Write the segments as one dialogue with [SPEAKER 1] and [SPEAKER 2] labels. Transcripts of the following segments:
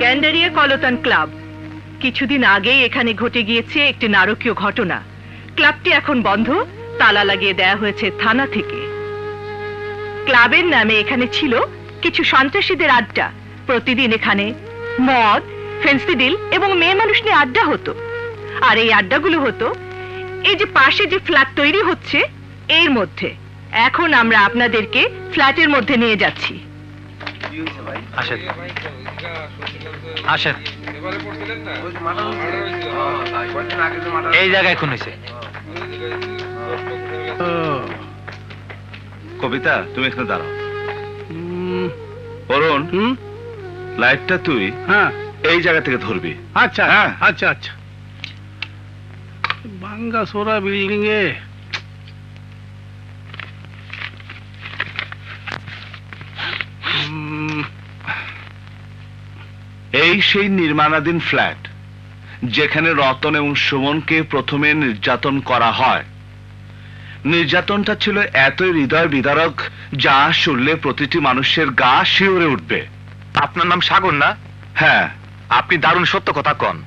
[SPEAKER 1] গ্যান্ডারিয়া কলতান club. কিছুদিন আগেই এখানে ঘটে গিয়েছে একটি নারকীয় ঘটনা। ক্লাবটি এখন বন্ধ, তালা লাগিয়ে দেয়া হয়েছে থানা থেকে। ক্লাবের নামে এখানে ছিল কিছু সন্ত্রাসীদের আড্ডা। প্রতিদিন এখানে মদ, ফেন্সিডিল এবং মেয়ে মানুষ নিয়ে আড্ডা হতো। আর এই আড্ডাগুলো হতো এই যে পাশে যে ফ্ল্যাট তৈরি হচ্ছে এর মধ্যে। এখন আমরা আপনাদেরকে ফ্ল্যাটের মধ্যে নিয়ে যাচ্ছি।
[SPEAKER 2] আসেন আসেন। এই জায়গায় খুন হয়েছে।
[SPEAKER 3] কবিতা, তুমি এখানে দাঁড়াও। অরুণ, লাইটটা তুই এই জায়গা থেকে ধরবি।
[SPEAKER 4] আচ্ছা আচ্ছা আচ্ছা। ভাঙ্গা সোরা বিল্ডিং এ
[SPEAKER 3] এই সেই নির্মাণাধীন ফ্ল্যাট যেখানে রতন এবং সুমনকে প্রথমে নির্যাতন করা হয়। নির্যাতনটা ছিল এতই হৃদয় বিদারক যা শুনলে প্রতিটি মানুষের গা শিউরে উঠবে।
[SPEAKER 2] আপনার নাম সাগর না?
[SPEAKER 3] হ্যাঁ।
[SPEAKER 2] আপনি দারুণ সত্য কথা কন।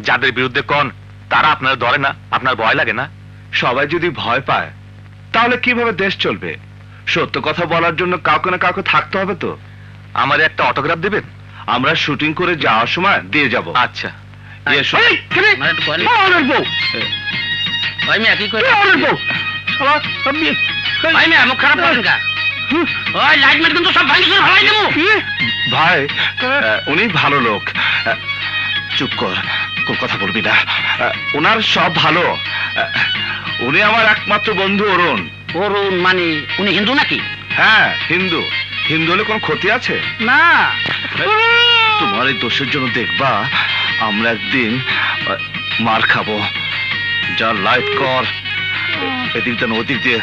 [SPEAKER 2] যাদের বিরুদ্ধে কন তারা আপনার ধরে না, আপনার ভয় লাগে না?
[SPEAKER 3] সবাই যদি ভয় পায় তাহলে কিভাবে দেশ চলবে? সত্য কথা বলার জন্য কাউকে না কাউকে থাকতে হবে তো।
[SPEAKER 2] আমার একটা অটোগ্রাফ দেবেন?
[SPEAKER 3] আমরা শুটিং করে যাওয়ার সময় দিয়ে যাব।
[SPEAKER 2] আচ্ছা।
[SPEAKER 3] ভাই, উনি ভালো লোক। চুপ কর, কোন কথা বলবি না। ওনার সব ভালো। উনি আমার একমাত্র বন্ধু অরুণ।
[SPEAKER 5] অরুণ মানে উনি হিন্দু নাকি?
[SPEAKER 3] হ্যাঁ হিন্দু। হিন্দু হলে কোনো ক্ষতি আছে?
[SPEAKER 4] না।
[SPEAKER 3] তোমার এই দোষের জন্য দেখবা আমরা একদিন মার খাবো। যা লাইট কর, এদিক দেন ওদিক দিয়ে।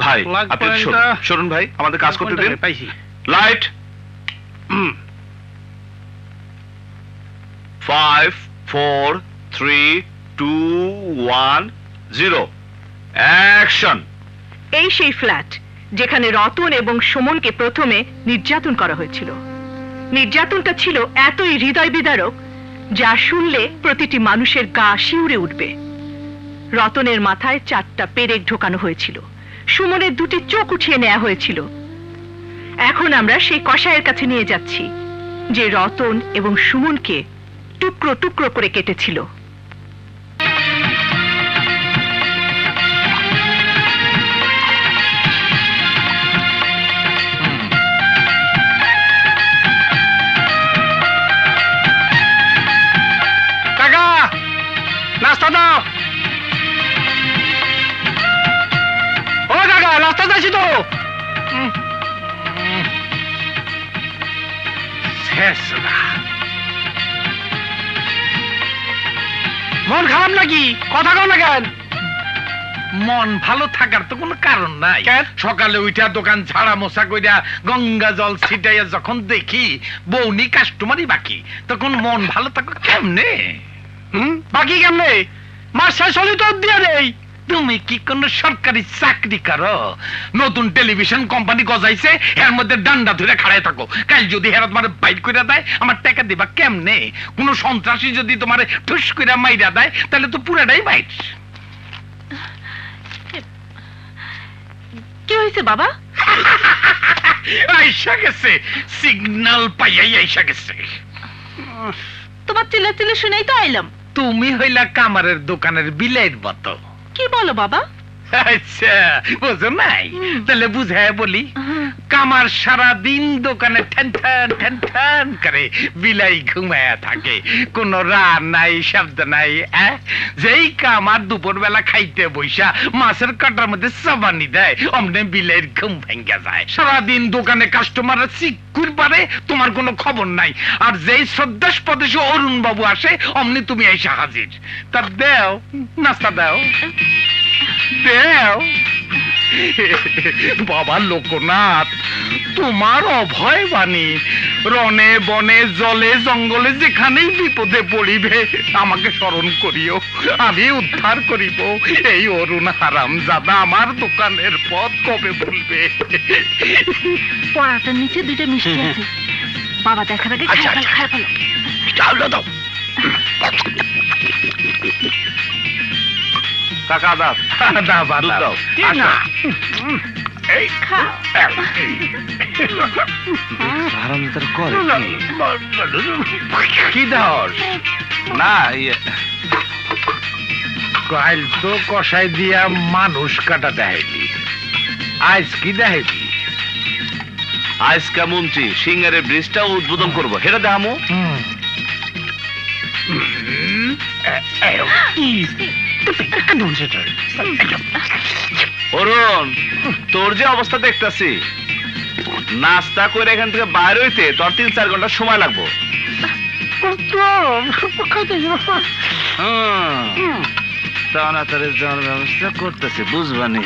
[SPEAKER 3] ভাই আপনি সরুন ভাই, আমাদের কাজ করতে দিন। Light 5 4 3 2 1 0 action.
[SPEAKER 1] এই সেই ফ্ল্যাট যেখানে রতন এবং সুমনকে প্রথমে নির্যাতন করা হয়েছিল। নির্যাতনটা ছিল এতই হৃদয় বিদারক যা শুনলে প্রতিটি মানুষের গা শিউরে উঠবে। রতনের মাথায় 4টা পেরেক ঢোকানো হয়েছিল, সুমনের 2টি চোখ উঠিয়ে নেওয়া হয়েছিল। এখন আমরা সেই কসাইয়ের কাছে নিয়ে যাচ্ছি যে রতন এবং সুমনকে টুকরো টুকরো করে কেটেছিল।
[SPEAKER 4] কাকা নাস্তা দাও। ও কাকা নাস্তা চাইছি তো। মন খারাপ নাকি? কথা কও না কেন?
[SPEAKER 6] মন ভালো থাকার তো কোনো কারণ নাই। সকালে উঠা দোকান ঝাড়া মোছা কইরা গঙ্গা জল ছিটাইয়া যখন দেখি বউনি কাস্টমারই বাকি, তখন মন ভালো থাকো কেমনে?
[SPEAKER 4] বাকি কেমনে? মাস শেষ হলে তো দিয়ে দেই।
[SPEAKER 6] তুমি কি কোন সরকারি চাকরি করো? নতুন টেলিভিশন কোম্পানি গজাইছে, এর মধ্যে ডান্ডা ধরে খাড়ায় থাকো। কাল যদি হেরা তোমার বাইট করে দেয়, আমার টাকা দিবা কেমনে? কোন সন্ত্রাসী যদি তোমার ঠুস করে মাইরা দেয় তাহলে তো পুরাটাই বাইট।
[SPEAKER 1] কি হয়েছে বাবা?
[SPEAKER 6] আইসা গেছে, সিগন্যাল পাইয়াই আইসা গেছে।
[SPEAKER 1] তোমার চিল্লাচিল্লি শুনেই তো আইলাম।
[SPEAKER 6] তুমি হইলা কামারের দোকানের বিলের মতো।
[SPEAKER 1] কি বলো বাবা?
[SPEAKER 6] আচ্ছা বুঝো নাই, তাহলে বুঝায় বলি। কামার সারা দিন দোকানে ঠ্যান ঠ্যান ঠ্যান ঠ্যান করে, বিলাই ঘুমায়া থাকে, কোন রান নাই, শব্দ নাই। যেই কামার দুপুর বেলা খাইতে বৈশা মাছের কাটার মধ্যে চাবানি দেয়, অমনে বিলের ঘুম ভেঙ্গে যায়। সারাদিন দোকানে কাস্টমাররা চিকুর পারে, তোমার কোনো খবর নাই। আর যেই শ্রদ্ধাস্পদে অরুণ বাবু আসে, অমনি তুমি এসে হাজির। তা দেও নাস্তা দাও দেও। বাবা লোকনাথ, তোমার অভয় বাণী রনে বনে জলে জঙ্গলে যেখানেই বিপদে পড়িবে আমাকে স্মরণ করিও, আমি উদ্ধার করিব। এই অরুণ হারামজাদা আমার দোকানের পথ কবে ভুলবে?
[SPEAKER 7] পড়াটার নিচে দুইটা মিষ্টি আছে, বাবা দেখার আগে খাই ফেলো।
[SPEAKER 6] চাউল দাও।
[SPEAKER 3] কাকা দাও,
[SPEAKER 6] দাও
[SPEAKER 3] দুধ দাও।
[SPEAKER 6] এই
[SPEAKER 7] খাও।
[SPEAKER 3] হারামজাদার করে
[SPEAKER 6] কি ধস?
[SPEAKER 3] না ইয়ে
[SPEAKER 6] কাল তো কষাই দিয়া মানুষ কাটা দেখাইলি, আজ কি দেখাইলি?
[SPEAKER 3] আজকা মন্ত্রী সিঙ্গারের ব্রিজটা উদ্বোধন করবো, হেটা দেখামো। অরুণ, তোর যে অবস্থা দেখতেছি, নাস্তা করে এখান থেকে বাইরে হইতে তোর 3-4 ঘন্টা সময় লাগবো। তাড়াতাড়ি যাওয়ার ব্যবস্থা করতেছে, বুঝবানি?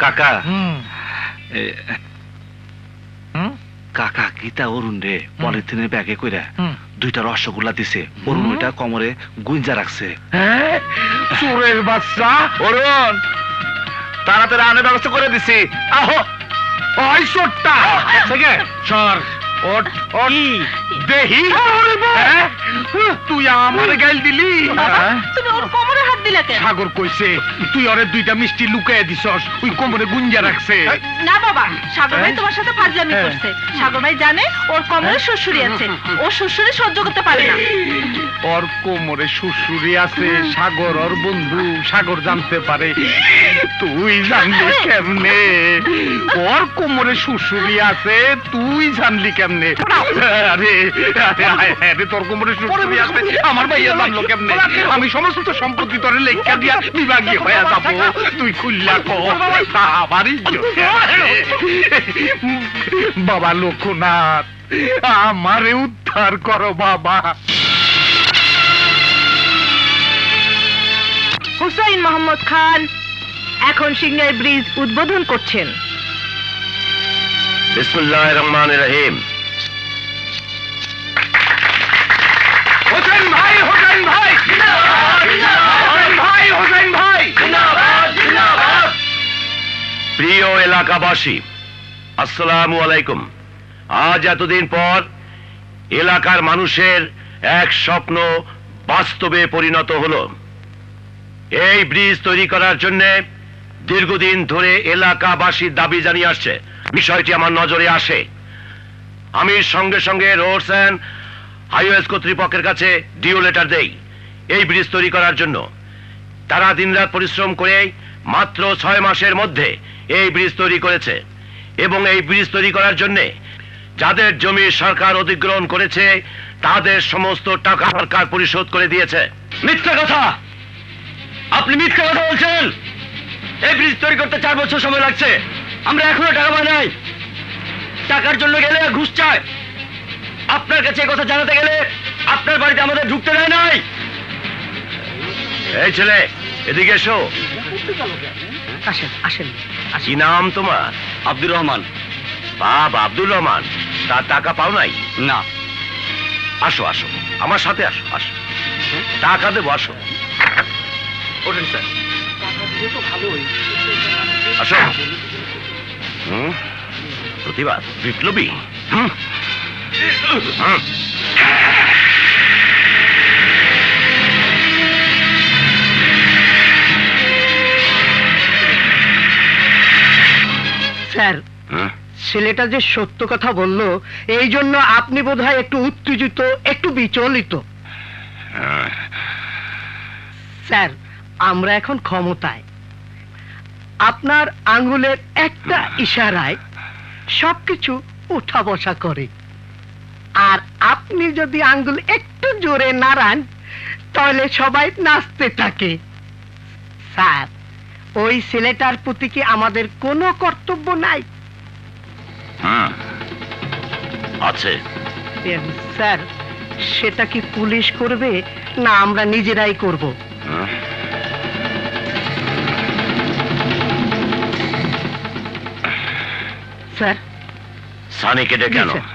[SPEAKER 3] কাকা, কাকা গীতা অরুণ রে পলিথিনের ব্যাগে কইরা 2টা রসগোল্লা দিছে, অরুণ ওইটা কোমরে গুঞ্জা রাখছে।
[SPEAKER 6] চোরের বাচ্চা!
[SPEAKER 3] অরুণ, তাড়াতাড়ি আনার ব্যবস্থা করে দিছি। আহো
[SPEAKER 6] ওই চোরটা! সর, ওঠ, ওঠ। দেহি হ্যাঁ? তুই আমার গাইল দিলি?
[SPEAKER 7] তুমি ওর কোমরে হাত দিলা কেন?
[SPEAKER 6] সাগর কইছে তুই ওরে 2টা মিষ্টি লুকায় দিছস, ওই কোমরে গুঞ্জা রাখছে।
[SPEAKER 7] না বাবা, সাগর ভাই তোমার সাথে ফাজলামি করছে। সাগর ভাই জানে ওর কোমরে শ্বশুরি আছে, ও শ্বশুরি সহ্য করতে পারে না।
[SPEAKER 6] ওর কোমরে শ্বশুরি আছে, সাগর ওর বন্ধু, সাগর জানতে পারে। তুই জানলি কেমনে? ওর কোমরে শ্বশুরি আছে, তুই জানলি কেমনে? আরে আরে তোর কোমরে শ্বশুরি আছে, আমার ভাইয়া জানলো কেমনে? আমি সমস্ত সম্পত্তি তোরে লেখা দিয়া বিভাগীয় হয়ে যাবো, তুই খুললা কর। আমার ইজ্জত বাবা লোকনাথ, আমারে উদ্ধার করো বাবা।
[SPEAKER 1] হুসাইন মোহাম্মদ খান এখন সিঙ্গার ব্রিজ উদ্বোধন করছেন।
[SPEAKER 2] বিসমিল্লাহির রহমানির রহিম।
[SPEAKER 6] হোসেন ভাই, হোসেন ভাই, হোসেন ভাই, হোসেন ভাই।
[SPEAKER 2] প্রিয় এলাকাবাসী, আসসালামু আলাইকুম। আজ এতদিন পর এলাকার মানুষের এক স্বপ্ন বাস্তবে পরিণত হলো। এই ব্রিজ তৈরি করার জন্য দীর্ঘদিন ধরে এলাকাবাসী দাবি জানিয়ে আসছে। বিষয়টি আমার নজরে আসে। আমি সঙ্গে সঙ্গে রোডস অ্যান্ড হাইওয়েজ কর্তৃপক্ষের কাছে ডিও লেটার দেই এই ব্রিজ তৈরি করার জন্য। তারা দিনরাত পরিশ্রম করে মাত্র 6 মাসের মধ্যে এই ব্রিজ তৈরি করেছে এবং এই ব্রিজ তৈরি করার জন্য যাদের জমি সরকার অধিগ্রহণ করেছে তাদের সমস্ত টাকা সরকার পরিশোধ করে দিয়েছে। মিথ্যা কথা! আপনি মিথ্যা কথা বলছেন। এই ব্রিজ তৈরি করতে 4 বছর সময় লাগছে, আমরা এখনো টাকা পাই নাই। টাকার জন্য গেলে ঘুষ চায়। আপনার কাছে কথা জানাতে গেলে আপনার বাড়িতে আমাদের ঢুকতে দেয় নাই। এই ছেলে, এদিকে এসো।
[SPEAKER 5] আসেন আসেন।
[SPEAKER 2] কি নাম তোমার?
[SPEAKER 5] আব্দুর রহমান।
[SPEAKER 2] বাবা আব্দুর রহমান, তার টাকা পাও নাই?
[SPEAKER 5] না।
[SPEAKER 2] আসো আসো, আমার সাথে আসো, আসো, টাকা দেবো, আসো।
[SPEAKER 5] ওঠেন স্যার।
[SPEAKER 2] আসো। প্রতিবাদ বিপ্লবী।
[SPEAKER 4] স্যার, ছেলেটা যে সত্য কথা বলল, এই জন্য আপনি বোধহয় একটু উত্তেজিত, একটু বিচলিত। স্যার, আমরা এখন ক্ষমতায়। আপনার আঙ্গুলের একটা ইশারায় সবকিছু উঠা বসা করে। আর আপনি যদি আঙ্গুল একটু জোরে নাড়ান তাহলে সবাই নাচতে থাকে। স্যার, ওই ছেলেটার প্রতি কি আমাদের কোনো কর্তব্য নাই?
[SPEAKER 2] আছে।
[SPEAKER 4] স্যার, সেটা কি পুলিশ করবে না আমরা নিজেরাই করব? স্যার
[SPEAKER 2] সানিকে ডেকে আনো।
[SPEAKER 4] স্যার।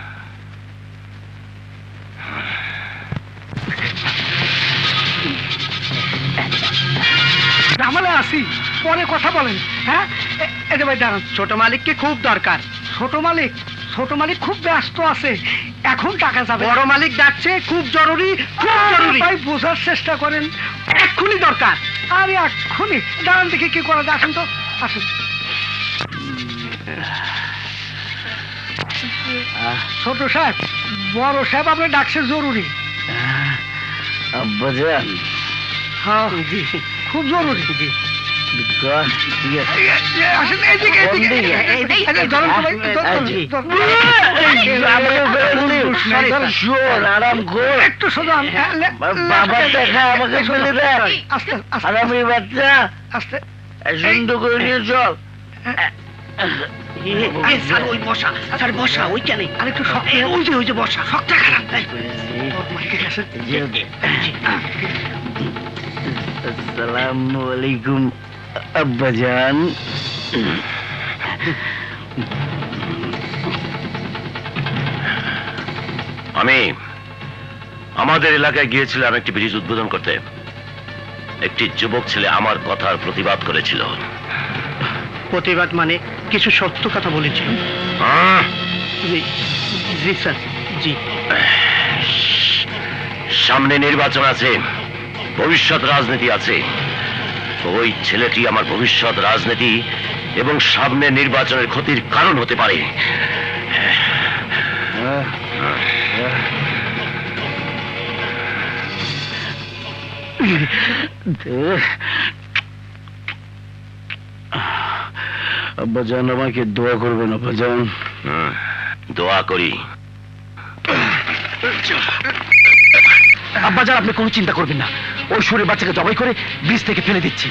[SPEAKER 8] ঝামেলা আসি, পরে কথা বলেন। হ্যাঁ, এটা ভাই দাঁড়ান।
[SPEAKER 4] ছোট মালিককে খুব দরকার।
[SPEAKER 8] ছোট মালিক খুব ব্যস্ত আছে, এখন টাকা যাবে।
[SPEAKER 4] বড় মালিক ডাকছে, খুব জরুরি, খুব জরুরি।
[SPEAKER 8] ভাই বোঝার চেষ্টা করেন, এক্ষুনি দরকার। আরে এক্ষুনি দাঁড়ান, দেখি কি করা যায়। আসেন তো, আসেন। ছোট সাহেব, বড় সাহেব আপনি ডাকছে জরুরি।
[SPEAKER 5] আব্বাজান,
[SPEAKER 8] হ্যাঁ খুব জরুরি।
[SPEAKER 5] ঠিক আছে।
[SPEAKER 8] আসেন এইদিকে, এইদিকে। ধরেন তো ভাই,
[SPEAKER 5] আরাম কর।
[SPEAKER 8] একটু সোজা হন।
[SPEAKER 5] বাবার দেখা আমাকে ফেলে দেয়।
[SPEAKER 8] আস্তে আস্তে
[SPEAKER 5] আরামি বাচ্চা,
[SPEAKER 8] আস্তে।
[SPEAKER 5] সুন্দর করে নিয়ে চল।
[SPEAKER 4] স্যার ওই বসা, স্যার বসা ওইখানে।
[SPEAKER 8] আর একটু শক্ত, ওই যে বসা, শক্ত খারাপ। ঠিক আছে।
[SPEAKER 5] আসসালামু আলাইকুম আব্বাজান।
[SPEAKER 2] আমি আমাদের এলাকায় গিয়েছিলাম একটি ব্রিজ উদ্বোধন করতে। একটি যুবক ছেলে আমার কথার প্রতিবাদ করেছিল।
[SPEAKER 4] প্রতিবাদ মানে কিছু সত্য কথা বলেছিল।
[SPEAKER 2] আহ!
[SPEAKER 4] জি জি স্যার, জি।
[SPEAKER 2] সামনে নির্বাচন আছে, ভবিষ্যৎ রাজনীতি আছে। ওই ছেলেটি আমার ভবিষ্যৎ রাজনীতি এবং সামনে নির্বাচনের ক্ষতির কারণ হতে পারে।
[SPEAKER 5] আব্বাজান আমাকে দোয়া করবেন আব্বাজান।
[SPEAKER 2] দোয়া করি।
[SPEAKER 5] আব্বাজান আপনি কোনো চিন্তা করবেন না, ওই সুরের বাচ্চাকে জবাই করে বীজ থেকে ফেলে দিচ্ছি।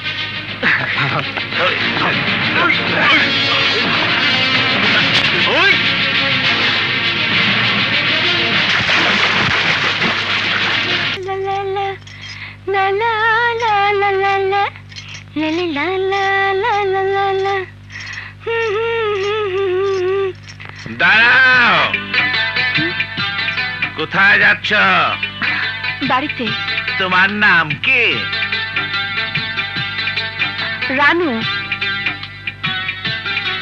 [SPEAKER 6] দাঁড়াও, কোথায় যাচ্ছ?
[SPEAKER 7] বাড়িতে।
[SPEAKER 6] তোমার নাম কি?
[SPEAKER 7] রানু।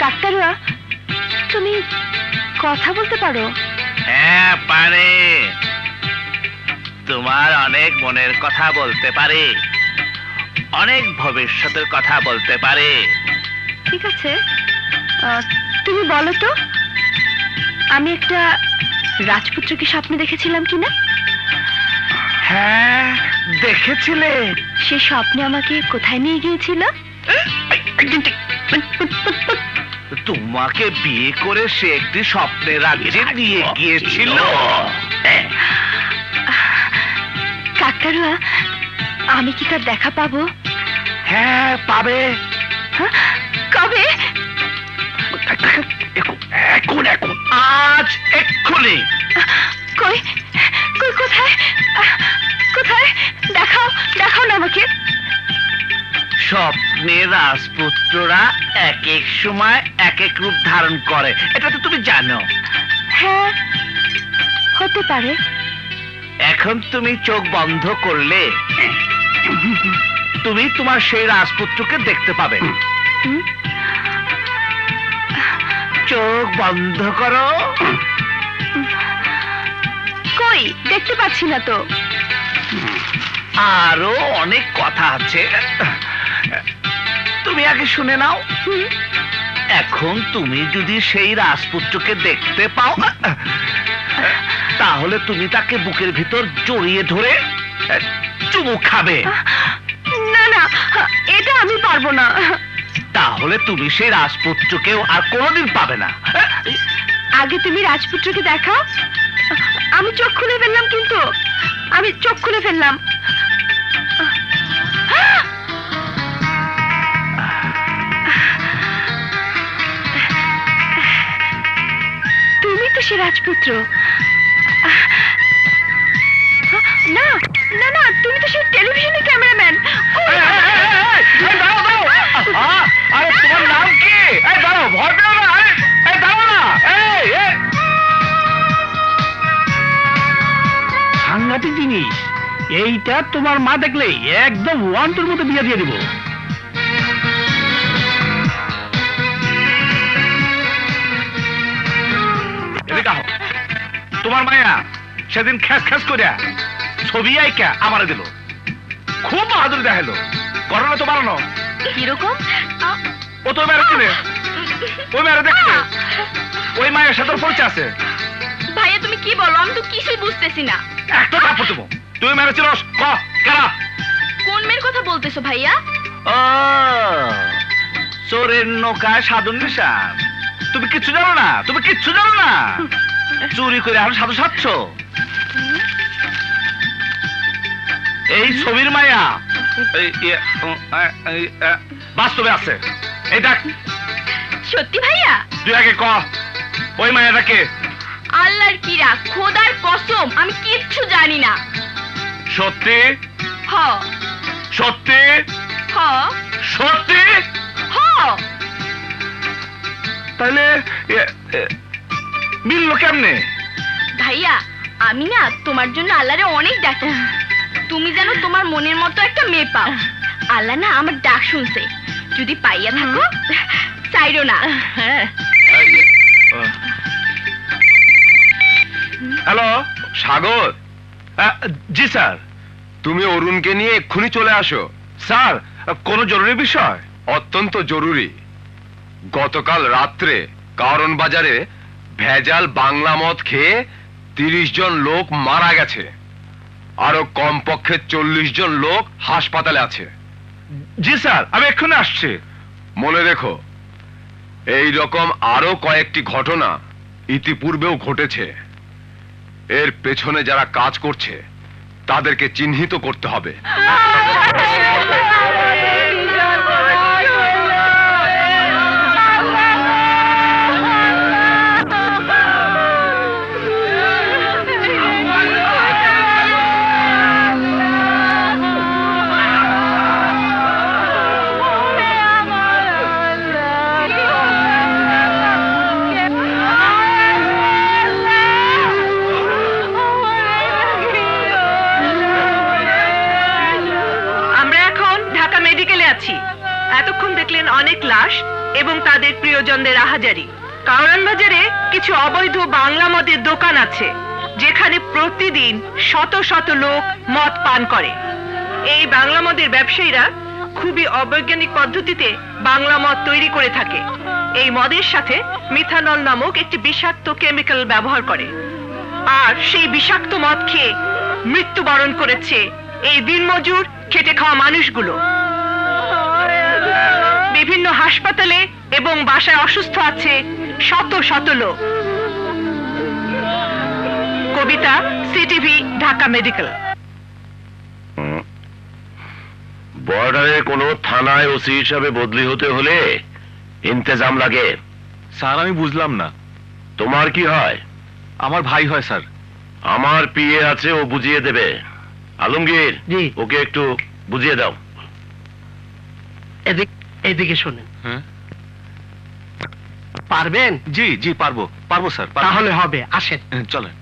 [SPEAKER 7] কাকতারুয়া, তুমি কথা বলতে পারো?
[SPEAKER 6] হ্যাঁ পারে। তোমার অনেক মনের কথা বলতে পারে, অনেক ভবিষ্যতের কথা বলতে পারে।
[SPEAKER 7] ঠিক আছে, তুমি বলো তো, আমি একটা রাজপুত্রকে স্বপ্নে দেখেছিলাম কিনা?
[SPEAKER 6] হ্যাঁ দেখেছিলে।
[SPEAKER 7] সে স্বপ্নে আমাকে কোথায় নিয়ে গিয়েছিল?
[SPEAKER 6] তোমাকে বিয়ে করে সে একটি স্বপ্নের রাজ্যে নিয়ে গিয়েছিল।
[SPEAKER 7] কাকতারুয়া, আমি কি তার দেখা পাবো?
[SPEAKER 6] হ্যাঁ পাবে।
[SPEAKER 7] হ্যাঁ, কবে?
[SPEAKER 6] এখন এখন, আজ এক্ষুনি।
[SPEAKER 7] কই কই, কোথায় কোথায়? দেখাও, দেখাও না আমাকে।
[SPEAKER 6] স্বপ্নের রাজপুত্ররা এক এক সময় এক এক রূপ ধারণ করে, এটা তো তুমি জানো।
[SPEAKER 7] হ্যাঁ, হতে পারে।
[SPEAKER 6] এখন তুমি চোখ বন্ধ করলে তুমি তোমার সেই রাজপুত্রকে দেখতে পাবে।
[SPEAKER 7] হুম?
[SPEAKER 6] চোখ বন্ধ করো।
[SPEAKER 7] কই, দেখতে পাচ্ছি না তো।
[SPEAKER 6] আরো অনেক কথা আছে, তুমি আগে শুনে নাও। এখন তুমি যদি সেই রাজপুত্রকে দেখতে পাও, তাহলে তুমি তাকে বুকের ভিতর জড়িয়ে ধরে চুমু খাবে।
[SPEAKER 7] না না, এটা আমি পারবো না।
[SPEAKER 6] তাহলে তুমি সেই রাজপুত্রকেও আর কোনোদিন পাবে না।
[SPEAKER 7] আগে তুমি রাজপুত্রকে দেখাও। আমি চোখ খুলে ফেললাম, কিন্তু আমি চোখ খুলে ফেললাম। তুমি তো সে রাজপুত্র। না না না, তুমি তো সেই টেলিভিশনের ক্যামেরাম্যান।
[SPEAKER 6] আরে তোমার নাম কি? দাঁড়াও, ভয় পেও না। দাঁড়াও না।
[SPEAKER 5] সাংঘাতিক জিনিস এইটা তোমার মা দেখলেই একদম 1-2 মতো বিয়ে দিয়ে দিব।
[SPEAKER 3] এদিকে আহ। তোমার মায়া সেদিন খ্যাস খ্যাস করিয়া ছবি আইকা আমারে দিল, খুব বাহাদুর দেখাইলো। ঘটনা তো বানানো
[SPEAKER 7] কিরকম?
[SPEAKER 3] ও তো মেরে চিনে, ওই মেরে দেখছে, ওই মায়ের সাথে ওর পরিচয় আছে।
[SPEAKER 7] ভাইয়া তুমি কি বলো? আমি তো কিছুই বুঝতেছি না।
[SPEAKER 3] একটা থাপ্পড় দেবো। তুই মেরে চিনস? ক কারা?
[SPEAKER 7] কোন মেয়ের কথা বলতেছো ভাইয়া?
[SPEAKER 3] ও চোরের নৌকায় সাধন নিশান। তুমি কিচ্ছু জানো না, তুমি কিচ্ছু জানো না। চুরি করে এখন সাধু সাচ্ছ। এই ছবির মায়া বাস্তবে আছে। এই দেখ।
[SPEAKER 7] সত্যি ভাইয়া?
[SPEAKER 3] তুই আগে ক ওই মায়াটাকে।
[SPEAKER 7] আল্লাহর কিরা, খোদার কসম আমি কিচ্ছু জানি না।
[SPEAKER 3] সত্যি?
[SPEAKER 7] হ
[SPEAKER 3] সত্যি?
[SPEAKER 7] হ
[SPEAKER 3] সত্যি?
[SPEAKER 7] হ।
[SPEAKER 3] তাহলে মিললো কেমনে?
[SPEAKER 7] ভাইয়া আমি না তোমার জন্য আল্লাহরে অনেক ডাকি, তুমি যেন তোমার মনের মতো একটা মেয়ে পাও। আল্লাহ না আমার ডাক শুনছে, যদি পাইয়া থাকো চাইরো না।
[SPEAKER 3] হ্যালো সাগর। জি স্যার।
[SPEAKER 2] তুমি অরুণকে নিয়ে এক্ষুনি চলে আসো।
[SPEAKER 3] স্যার কোনো জরুরি বিষয়?
[SPEAKER 2] অত্যন্ত জরুরি। গতকাল রাত্রে কারণ বাজারে ভেজাল বাংলা মদ খেয়ে 30 জন লোক মারা গেছে, আরো কমপক্ষে 40 জন লোক হাসপাতালে আছে।
[SPEAKER 3] জি স্যার, আমি এক্ষুনি আসছি।
[SPEAKER 2] মনে রেখো, এই রকম আরো কয়েকটি ঘটনা ইতিপূর্বেও ঘটেছে। এর পেছনে যারা কাজ করছে তাদেরকে চিহ্নিত করতে হবে।
[SPEAKER 1] এতক্ষণ দেখলেন অনেক লাশ এবং তাদের প্রিয়জনদের আহাজারি। কারওয়ান বাজারে কিছু অবৈধ বাংলা মদের দোকান আছে, যেখানে প্রতিদিন শত শত লোক মদ পান করে। এই বাংলা মদের ব্যবসায়ীরা খুবই অবৈজ্ঞানিক পদ্ধতিতে বাংলা মদ তৈরি করে থাকে। এই মদের সাথে মিথানল নামক একটি বিষাক্ত কেমিক্যাল ব্যবহার করে, আর সেই বিষাক্ত মদ খেয়ে মৃত্যুবরণ করেছে এই দিনমজুর খেটে খাওয়া মানুষগুলো। বিভিন্ন হাসপাতালে এবং বাসায় অসুস্থ আছে শত শত লোক। কবিতা, সিটিভি, ঢাকা মেডিকেল।
[SPEAKER 2] বর্ডারে কোনো থানায় ওসি হিসাবে বদলি হতে হলে ইন্তেজাম লাগে।
[SPEAKER 3] স্যার আমি বুঝলাম না।
[SPEAKER 2] তোমার কি হয়?
[SPEAKER 3] আমার ভাই হয় স্যার।
[SPEAKER 2] আমার পিএ আছে, ও বুঝিয়ে দেবে। আলমগীর,
[SPEAKER 4] জি।
[SPEAKER 2] ওকে একটু বুঝিয়ে দাও।
[SPEAKER 4] এদিকে শোনেন।
[SPEAKER 3] হ্যাঁ
[SPEAKER 4] পারবেন?
[SPEAKER 3] জি জি পারবো, পারবো স্যার।
[SPEAKER 4] তাহলে হবে, আসেন।
[SPEAKER 3] চলেন।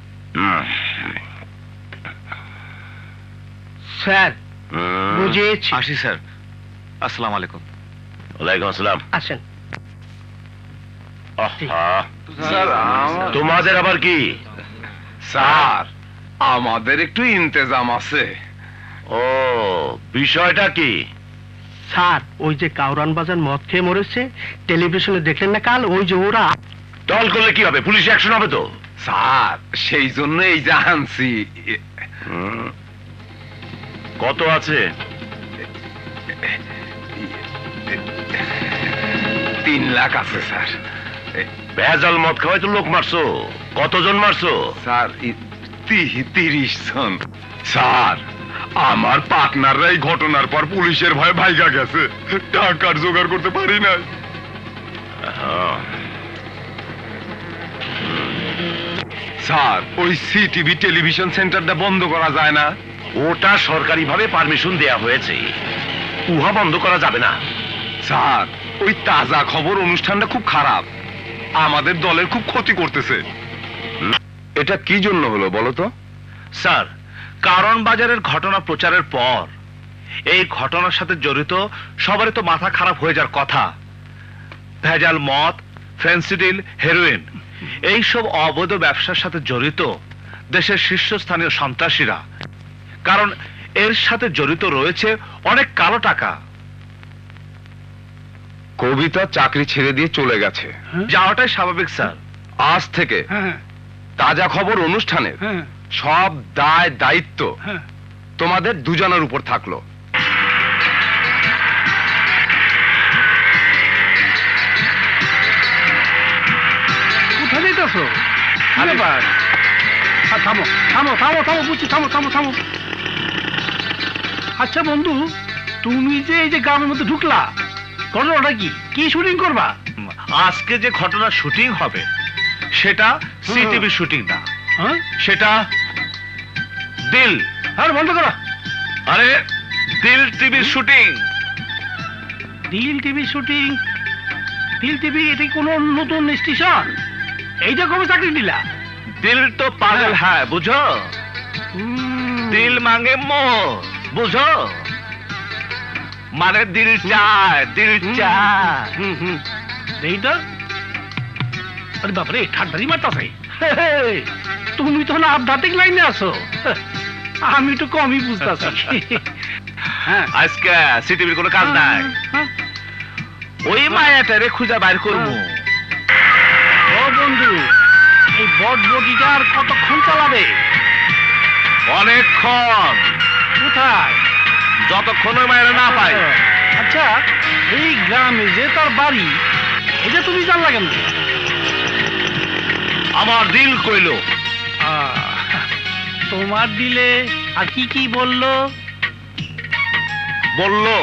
[SPEAKER 4] স্যার বুঝিয়েছি।
[SPEAKER 3] আসি স্যার। আসসালামু আলাইকুম।
[SPEAKER 2] ওয়ালাইকুম আসসালাম।
[SPEAKER 4] আসেন।
[SPEAKER 2] তোমাদের আবার কি?
[SPEAKER 3] স্যার আমাদের একটু ইন্তেজাম আছে।
[SPEAKER 2] ও, বিষয়টা কি?
[SPEAKER 4] স্যার ওই যে কাউরান বাজার মদ খেয়ে মরেছে, টেলিভিশনে দেখলেন না কাল? ওই যে ওরা
[SPEAKER 2] দল করলে কি হবে? পুলিশ অ্যাকশন হবে তো।
[SPEAKER 3] স্যার সেই জন্য এই যে আনছি।
[SPEAKER 2] কত আছে?
[SPEAKER 3] 3 লাখ আছে স্যার।
[SPEAKER 2] ভেজাল মদ খাওয়াই তো লোক মারছো। কতজন মারছো?
[SPEAKER 3] স্যার 30 জন। স্যার আমার পার্টনাররা এই ঘটনার পর পুলিশের ভয়ে ভাইগা গেছে, টাকার জোগাড় করতে পারি না। স্যার ওই সিটিভি টেলিভিশন সেন্টারটা বন্ধ করা যায় না?
[SPEAKER 2] ওটা সরকারিভাবে পারমিশন দেয়া হয়েছে, উহা বন্ধ করা যাবে না।
[SPEAKER 3] স্যার ওই তাজা খবর অনুষ্ঠানটা খুব খারাপ, আমাদের দলের খুব ক্ষতি করতেছে।
[SPEAKER 2] এটা কি জন্য হলো বলো তো?
[SPEAKER 3] স্যার, কারণ বাজারের ঘটনা প্রচারের পর এই ঘটনার সাথে জড়িত সবারই তো মাথা খারাপ হয়ে যাওয়ার কথা। ভেজাল মদ, ফেন্সিডিল, হেরোইন এইসব অবৈধ ব্যবসার সাথে জড়িত দেশের শীর্ষস্থানীয় সন্ত্রাসীরা, কারণ এর সাথে জড়িত রয়েছে অনেক কালো টাকা।
[SPEAKER 2] কবিতা চাকরি ছেড়ে দিয়ে চলে গেছে,
[SPEAKER 3] যাওয়াটাই স্বাভাবিক স্যার।
[SPEAKER 2] আজ থেকে
[SPEAKER 8] হ্যাঁ
[SPEAKER 2] তাজা খবর অনুষ্ঠানের
[SPEAKER 8] হ্যাঁ
[SPEAKER 2] সব দায় দায়িত্ব
[SPEAKER 8] হ্যাঁ।
[SPEAKER 2] তোমাদের দুজনের উপর থাকলো।
[SPEAKER 8] কোথায় যেতেছো? থামো থামো থামো থামো, বুঝছি, থামো থামো থামো। আচ্ছা বন্ধু, তুমি যে এই যে গ্রামের মধ্যে ঢুকলা, ঘটনাটা কি? কি শুটিং করবা?
[SPEAKER 3] আজকে যে ঘটনার শুটিং হবে সেটা সিটিভি শুটিং না,
[SPEAKER 8] হ্যাঁ
[SPEAKER 3] সেটা দিল।
[SPEAKER 8] আর বন্ধ করো।
[SPEAKER 3] আরে দিল টিভির শুটিং।
[SPEAKER 8] দিল টিভি শুটিং? দিল টিভি এটা কি কোনো নতুন স্টেশন? এইটা কবে চাকরি দিলা?
[SPEAKER 3] দিল তো পাগল হ্যাঁ, বুঝো? দিল মাঙ্গে মোর, বুঝো? মানে দিল চায়, দিল চায়।
[SPEAKER 8] এইটা? আরে বাপরে, ঠান্ডারই মারতাছে। তুমি তো না আধ্যাত্মিক লাইনে আছো, আমি একটু কমই বুঝতেছি। হ্যাঁ
[SPEAKER 3] আজকে সিটিভির কোনো কাজ নাই, ওই মায়াটারে খুঁজা বাইর করবো।
[SPEAKER 8] ও বন্ধু, এই বটবটিটা আর কতক্ষণ চালাবে?
[SPEAKER 3] অনেকক্ষণ,
[SPEAKER 8] কোথায়?
[SPEAKER 3] যতক্ষণ ওই মায়েরা না পাই।
[SPEAKER 8] আচ্ছা, এই গ্রামে যে তার বাড়ি, এটা তুমি জানলা কেন?
[SPEAKER 3] আমার দিল কইলো।
[SPEAKER 8] তোমার দিলে আর কি কি বললো?
[SPEAKER 3] বললো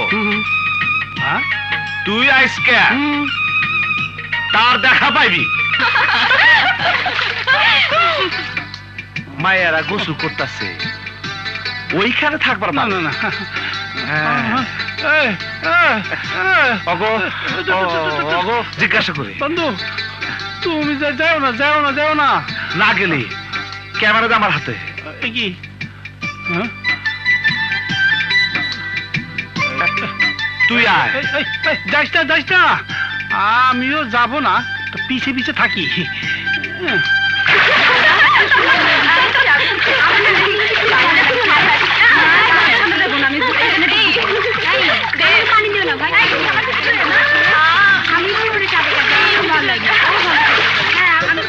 [SPEAKER 8] হ্যাঁ?
[SPEAKER 3] তুই আজকে তার দেখা পাইবি। মায়েরা গোসল করতেছে, ওইখানে থাকবার
[SPEAKER 8] না
[SPEAKER 3] না।
[SPEAKER 8] না না,
[SPEAKER 3] অগো অগো জিজ্ঞাসা করি।
[SPEAKER 8] বন্ধু, তুমি যাও না, যাও না, যাও না।
[SPEAKER 3] না গেলি ক্যামেরা আমার হাতে।
[SPEAKER 8] এ কি? হ্যাঁ?
[SPEAKER 3] তুই আয়।
[SPEAKER 8] যাইস না, যাইস না। আমিও যাব না, তো পিছে পিছে থাকি।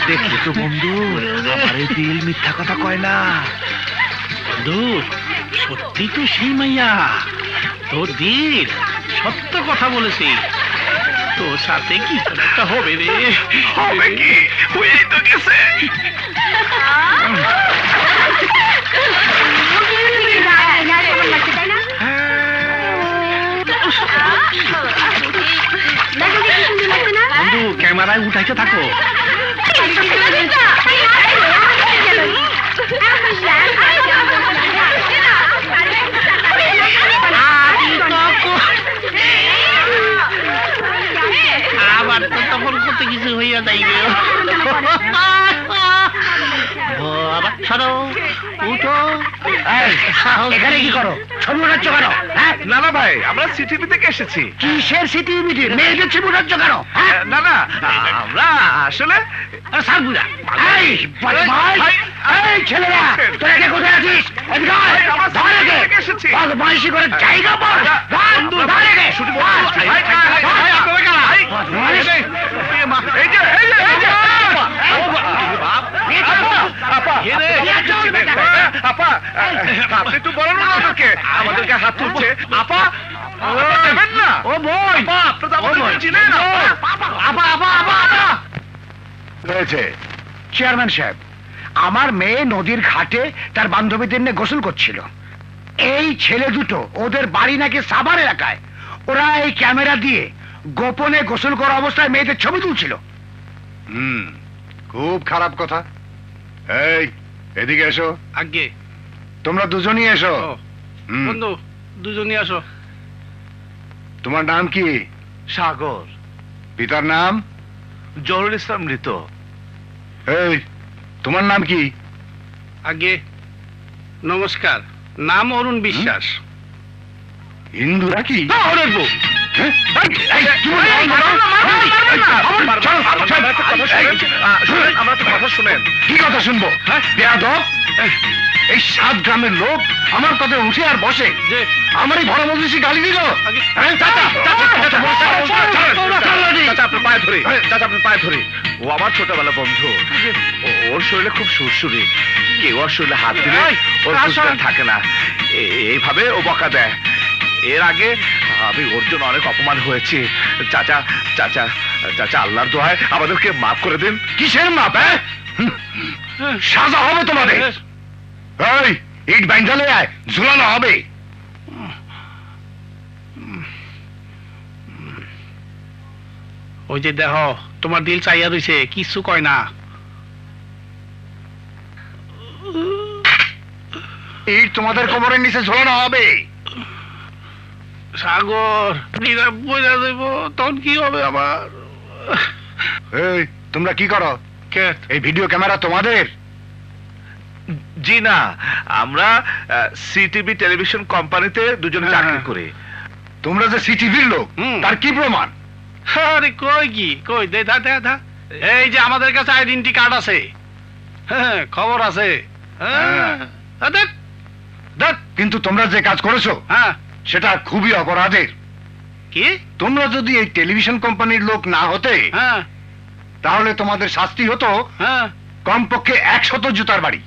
[SPEAKER 3] দেখলি তো বন্ধু, আমার এই দিল মিথ্যা কথা কয় না।
[SPEAKER 8] বন্ধু, সত্যি তো সেই মাইয়া, তোর দিল সত্য কথা বলেছি। তোর সাথে কি একটা হবে রে?
[SPEAKER 3] হবে কি? হয়েই তো গেছে।
[SPEAKER 8] বন্ধু, ক্যামেরায় উঠাইতে থাকো। আবার তো তখন কত কিছু হইয়া যাইবে। আবার সরো, উঠো। এখানে কি করো? ছবি উঠাচ্ছ কেন?
[SPEAKER 3] না না ভাই, আমরা সিটিভি থেকে এসেছি।
[SPEAKER 8] কিসের সিটি মিটিং? মেয়েদের ছবি উঠাচ্ছ কেন?
[SPEAKER 3] না না, আমরা আসলে
[SPEAKER 8] ছেলেরা, তোরা কে কোথায় আছিস? বয়সী করে জায়গা পর।
[SPEAKER 3] আপনি একটু বলেন না আমাদেরকে, আমাদেরকে হাত তুলছে। আপা দেবেন না?
[SPEAKER 8] ও বই,
[SPEAKER 3] আপনি তো আমাদের চিনেন না।
[SPEAKER 9] হয়েছে চেয়ারম্যান সাহেব, আমার মেয়ে নদীর ঘাটে তার বান্ধবীদের নিয়ে গোসল করছিল। এই ছেলে দুটো ওদের বাড়ি নাকি সাভার এলাকায়, ওরা এই ক্যামেরা দিয়ে গোপনে গোসল করা অবস্থায় মেয়েদের ছবি তুলছিল। খুব খারাপ কথা। এই এদিকে এসো।
[SPEAKER 8] আগে
[SPEAKER 9] তোমরা দুজনই এসো।
[SPEAKER 8] বন্ধু, দুজনই আসো।
[SPEAKER 9] তোমার নাম কি?
[SPEAKER 3] সাগর।
[SPEAKER 9] পিতার নাম?
[SPEAKER 3] জহুরুল ইসলাম মৃত।
[SPEAKER 9] এই তোমার নাম কি?
[SPEAKER 5] আগে নমস্কার, নাম অরুণ বিশ্বাস।
[SPEAKER 9] হিন্দু নাকি?
[SPEAKER 5] অরুণ বউ।
[SPEAKER 3] আমরা তো কথা শুনেন।
[SPEAKER 9] কি কথা শুনবো? বেয়াদব! এই 7 গ্রামের লোক আমার কথা উঠে আর বসে,
[SPEAKER 5] যে
[SPEAKER 9] আমার এই বড় মজলিসে গালি দিল।
[SPEAKER 3] আপনার পায়ে ধরে, চাচা আপনার পায়ে ধরে। ও আমার ছোটবেলা বন্ধু। ওর শরীরে খুব সুরসুরি, কেউ ওর শরীরে হাত দিলে ওর বুঝতে থাকে না। এইভাবে ও বকা দেয়। এর আগে আমি ওর জন্য অনেক অপমান হয়েছি। চাচা চাচা চাচা, আল্লাহর দোহায় আমাদেরকে মাফ করে দিন।
[SPEAKER 9] কিসের মাপ? সাজা হবে তোমাদের। এই ইট বাইন্ডালে আয়, ঝুলানো হবে।
[SPEAKER 5] ওই যে দেহ তোমার দিল চাইয়া রইছে, কিছু কয় না।
[SPEAKER 9] ইট তোমাদের কোমরের নিচে ঝুলানো হবে।
[SPEAKER 5] সাগর বোঝা যাইব, তখন কি হবে আমার?
[SPEAKER 9] এই তোমরা কি করো?
[SPEAKER 5] কে?
[SPEAKER 9] এই ভিডিও ক্যামেরা তোমাদের?
[SPEAKER 3] জি না, আমরা সিটিভি টেলিভিশন কোম্পানিতে দুজনে চাকরি করি।
[SPEAKER 9] তোমরা যে সিটিভির লোক, তার কি প্রমাণ?
[SPEAKER 5] আরে কই কি কই দে, দা দা দা। এই যে আমাদের কাছে আইডেন্টি কার্ড আছে, হ্যাঁ খবর আছে।
[SPEAKER 9] কিন্তু তোমরা যে কাজ করেছো,
[SPEAKER 5] হ্যাঁ
[SPEAKER 9] সেটা খুবই অপরাধের।
[SPEAKER 5] কি?
[SPEAKER 9] তোমরা যদি এই টেলিভিশন কোম্পানির লোক না হতে,
[SPEAKER 5] হ্যাঁ
[SPEAKER 9] তাহলে তোমাদের শাস্তি হতো
[SPEAKER 5] হ্যাঁ
[SPEAKER 9] কমপক্ষে 100 জুতার বাড়ি।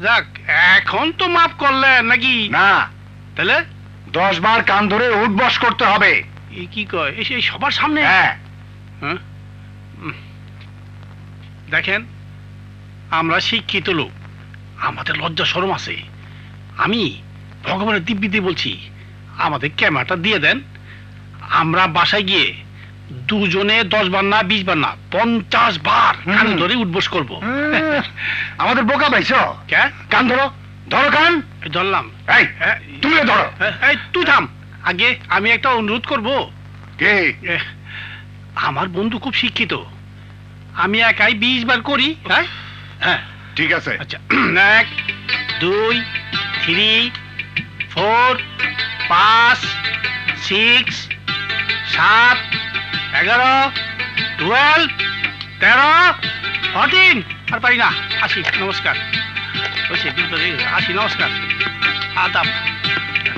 [SPEAKER 5] যাক, এখন তো মাফ করলেন নাকি?
[SPEAKER 9] না,
[SPEAKER 5] তাহলে
[SPEAKER 9] 10 বার কান ধরে উঠবস করতে হবে।
[SPEAKER 5] এই কি কয়, এই সবার সামনে?
[SPEAKER 9] হ্যাঁ।
[SPEAKER 5] হ্যাঁ? দেখেন, আমরা শিক্ষিত লোক, আমাদের লজ্জা শরম আছে। আমি ভগবানের দিব্যি দিয়ে বলছি, আমাদের ক্যামেরাটা দিয়ে দেন, আমরা বাসায় গিয়ে দুজনে 10 বার না 20 বার না 50 বার কান ধরে উঠবোস করবো।
[SPEAKER 9] আমাদের বোকা পাইছো?
[SPEAKER 5] কে?
[SPEAKER 9] কান ধরো, ধরো কান।
[SPEAKER 5] ধরলাম।
[SPEAKER 9] এই তুমি ধরো।
[SPEAKER 5] এই তুই থাম। আগে আমি একটা অনুরোধ করব।
[SPEAKER 9] কে?
[SPEAKER 5] আমার বন্ধু খুব শিক্ষিত, আমি একাই 20 বার করি। হ্যাঁ হ্যাঁ
[SPEAKER 9] ঠিক আছে।
[SPEAKER 5] আচ্ছা, 1 2 3 4 5 6 7 11 12 13 14। আর পারি না। আসি, নমস্কার। আসি, নমস্কার, আদাব।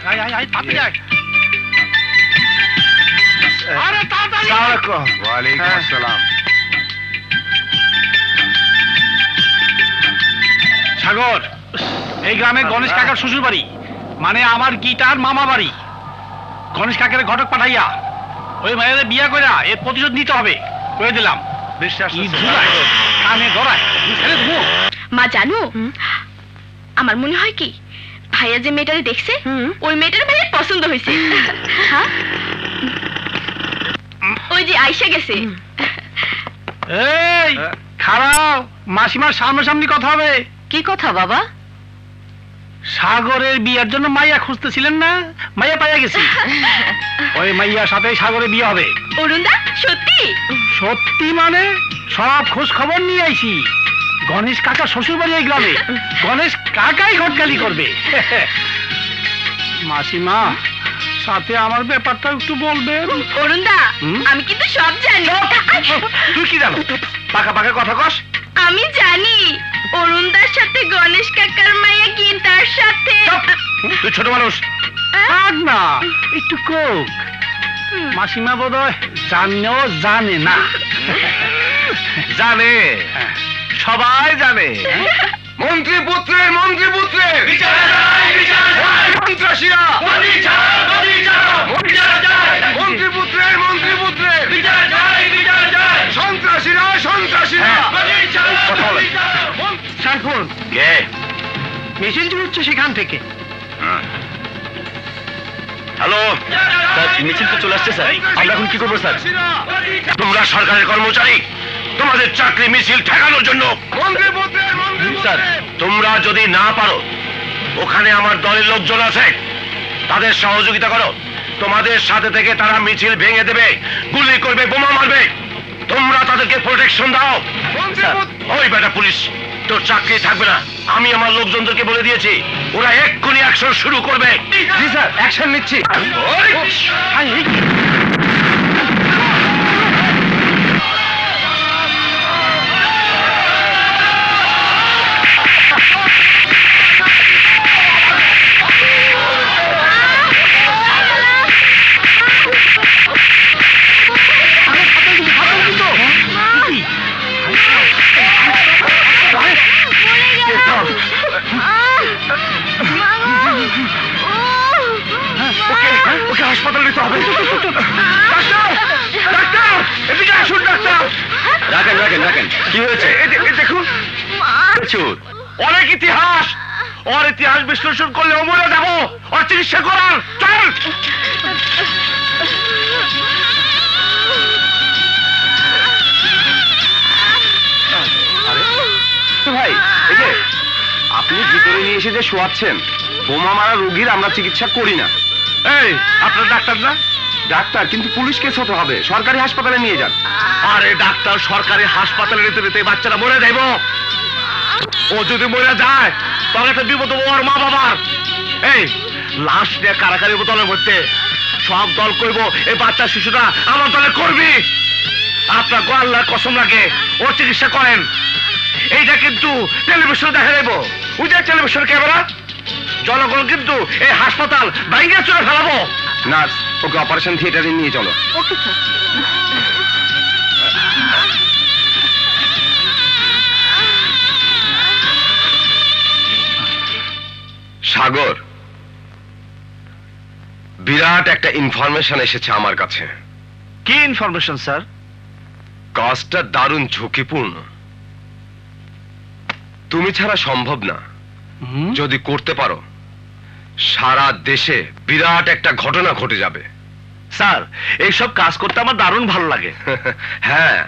[SPEAKER 5] আয় আয় আয়, তাড়াতাড়ি আয়। আরে তাড়াতাড়ি।
[SPEAKER 9] ওয়ালাইকুম আসসালাম।
[SPEAKER 5] সাগর, এই গ্রামে গণেশ কাকার শ্বশুর বাড়ি, মানে আমার গিটার মামা বাড়ি। গণেশ কাকার ঘটক পাঠাইয়া ওই মেয়েদের বিয়া কইরা এর প্রতিশোধ নিতে হবে, কয়ে দিলাম।
[SPEAKER 3] বিশ্বাস
[SPEAKER 5] কানে ধরায় ছেড়ে দেবো।
[SPEAKER 7] মা জানো, আমার মনে হয় কি ভাইয়া যে মেয়েটারে দেখছে, ওই মেয়েটার ভাইয়ের পছন্দ হয়েছে। হ্যাঁ, ওই যে আইসা গেছে।
[SPEAKER 5] এই খারাপ, মাসিমার সামনাসামনি কথা হবে।
[SPEAKER 1] কি কথা বাবা?
[SPEAKER 5] সাগরের বিয়ার জন্য মাইয়া খুঁজতেছিলেন না? মাইয়া পাইয়া গেছি। ওই মাইয়ার সাথে সাগরের বিয়ে হবে।
[SPEAKER 7] অরুণদা, সত্যি?
[SPEAKER 5] সত্যি মানে সব খোঁজ খবর নিয়ে আইছি। গণেশ কাকা শ্বশুর বাড়ি এই গ্রামে, গণেশ কাকাই ঘটকালি করবে। মাসিমা, সাথে আমার ব্যাপারটা একটু বলবেন?
[SPEAKER 7] অরুণদা, আমি কিন্তু সব জানি।
[SPEAKER 3] তুই কি জানো? পাকা পাকা কথা কস।
[SPEAKER 7] আমি জানি অরুণদার সাথে গণেশ কাকার মাইয়া গীতার সাথে।
[SPEAKER 3] তুই ছোট মানুষ।
[SPEAKER 5] থাক না, একটু কোক। মাসিমা বোধহয় জানেও জানে না।
[SPEAKER 3] জানে, সবাই জানে।
[SPEAKER 9] মন্ত্রী পুত্রের সন্ত্রাসীরা, মন্ত্রী পুত্রের সন্ত্রাসীরা।
[SPEAKER 3] কথা বলেন।
[SPEAKER 4] স্যার ফোন,
[SPEAKER 2] কে?
[SPEAKER 4] মেসেজ হচ্ছে সেখান থেকে।
[SPEAKER 2] হ্যালো স্যার, মিছিল তো চলে আসছে স্যার। আমরা এখন কি করবো স্যার? তোমরা সরকারের কর্মচারী, তোমাদের চাকরি মিছিল ঠেকানোর জন্য। স্যার, তোমরা যদি না পারো, ওখানে আমার দলের লোকজন আছে, তাদের সহযোগিতা করো। তোমাদের সাথে থেকে তারা মিছিল ভেঙে দেবে, গুলি করবে, বোমা মারবে। তোমরা তাদেরকে প্রোটেকশন দাও। ওই বেটা পুলিশ, তোর চাকরি থাকবে না। আমি আমার লোকজনদেরকে বলে দিয়েছি, ওরা এক্ষুনি অ্যাকশন শুরু করবে।
[SPEAKER 3] জি স্যার, অ্যাকশন নিচ্ছি। ওকে হাসপাতালে নিতে হবে। ডাক্তার, ডাক্তার, এদিকে আসুন ডাক্তার। রাখেন রাখেন রাখেন, কি হয়েছে? দেখুন, অনেক ইতিহাস, ওর ইতিহাস বিশ্লেষণ করলে মরে যাবো। ওর চিকিৎসা করার চল। ভাই, এই যে আপনি ভিতরে নিয়ে এসে যে শোয়াচ্ছেন, বোমা মারা রোগীর আমরা চিকিৎসা করি না। এই, আপনার ডাক্তার না? ডাক্তার, কিন্তু পুলিশ কেস হতে হবে, সরকারি হাসপাতালে নিয়ে যান। আরে ডাক্তার, সরকারি হাসপাতালে নিতে নিতে বাচ্চারা মরে যাইব। ও যদি মরে যায় তাহলে একটা বিপদ হবো ওর মা বাবার। এই লাশ নিয়ে কারাকারি দলের মধ্যে সব দল করব, এই বাচ্চা শিশুটা আমার দলে করবি। আপনার আল্লাহর কসম লাগে, ওর চিকিৎসা করেন। এইটা কিন্তু টেলিভিশনে দেখা যাবো, ওই যে টেলিভিশন ক্যামেরা, জনগণ কিন্তু এই হাসপাতাল ভাঙিয়ে চলে ফেলাবো। নার্স, ওকে অপারেশন থিয়েটারে নিয়ে চলো।
[SPEAKER 1] Okay sir.
[SPEAKER 2] সাগর, বিরাট একটা ইনফরমেশন এসেছে আমার কাছে।
[SPEAKER 3] কি ইনফরমেশন স্যার?
[SPEAKER 2] কাজটা দারুণ ঝুঁকিপূর্ণ, তুমি ছাড়া সম্ভব না। যদি করতে পারো সারা দেশে বিরাট একটা ঘটনা ঘটে যাবে।
[SPEAKER 3] স্যার, এইসব কাজ করতে আমার দারুণ ভালো লাগে।
[SPEAKER 2] হ্যাঁ,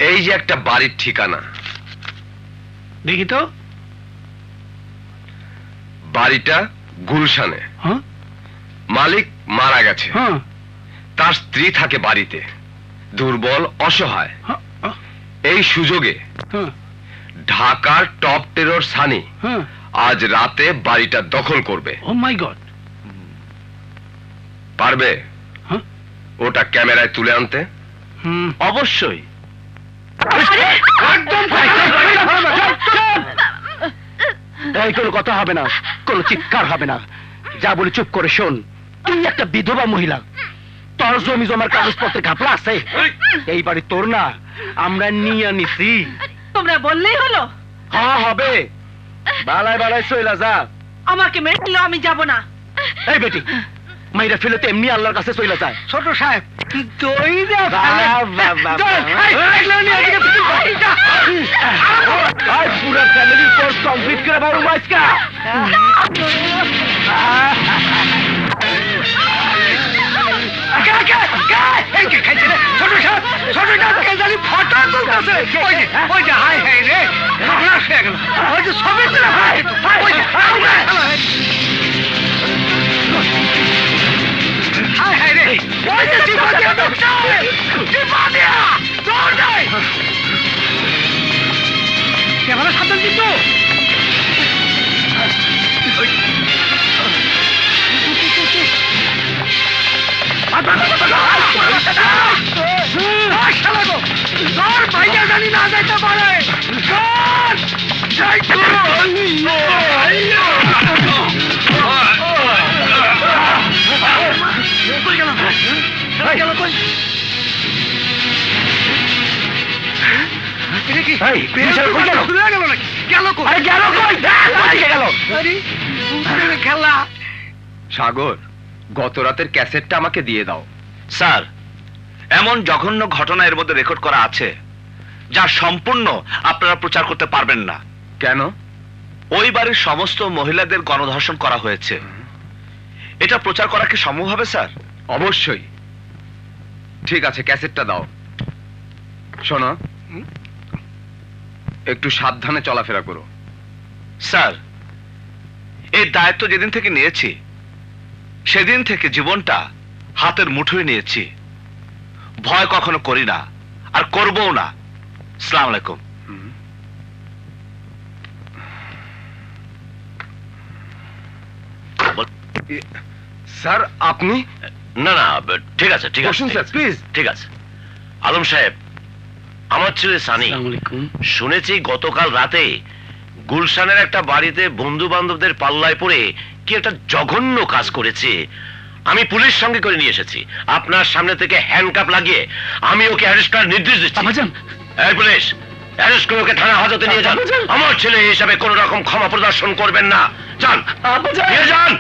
[SPEAKER 2] এই যে একটা বাড়ির ঠিকানা,
[SPEAKER 5] দেখি তো।
[SPEAKER 2] বাড়িটা গুলশানে,
[SPEAKER 5] হ্যাঁ
[SPEAKER 2] মালিক মারা গেছে,
[SPEAKER 5] হ্যাঁ
[SPEAKER 2] তার স্ত্রী থাকে বাড়িতে, দুর্বল অসহায়।
[SPEAKER 5] হ্যাঁ
[SPEAKER 2] এই সুযোগে
[SPEAKER 5] হ্যাঁ
[SPEAKER 2] ঢাকার টপ টেরর সানি
[SPEAKER 5] হ্যাঁ।
[SPEAKER 2] আজ রাতে বাড়িটা দখল করবে।
[SPEAKER 5] ও মাই গড।
[SPEAKER 2] পারবে
[SPEAKER 5] হ্যাঁ
[SPEAKER 2] ওটা ক্যামেরায় তুলে আনতে?
[SPEAKER 3] অবশ্যই।
[SPEAKER 4] এই কোনো কথা হবে না, কোনো চিৎকার হবে না, যা বলি চুপ করে শোন। তুই একটা বিধবা মহিলা, তোর জমি জমার কাগজপত্রে ঘাপলা আছে। এই বাড়ি তোর না, আমরা নিয়ে নিছি।
[SPEAKER 1] তোমরা বললেই হলো।
[SPEAKER 4] হ্যাঁ হবে, বালায় বালায় চইলা যা।
[SPEAKER 1] আমাকে মেরে দিল, আমি যাব না।
[SPEAKER 4] এই বেটি, মাইরা ফেলে তো এমনি আল্লাহর কাছে চইলা যায়।
[SPEAKER 9] ছোট সাহেব,
[SPEAKER 4] পুরো ফ্যামিলির কোর্স কমপ্লিট করে বারো মাইসকা।
[SPEAKER 9] ছোট সাহেব, ছোট সাহেবকে জানি ফটো তুলতেছে। ওই যে হাই হাই রে, সর্বনাশ হয়ে গেল। ওই যে ছবি তুলে ভাই, ওই যে হাই হাই রে, ওই যে সিপাহিয়া ঢুকছে, সিপাহিয়া দৌড় দেয়। ক্যামেরা সাবধান কিন্তু। জানি না যাইতে পারে। খেলা।
[SPEAKER 2] সাগর, গত রাতের ক্যাসেটটা আমাকে দিয়ে দাও।
[SPEAKER 3] স্যার, এমন জঘন্য ঘটনা এর মধ্যে রেকর্ড করা আছে যা সম্পূর্ণ আপনারা প্রচার করতে পারবেন না।
[SPEAKER 2] কেন?
[SPEAKER 3] ওই বাড়ির সমস্ত মহিলাদের গণধর্ষণ করা হয়েছে। এটা প্রচার করা কি সম্ভব হবে স্যার?
[SPEAKER 2] অবশ্যই। ঠিক আছে, ক্যাসেটটা দাও। শোনো, একটু সাবধানে চলাফেরা করো।
[SPEAKER 3] স্যার, এই দায়িত্ব যেদিন থেকে নিয়েছি সেদিন থেকে জীবনটা হাতের মুঠোয় নিয়েছি। ভয় কখনো করি না, আর করবও না। আসসালামু আলাইকুম।
[SPEAKER 2] স্যার আপনি? না না, ঠিক আছে ঠিক আছে,
[SPEAKER 6] বসুন স্যার, প্লিজ।
[SPEAKER 2] ঠিক আছে। আলম সাহেব, আমার ছেলে সানি,
[SPEAKER 8] আসসালামু আলাইকুম।
[SPEAKER 2] শুনেছি গতকাল রাতে গুলশানের একটা বাড়িতে বন্ধু বান্ধবদের পাল্লায় পড়ে কি একটা জঘন্য কাজ করেছে। আমি পুলিশ সঙ্গে করে নিয়ে এসেছি। আপনার সামনে থেকে হ্যান্ডকাপ লাগিয়ে আমি ওকে অ্যারেস্ট করার নির্দেশ দিচ্ছি।
[SPEAKER 8] আব্বাজান,
[SPEAKER 2] এই পুলিশ, অ্যারেস্ট করে ওকে থানা হাজতে নিয়ে যান। আমার ছেলে হিসাবে কোন রকম ক্ষমা প্রদর্শন করবেন না। যান, নিয়ে যান।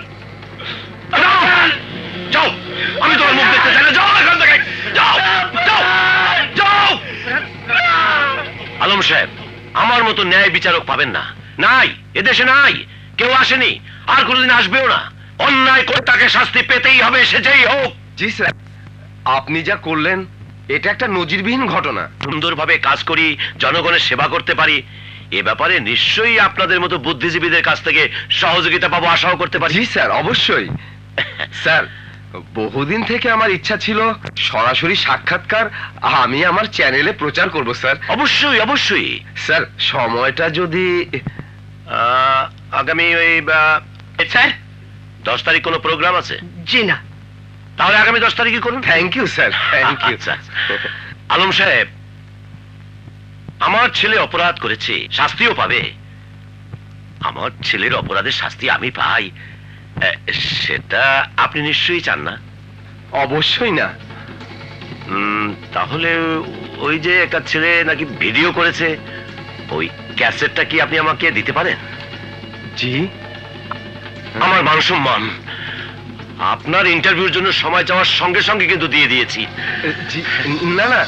[SPEAKER 2] যাও, আমি তোমার মুখ দেখতে চাই না। যাও এখান থেকে, যাও যাও যাও। আলম সাহেব, আমার মতো ন্যায় বিচারক পাবেন না। নাই, এদেশে নাই, কেউ আসেনি, আর কোনদিন আসবেও না। অন্যায় করে তাকে শাস্তি পেতেই হবে, সে যেই হোক।
[SPEAKER 6] জি স্যার, আপনি যা করলেন এটা একটা নজিরবিহীন ঘটনা।
[SPEAKER 2] সুন্দরভাবে কাজ করি, জনগণের সেবা করতে পারি, এ ব্যাপারে নিশ্চয়ই আপনাদের মতো বুদ্ধিজীবীদের কাছ থেকে সহযোগিতা পাবো, আশাও করতে পারি।
[SPEAKER 6] জি স্যার, অবশ্যই। স্যার, বহুদিন থেকে আমার ইচ্ছা ছিল সরাসরি সাক্ষাৎকার আমি আমার চ্যানেলে প্রচার করব স্যার।
[SPEAKER 2] অবশ্যই অবশ্যই।
[SPEAKER 6] স্যার, সময়টা যদি
[SPEAKER 2] আগামী ওই
[SPEAKER 4] স্যার
[SPEAKER 2] 10 তারিখ কোনো প্রোগ্রাম আছে?
[SPEAKER 4] জি না।
[SPEAKER 2] তাহলে আগামী 10 তারিখে করুন।
[SPEAKER 6] Thank you sir, thank you.
[SPEAKER 2] আচ্ছা। আলম সাহেব, আমার ছেলে অপরাধ করেছে, শাস্তিও পাবে। আমার ছেলের অপরাধের শাস্তি আমি পাই, সেটা আপনি নিশ্চয়ই চান না?
[SPEAKER 6] অবশ্যই না।
[SPEAKER 2] তাহলে ওই যে একটা ছেলে নাকি ভিডিও করেছে, ওই ক্যাসেটটা কি আপনি আমাকে দিতে পারেন?
[SPEAKER 6] জি।
[SPEAKER 2] আমার মান সম্মান, আপনার ইন্টারভিউর জন্য সময় চাওয়ার সঙ্গে সঙ্গে কিন্তু দিয়ে দিয়েছি।
[SPEAKER 6] জি, না না,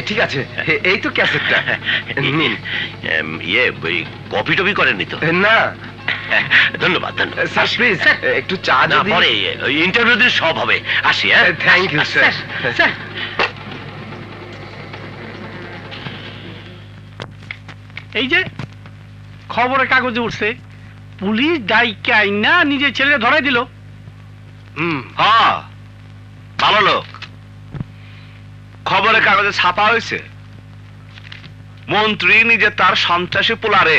[SPEAKER 6] ঠিক আছে, এই তো ক্যাসেটটা নিন।
[SPEAKER 2] ইয়ে, ওই কপি টপি করেননি তো?
[SPEAKER 6] না।
[SPEAKER 2] ধন্যবাদ ধন্যবাদ।
[SPEAKER 6] স্যার প্লিজ একটু চা
[SPEAKER 2] না,
[SPEAKER 6] যদি।
[SPEAKER 2] পরে ওই ইন্টারভিউ দিন সব হবে। আসি। হ্যাঁ,
[SPEAKER 6] থ্যাংক ইউ স্যার।
[SPEAKER 4] স্যার,
[SPEAKER 5] এই যে খবরের কাগজে উঠছে, পুলিশ ডাইকে আইনা নিজের ছেলেকে ধরাই দিল।
[SPEAKER 3] হ্যাঁ, ভালো লোক। খবরের কাগজে ছাপা হয়েছে, মন্ত্রী নিজে তার সন্ত্রাসী পোলারে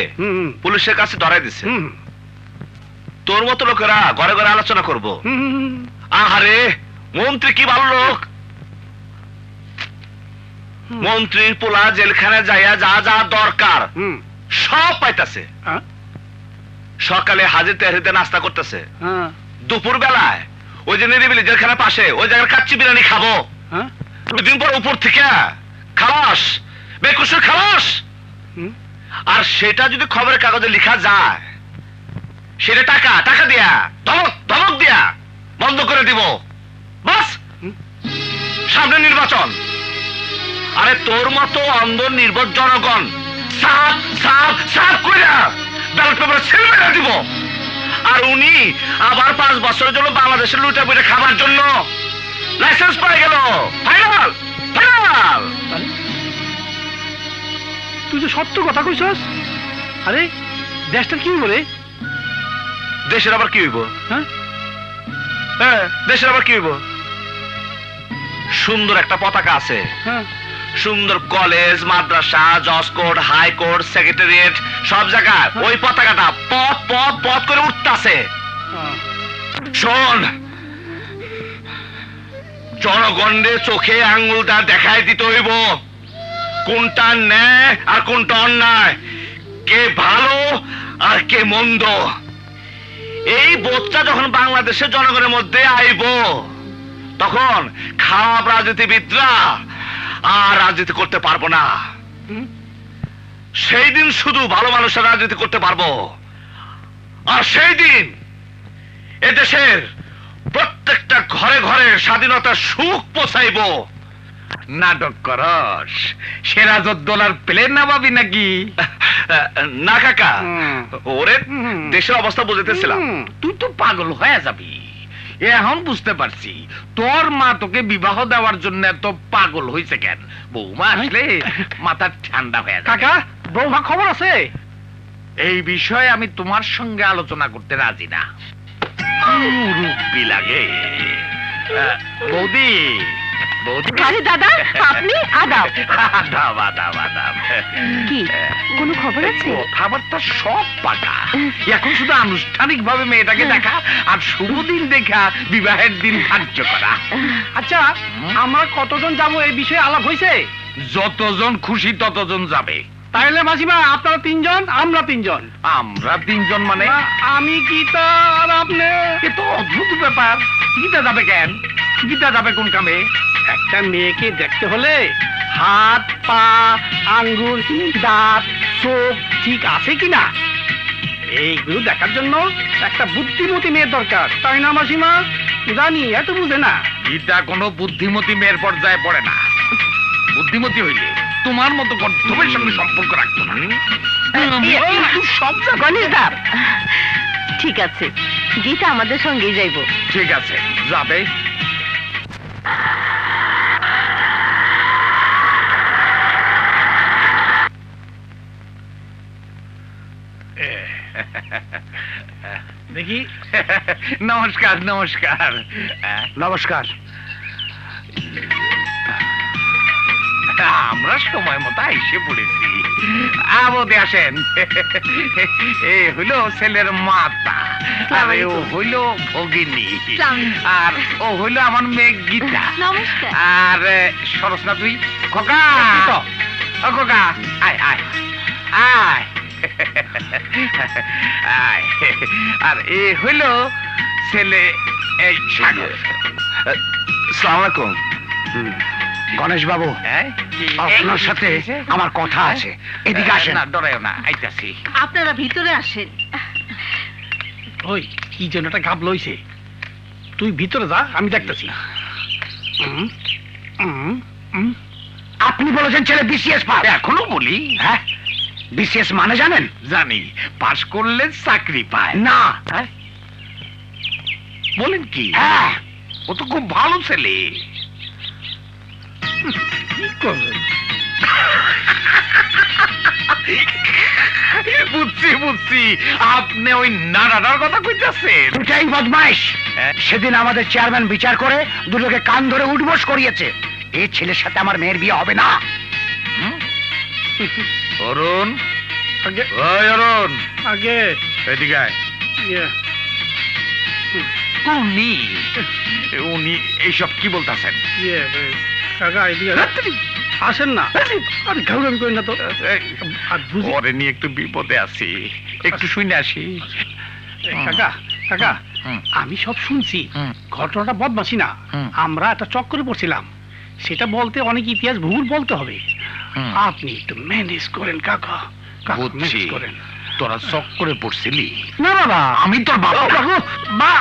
[SPEAKER 3] পুলিশের কাছে ধরাই দিছে। তোর মতো লোকেরা ঘরে ঘরে আলোচনা করবো। আহারে, মন্ত্রী কি ভালো লোক। মন্ত্রীর পোলা জেলখানে যাইয়া যা যা দরকার সব পাইতাছে। সকালে হাজির তেহরিতে নাস্তা করতেছে, দুপুর বেলায় ওই যে নিরিবিলি জেলখানা পাশে ওই জায়গার কাচ্চি বিরিয়ানি খাবো। দুদিন পর উপর থেকে খালাস, বেকুসুর খালাস। আর সেটা যদি খবরের কাগজে লেখা যায়, সেটা টাকা টাকা দিয়া ধমক ধমক দিয়া বন্ধ করে দিব। বাস, সামনে নির্বাচন। আরে তোর মতো অন্ধ নির্বোধ জনগণ সাপ সাপ সাপ কইরা ব্যালট পেপারে ছেলে মেরে দিব। আর উনি আবার 5 বছরের জন্য বাংলাদেশের লুটা পুইটা খাবার জন্য লাইসেন্স পাই গেল। Final final.
[SPEAKER 5] তুই তো সত্য কথা কইছস। আরে দেশটার কি বলে?
[SPEAKER 3] দেশের আবার কি হইব?
[SPEAKER 5] হ্যাঁ,
[SPEAKER 3] দেশের আবার কি হইব? সুন্দর একটা পতাকা আছে, সুন্দর কলেজ, মাদ্রাসা, জজ কোর্ট, হাইকোর্ট, সেক্রেটারিয়েট, সব জায়গায় ওই পতাকাটা পথ পথ পথ করে উঠতাছে। শোন, জনগণের চোখে আঙ্গুলটা দেখাই দিতে হইব কোনটা ন্যায় আর কোনটা অন্যায়, কে ভালো আর কে মন্দ। এই বোধটা যখন বাংলাদেশের জনগণের মধ্যে আইব, তখন খারাপ রাজনীতিবিদরা আর রাজনীতি করতে পারবো না। সেই দিন শুধু ভালো মানুষের রাজনীতি করতে পারবো। আর সেই দিন এদেশের প্রত্যেকটা ঘরে ঘরে স্বাধীনতার সুখ পৌঁছাইব।
[SPEAKER 6] নাটক করস, সিরাজউদ্দৌলার প্লেন নামাবি নাকি?
[SPEAKER 3] না কাকা, ওরে দেশের অবস্থা বুঝাইতেছিলাম।
[SPEAKER 6] তুই তো পাগল হয়ে যাবি। এখন বুঝতে পারছি তোর মা তোকে বিবাহ দেওয়ার জন্য এত পাগল হয়েছে কেন। বৌমা আসলে মাথা ঠান্ডা হয়ে যাবে।
[SPEAKER 5] কাকা, বৌমা খবর আছে?
[SPEAKER 6] এই বিষয়ে আমি তোমার সঙ্গে আলোচনা করতে রাজি না। মুরব্বি লাগে। বৌদি,
[SPEAKER 1] আরে দাদা, আপনি? আদাব।
[SPEAKER 6] আদাব আদাব আদাব।
[SPEAKER 1] কি কোনো খবর আছে?
[SPEAKER 6] কথাবার্তা সব পাকা, এখন শুধু আনুষ্ঠানিক ভাবে মেয়েটাকে দেখা আর শুভ দিন দেখা বিবাহের দিন ধার্য করা।
[SPEAKER 5] আচ্ছা, আমরা কতজন যাব এই বিষয়ে আলাপ হয়েছে?
[SPEAKER 6] যতজন খুশি ততজন যাবে।
[SPEAKER 5] তাইলে মাসিমা আপনারা 3 জন, আমরা 3 জন।
[SPEAKER 6] আমরা 3 জন মানে?
[SPEAKER 5] আমি গীতা আর আপনি।
[SPEAKER 6] এ তো অদ্ভুত ব্যাপার। গীতা যাবে কেন? গীতা যাবে কোন কামে?
[SPEAKER 5] একটা মেয়েকে দেখতে হলে হাত, পা, আঙ্গুল, দাঁত, চোখ ঠিক আছে কিনা এইগুলো দেখার জন্য একটা বুদ্ধিমতী মেয়ের দরকার, তাই না মাসিমা? জানি এত বুঝে না।
[SPEAKER 6] গীতা কোনো বুদ্ধিমতী মেয়ের পর্যায়ে পড়ে না। বুদ্ধিমতী হইলে তোমার মতো গর্ধবের সঙ্গে সম্পর্ক রাখতো না।
[SPEAKER 1] সব গণেশদা, ঠিক আছে, গীতা আমাদের সঙ্গেই যাইব।
[SPEAKER 6] ঠিক আছে, যাবে।
[SPEAKER 5] দেখি।
[SPEAKER 6] নমস্কার নমস্কার
[SPEAKER 9] নমস্কার।
[SPEAKER 6] আমরা সময় মতো এসে পড়েছি। আবদে আসেন। এ হইলো ছেলের মাতা, আর ও হইলো ভগিনী, আর ও হইলো আমার মেয়ে গীতা।
[SPEAKER 7] নমস্কার।
[SPEAKER 6] আর সরস না তুই? খোকা, ও খোকা, আয় আয় আয় আয়। আর এ হইলো ছেলে এই সাগর।
[SPEAKER 3] আসসালামু আলাইকুম।
[SPEAKER 9] গণেশ বাবু, আপনার সাথে আমার কথা আছে, এদিকে আসেন।
[SPEAKER 6] না, ডরাইও না, আইতাছি।
[SPEAKER 1] আপনারা ভিতরে আসেন।
[SPEAKER 5] ওই কি যেন একটা গাব লইছে, তুই ভিতরে যা, আমি দেখতেছি।
[SPEAKER 9] আপনি বলেছেন ছেলে বিসিএস পাস।
[SPEAKER 6] এখনো বলি।
[SPEAKER 9] হ্যাঁ, বিসিএস মানে জানেন?
[SPEAKER 6] জানি, পাস করলে চাকরি পায়।
[SPEAKER 9] না।
[SPEAKER 6] বলেন কি?
[SPEAKER 9] হ্যাঁ।
[SPEAKER 6] ও তো খুব ভালো ছেলে।
[SPEAKER 5] কি করবে?
[SPEAKER 6] বুঝছি বুঝছি, আপনি ওই নাড়াটার কথা কইতেছেন।
[SPEAKER 9] দুটাই বদমাইশ।
[SPEAKER 6] হ্যাঁ।
[SPEAKER 9] সেদিন আমাদের চেয়ারম্যান বিচার করে দুটোকে কান ধরে উঠবোস করিয়েছে। এই ছেলের সাথে আমার মেয়ের বিয়ে হবে না।
[SPEAKER 6] অরুণ,
[SPEAKER 5] আগে
[SPEAKER 6] ওই অরুণ,
[SPEAKER 5] আগে
[SPEAKER 6] এদিকে আয়।
[SPEAKER 5] ইয়ে,
[SPEAKER 6] উনি উনি এইসব কি বলতেছেন?
[SPEAKER 5] ইয়ে, কাকা এদিকে আসেন না। আরে ঘাউরামি করেন না তো। আর বুঝি
[SPEAKER 6] ওরে নিয়ে একটু বিপদে আছি, একটু শুনে আসি।
[SPEAKER 5] কাকা, কাকা,
[SPEAKER 6] হুম।
[SPEAKER 5] আমি সব শুনছি।
[SPEAKER 6] হুম।
[SPEAKER 5] ঘটনাটা বদমাসি না,
[SPEAKER 6] হুম।
[SPEAKER 5] আমরা একটা চক্করে পড়ছিলাম। সেটা বলতে অনেক ইতিহাস ভূগোল বলতে হবে।
[SPEAKER 6] হুম।
[SPEAKER 5] আপনি একটু ম্যানেজ করেন কাকা, কাকা
[SPEAKER 6] বুঝছি।
[SPEAKER 5] ম্যানেজ করেন।
[SPEAKER 6] তোরা চক্করে পড়ছিলি?
[SPEAKER 5] না বাবা,
[SPEAKER 6] আমি তোর বাবা না।
[SPEAKER 5] বা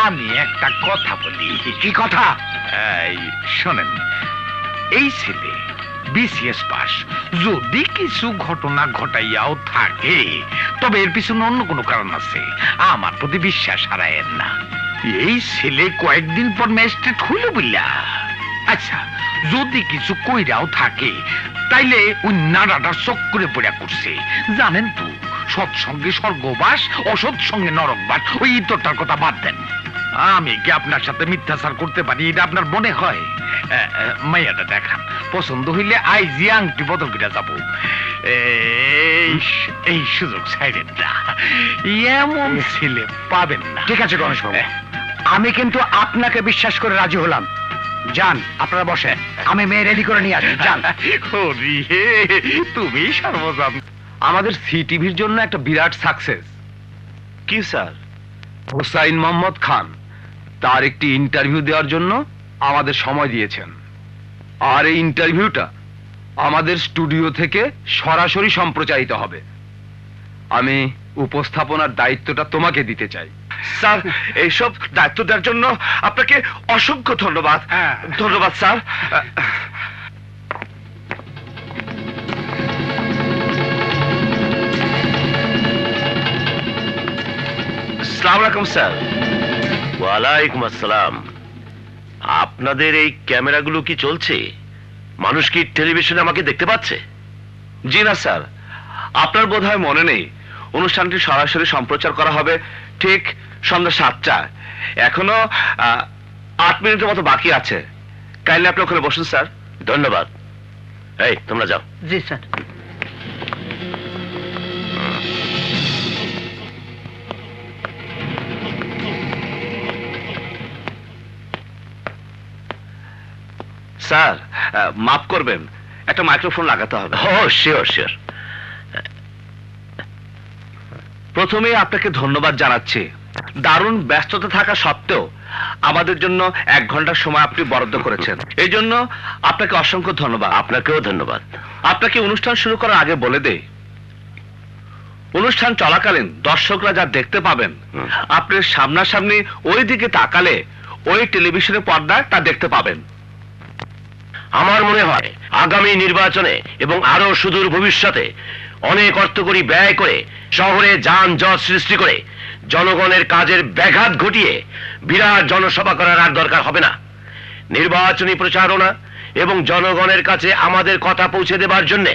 [SPEAKER 6] আমি একটা কথা বলি।
[SPEAKER 9] কি কথা?
[SPEAKER 6] এই শোনেন, এই ছেলে বিসিএস পাস, যদি কিছু ঘটনা ঘটাইয়াও থাকে তবে এর পিছনে অন্য কোনো কারণ আছে। আমার প্রতি বিশ্বাস হারায়েন না। এই ছেলে কয়েকদিন পর ম্যাজিস্ট্রেট হইল বললা। আচ্ছা, যদি কিছু কইরাও থাকে তাইলে ওই নাড়াটা চক্করে পড়া করছে। জানেন তো, সৎসঙ্গে স্বর্গবাস, অসৎ সঙ্গে নরকবাস। ওই ইতরটার কথা বাদ দেন। আমি কি আপনার সাথে মিথ্যাচার করতে পারি এটা আপনার মনে হয়? মাইয়াটা দেখান, পছন্দ হইলে আইজি আংটি বদল করে যাবো। এই সুযোগ ছাইরেন না, এমন ছেলে পাবেন না।
[SPEAKER 9] ঠিক আছে গণেশ বাবু, আমি কিন্তু আপনাকে বিশ্বাস করে রাজি হলাম। যান, আপনারা বসেন, আমি মেয়ে রেডি করে নিয়ে আসি। যান।
[SPEAKER 6] হরি হে, তুমি সর্বজান।
[SPEAKER 3] আমাদের সিটিভির জন্য একটা বিরাট সাকসেস। কি স্যার? হুসাইন মোহাম্মদ খান তার একটি ইন্টারভিউ দেওয়ার জন্য আমাদের সময় দিয়েছেন। আর এই ইন্টারভিউটা আমাদের স্টুডিও থেকে সরাসরি সম্প্রচারিত হবে। আমি উপস্থাপনার দায়িত্বটা তোমাকে দিতে চাই। স্যার, এইসব দায়িত্ব দেওয়ার জন্য আপনাকে অসংখ্য ধন্যবাদ। ধন্যবাদ স্যার।
[SPEAKER 2] আসসালামু আলাইকুম স্যার। ওয়ালাইকুম আসসালাম। আপনাদের এই ক্যামেরাগুলো কি চলছে? মানুষ কি টেলিভিশনে আমাকে দেখতে পাচ্ছে?
[SPEAKER 3] জি না স্যার, আপনার বোধহয় মনে নেই, অনুষ্ঠানটি সরাসরি সম্প্রচার করা হবে ঠিক সন্ধ্যা 7টায়। এখনো 8 মিনিটের মতো বাকি আছে, কাইন্ডলি আপনি ওখানে বসুন স্যার।
[SPEAKER 2] ধন্যবাদ। এই তোমরা যাও।
[SPEAKER 1] জি স্যার।
[SPEAKER 3] স্যার মাফ করবেন, একটা মাইক্রোফোন লাগাতে হবে।
[SPEAKER 2] ও শিওর শিওর।
[SPEAKER 3] প্রথমেই আপনাকে ধন্যবাদ জানাচ্ছি, দারুণ ব্যস্ততা থাকা সত্ত্বেও আমাদের জন্য 1 ঘন্টার সময় আপনি বরাদ্দ করেছেন, এই জন্য আপনাকে অসংখ্য ধন্যবাদ।
[SPEAKER 2] আপনাকেও ধন্যবাদ।
[SPEAKER 3] আপনাকে অনুষ্ঠান শুরু করার আগে বলে দেই, অনুষ্ঠান চলাকালীন দর্শকরা যা দেখতে পাবেন, আপনি সামনাসামনি ওই দিকে তাকালে ওই টেলিভিশনের পর্দায় তা দেখতে পাবেন।
[SPEAKER 2] আমার মনে হয় আগামী নির্বাচনে এবং আরো সুদূর ভবিষ্যতে অনেক অর্থকড়ি ব্যয় করে শহরে যানজট সৃষ্টি করে জনগণের কাজের ব্যাঘাত ঘটিয়ে বিরাট জনসভা করার আর দরকার হবে না। নির্বাচনী প্রচারণা এবং জনগণের কাছে আমাদের কথা পৌঁছে দেবার জন্য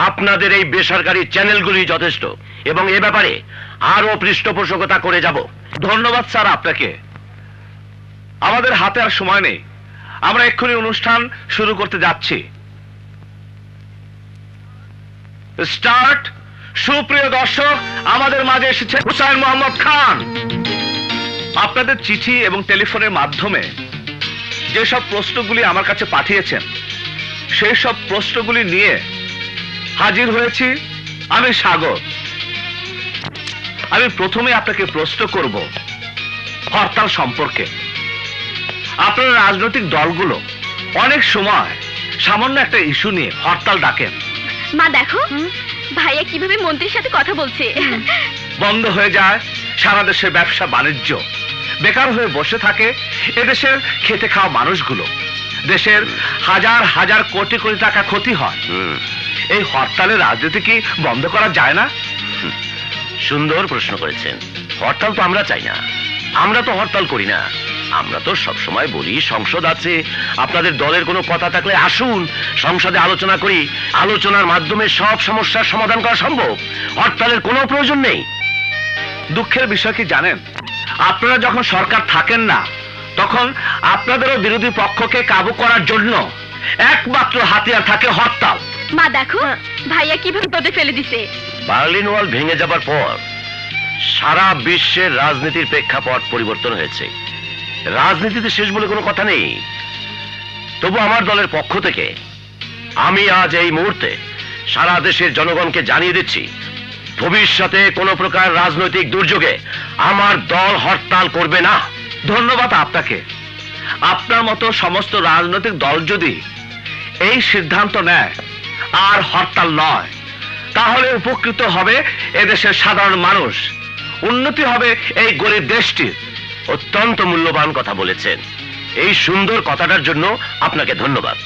[SPEAKER 2] আপনাদের এই বেসরকারি চ্যানেলগুলি যথেষ্ট, এবং এ ব্যাপারে আরো পৃষ্ঠপোষকতা করে যাব।
[SPEAKER 3] ধন্যবাদ স্যার আপনাকে। আমাদের হাতে আর সময় নেই, আমরা এক্ষুনি অনুষ্ঠান শুরু করতে যাচ্ছি। স্টার্ট। সুপ্রিয় দর্শক, আমাদের মাঝে এসেছে হুসাইন মোহাম্মদ খান। আপনাদের চিঠি এবং টেলিফোনের মাধ্যমে যেসব প্রশ্নগুলি আমার কাছে পাঠিয়েছেন, সেই সব প্রশ্নগুলি নিয়ে হাজির হয়েছি আমি সাগর। আমি প্রথমে আপনাকে প্রশ্ন করব হরতাল সম্পর্কে। আপনার রাজনৈতিক দলগুলো অনেক সময় সামান্য একটা ইস্যু নিয়ে হরতাল ডাকেন।
[SPEAKER 7] মা দেখো ভাইয়া কিভাবে মন্ত্রীর সাথে কথা বলছে।
[SPEAKER 3] বন্ধ হয়ে যায় সারা দেশের ব্যবসা বাণিজ্য, বেকার হয়ে বসে থাকে এদেশের খেটে খাওয়া মানুষগুলো, দেশের হাজার হাজার কোটি কোটি টাকা ক্ষতি হয়। এই হরতালের রাজনীতি কি বন্ধ করা যায় না?
[SPEAKER 2] সুন্দর প্রশ্ন করেছেন। হরতাল তো আমরা চাই না, আমরা তো হরতাল করি না। আমরা তো সবসময় বলি সংসদ আছে, আপনাদের দলের কোনো কথা থাকলে আসুন সংসদে আলোচনা করি, আলোচনার মাধ্যমে সব সমস্যার সমাধান করা সম্ভব। হরতালের কোনো প্রয়োজন নেই।
[SPEAKER 3] দুঃখের বিষয় কি জানেন, আপনারা যখন সরকার থাকেন না, তখন আপনাদেরও বিরোধী পক্ষকে কাবু করার জন্য একমাত্র হাতিয়ার থাকে হরতাল।
[SPEAKER 7] মা দেখো ভাইয়া কিভাবে পদে ফেলে দিছে।
[SPEAKER 2] বার্লিন ওয়াল ভেঙে যাবার পর সারা বিশ্বের রাজনীতির প্রেক্ষাপট পরিবর্তন হয়েছে। রাজনীতিতে শেষ বলে কোনো কথা নেই। তবু আমার দলের পক্ষ থেকে আমি আজ এই মুহূর্তে সারা দেশের জনগণকে জানিয়ে দিচ্ছি, ভবিষ্যতে কোনো প্রকার রাজনৈতিক দুর্যোগে আমার দল হরতাল করবে না।
[SPEAKER 3] ধন্যবাদ আপনাকে। আপনার মতো সমস্ত রাজনৈতিক দল যদি এই সিদ্ধান্ত নেয় আর হরতাল নয়, তাহলে উপকৃত হবে এদেশের সাধারণ মানুষ, উন্নতি হবে এই গরিব দেশটির।
[SPEAKER 2] অত্যন্ত মূল্যবান কথা বলেছেন। এই সুন্দর কথাটার জন্য আপনাকে ধন্যবাদ।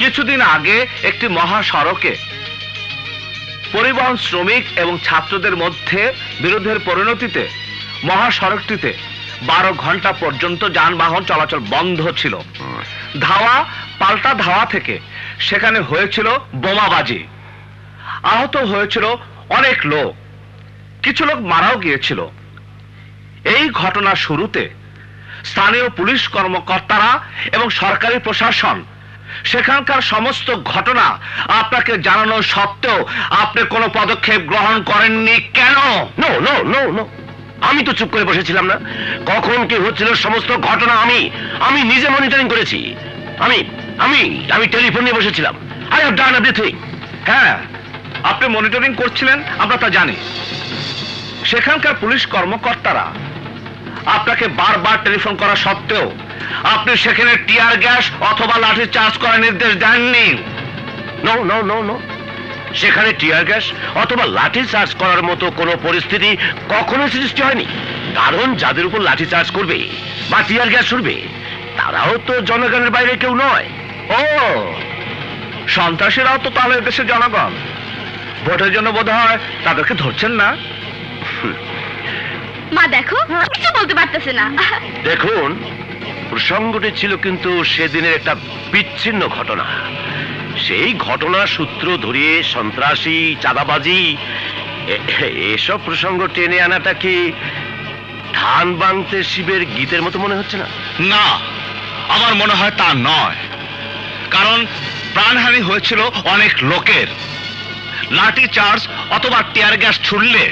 [SPEAKER 3] কিছুদিন আগে একটি মহাসড়কে পরিবহন শ্রমিক এবং ছাত্রদের মধ্যে বিরোধের পরিণতিতে মহাসড়কটিতে 12 ঘন্টা পর্যন্ত যানবাহন চলাচল বন্ধ ছিল। ধাওয়া পাল্টা ধাওয়া থেকে সেখানে হয়েছিল বোমাবাজি, আহত হয়েছিল অনেক লোক, কিছু লোক মারাও গিয়েছিল। এই ঘটনার শুরুতে স্থানীয় পুলিশ কর্মকর্তারা এবং সরকারি প্রশাসন সেখানকার সমস্ত ঘটনা আপনাকে জানানো সত্ত্বেও আপনি কোনো পদক্ষেপ গ্রহণ করেননি কেন?
[SPEAKER 2] নো নো নো নো, আমি তো চুপ করে বসেছিলাম না। কখন কি হচ্ছিল সমস্ত ঘটনা আমি নিজে মনিটরিং করেছি। আমি আমি আমি টেলিফোন নিয়ে বসেছিলাম। I have done everything.
[SPEAKER 3] হ্যাঁ, আপনি মনিটরিং করছিলেন, আমরা তা জানি। সেখানকার পুলিশ কর্মকর্তারা আপনাকে বারবার টেলিফোন করা সত্ত্বেও আপনি সেখানে টিয়ার গ্যাস অথবা লাঠি চার্জ করার নির্দেশ দেননি।
[SPEAKER 2] নো নো নো নো, সেখানে টিয়ার গ্যাস অথবা লাঠি চার্জ করার মতো কোনো পরিস্থিতি কখনো সৃষ্টি হয়নি। কারণ যাদের উপর লাঠি চার্জ করবে বা টিয়ার গ্যাস ছুড়বে তারাও তো জনগণের বাইরে কেউ নয়।
[SPEAKER 3] ও, সন্ত্রাসীরাও তো তাহলে দেশের জনগণ। ভোটের জন্য বোধ হয় তাদেরকে ধরছেন না।
[SPEAKER 7] মা দেখো কিছু বলতে পারতেছে না।
[SPEAKER 2] দেখুন, প্রসঙ্গটি ছিল কিন্তু সেদিনের একটা বিচ্ছিন্ন ঘটনা। সেই ঘটনার সূত্র ধরিয়ে সন্ত্রাসী, চাঁদাবাজি এসব প্রসঙ্গ টেনে আনাটা কি ধান বাংতে শিবের গীতের মতো মনে হচ্ছে না?
[SPEAKER 3] না, আমার মনে হয় তা নয়, কারণ প্রাণহানি হয়েছিল অনেক লোকের। লাঠি চার্জ অথবা টিয়ার গ্যাস ছুড়লে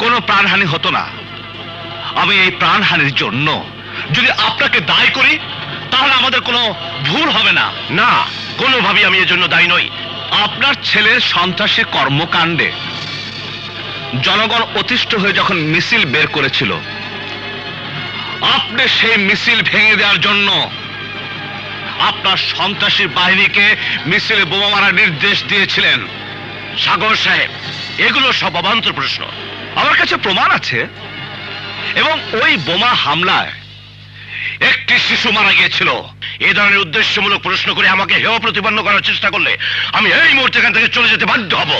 [SPEAKER 3] কোনো প্রাণহানি হতো না। আমি এই প্রাণহানির জন্য যদি আপনাকে দায়ী করি তাহলে আমাদের কোনো ভুল হবে না।
[SPEAKER 2] না, কোনোভাবেই আমি এর জন্য দায়ী নই।
[SPEAKER 3] আপনার ছেলের সন্ত্রাসী কর্মকাণ্ডে জনগণ অতিষ্ঠ হয়ে যখন মিছিল বের করেছিল, আপনি সেই মিছিল ভেঙে দেওয়ার জন্য আপনার সন্ত্রাসী বাহিনীকে মিছিলে বোমা মারার নির্দেশ দিয়েছিলেন।
[SPEAKER 2] সাগর সাহেব, এগুলো সব অবান্তর প্রশ্ন।
[SPEAKER 3] আমার কাছে প্রমাণ আছে, এবং ওই বোমা হামলায় একটি শিশু মারা গিয়েছিল।
[SPEAKER 2] এ ধরনের উদ্দেশ্যমূলক প্রশ্ন করে আমাকে হেয় প্রতিপন্ন করার চেষ্টা করলে আমি এই মুহূর্তে এখান থেকে চলে যেতে বাধ্য হব।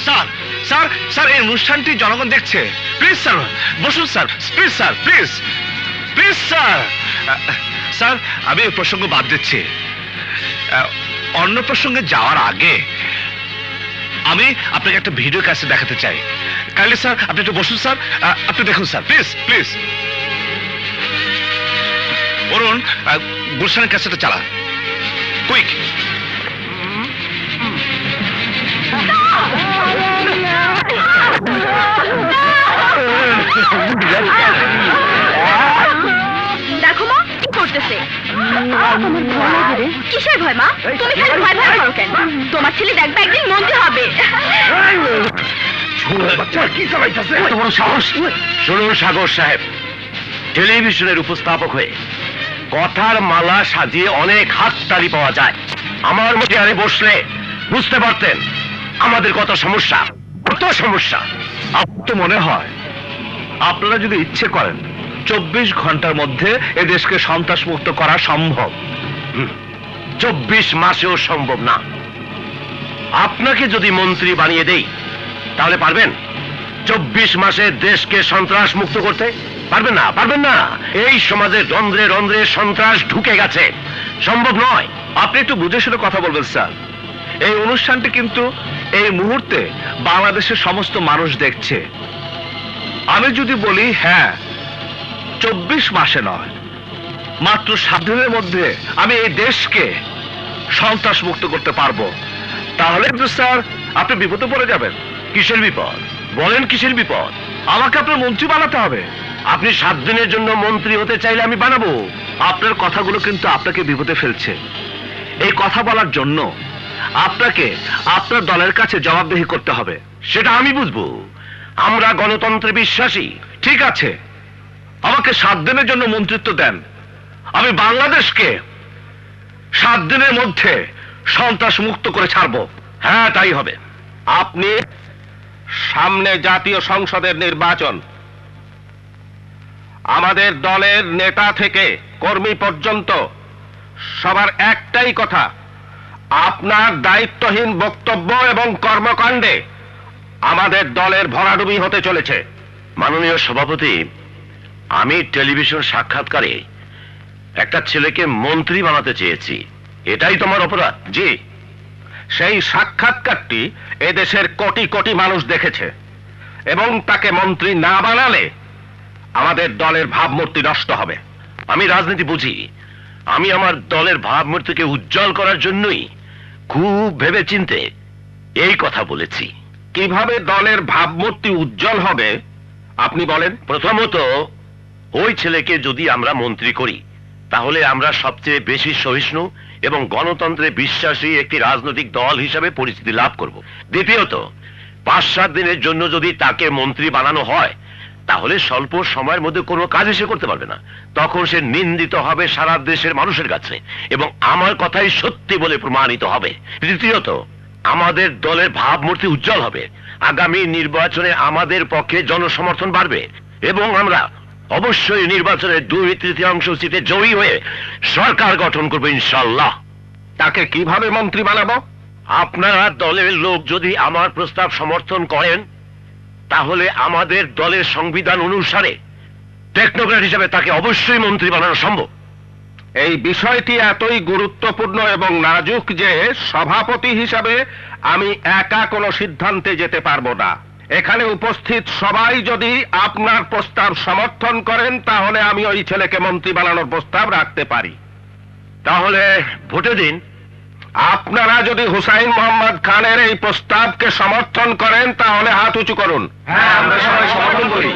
[SPEAKER 3] স্যার স্যার স্যার, এই অনুষ্ঠানটি জনগণ দেখছে। প্লিজ স্যার, বসুন sir, please sir, please please sir. Sir, আমি এই প্রসঙ্গ বাদ দিচ্ছি। অন্য প্রসঙ্গে যাওয়ার আগে আমি আপনাকে একটা ভিডিও ক্যাসেট দেখাতে চাই। কাইন্ডলি স্যার, আপনি একটু বসুন স্যার, আপনি দেখুন স্যার, প্লিজ প্লিজ। অরুণ, গুলশানের ক্যাসেটটা চালা, কুইক।
[SPEAKER 7] দেখো মা কি করতেছে। কিসের ভয় মা? তুমি খালি ভয় ভয় করো কেন? তোমার ছেলে দেখবে একদিন মন্ত্রী হবে।
[SPEAKER 9] কি চালাইতেছে?
[SPEAKER 2] এত বড় সাহস! শুনুন সাগর সাহেব, টেলিভিশনের উপস্থাপক হয়ে কথার মালা সাজিয়ে অনেক হাততালি পাওয়া যায়। আমার মধ্যে আরে বসলে বুঝতে পারতেন আমাদের কত সমস্যা, কত সমস্যা।
[SPEAKER 3] আমার তো মনে হয় আপনারা যদি ইচ্ছে করেন 24 ঘন্টার মধ্যে এ দেশকে সন্ত্রাস মুক্ত করা সম্ভব।
[SPEAKER 2] 24 মাসেও সম্ভব না। আপনাকে যদি মন্ত্রী বানিয়ে দেই তাহলে পারবেন 24 মাসে দেশকে সন্ত্রাস মুক্ত করতে? পারবেন না, পারবেন না। এই সমাজে রন্ধ্রে রন্ধ্রে সন্ত্রাস ঢুকে গেছে, সম্ভব নয়।
[SPEAKER 3] আপনি একটু বুঝে শুনে কথা বলবেন স্যার। এই অনুষ্ঠানটি কিন্তু এই মুহূর্তে বাংলাদেশের সমস্ত মানুষ দেখছে। আমি যদি বলি হ্যাঁ 24 মাসে নয়, মাত্র 7 দিনের মধ্যে আমি এই দেশকে সন্ত্রাস মুক্ত করতে পারবো, তাহলে কিন্তু স্যার আপনি বিপদে পড়ে যাবেন।
[SPEAKER 2] কিসের বিপদ বলেন? কিসের বিপদ?
[SPEAKER 3] আমাকে আপনার মন্ত্রী বানাতে হবে।
[SPEAKER 2] আপনি 7 দিনের জন্য মন্ত্রী হতে চাইলে আমি বানাবো।
[SPEAKER 3] আপনার কথাগুলো কিন্তু আপনাকে বিপদে ফেলছে। এই কথা বলার জন্য আপনাকে আপনার দলের কাছে জবাবদিহি করতে হবে।
[SPEAKER 2] সেটা আমি বুঝবো। আমরা গণতন্ত্রে বিশ্বাসী।
[SPEAKER 3] ঠিক আছে, আমাকে 7 দিনের জন্য মন্ত্রিত্ব দেন। আমি বাংলাদেশকে 7 দিনের মধ্যে সন্ত্রাস মুক্ত করে ছাড়বো।
[SPEAKER 2] হ্যাঁ, তাই হবে।
[SPEAKER 3] আপনি সামনে জাতীয় সংসদের নির্বাচন, আমাদের দলের নেতা থেকে কর্মী পর্যন্ত সবার একটাই কথা, আপনার দায়িত্বহীন বক্তব্য এবং কর্মকাণ্ডে আমাদের দলের ভরাডুবি হতে চলেছে।
[SPEAKER 2] মাননীয় সভাপতি, আমি টেলিভিশন সাক্ষাৎকারে একটা ছেলেকে মন্ত্রী বানাতে চেয়েছি, এটাই তোমার অপরাধ?
[SPEAKER 3] জি, সেই সাক্ষাৎকারটি এদেশের কোটি কোটি মানুষ দেখেছে, এবং তাকে মন্ত্রী না বানালে আমাদের দলের ভাবমূর্তি নষ্ট হবে।
[SPEAKER 2] আমি রাজনীতি বুঝি। আমি আমার দলের ভাবমূর্তিকে উজ্জ্বল করার জন্যই খুব ভেবেচিন্তে এই কথা বলেছি।
[SPEAKER 3] কিভাবে দলের ভাবমূর্তি উজ্জ্বল হবে আপনি বলেন।
[SPEAKER 2] প্রথমত, ওই ছেলেকে যদি আমরা মন্ত্রী করি তাহলে আমরা সবচেয়ে বেশি সহিষ্ণু এবং গণতন্ত্রে বিশ্বাসী একটি রাজনৈতিক দল হিসাবে পরিচিতি লাভ করব। দ্বিতীয়ত, 5-7 দিনের জন্য যদি তাকে মন্ত্রী বানানো হয় তাহলে স্বল্প সময়ের মধ্যে কোনো কাজ সে করতে পারবে না। তখন সে নিন্দিত হবে সারা দেশের মানুষের কাছে এবং আমার কথাই সত্যি বলে প্রমাণিত হবে। তৃতীয়ত, আমাদের দলের ভাবমূর্তি উজ্জ্বল হবে। আগামী নির্বাচনে আমাদের পক্ষে জনসমর্থন বাড়বে এবং আমরা অবশ্যই নির্বাচনের 2/3 সিটে জয়ী হয়ে সরকার গঠন করবো ইনশাল্লাহ।
[SPEAKER 3] তাকে কিভাবে মন্ত্রী বানাবো?
[SPEAKER 2] আপনারা দলের লোক যদি আমার প্রস্তাব সমর্থন করেন তাহলে আমাদের দলের সংবিধান অনুসারে টেকনোক্র্যাট হিসেবে তাকে অবশ্যই মন্ত্রী বানানো সম্ভব।
[SPEAKER 3] এই বিষয়টি এতই গুরুত্বপূর্ণ এবং নাজুক যে সভাপতি হিসাবে আমি একা কোনো সিদ্ধান্তে যেতে পারবো না।
[SPEAKER 2] এখানে উপস্থিত সবাই যদি আপনার প্রস্তাব সমর্থন করেন তাহলে আমি ওই ছেলেকে মন্ত্রী বানানোর প্রস্তাব রাখতে পারি। তাহলে ভোটে দিন। আপনারা যদি হুসাইন মোহাম্মদ খানের এই প্রস্তাবকে সমর্থন করেন তাহলে হাত উঁচু করুন।
[SPEAKER 3] হ্যাঁ, আমরা সবাই সমর্থন করি।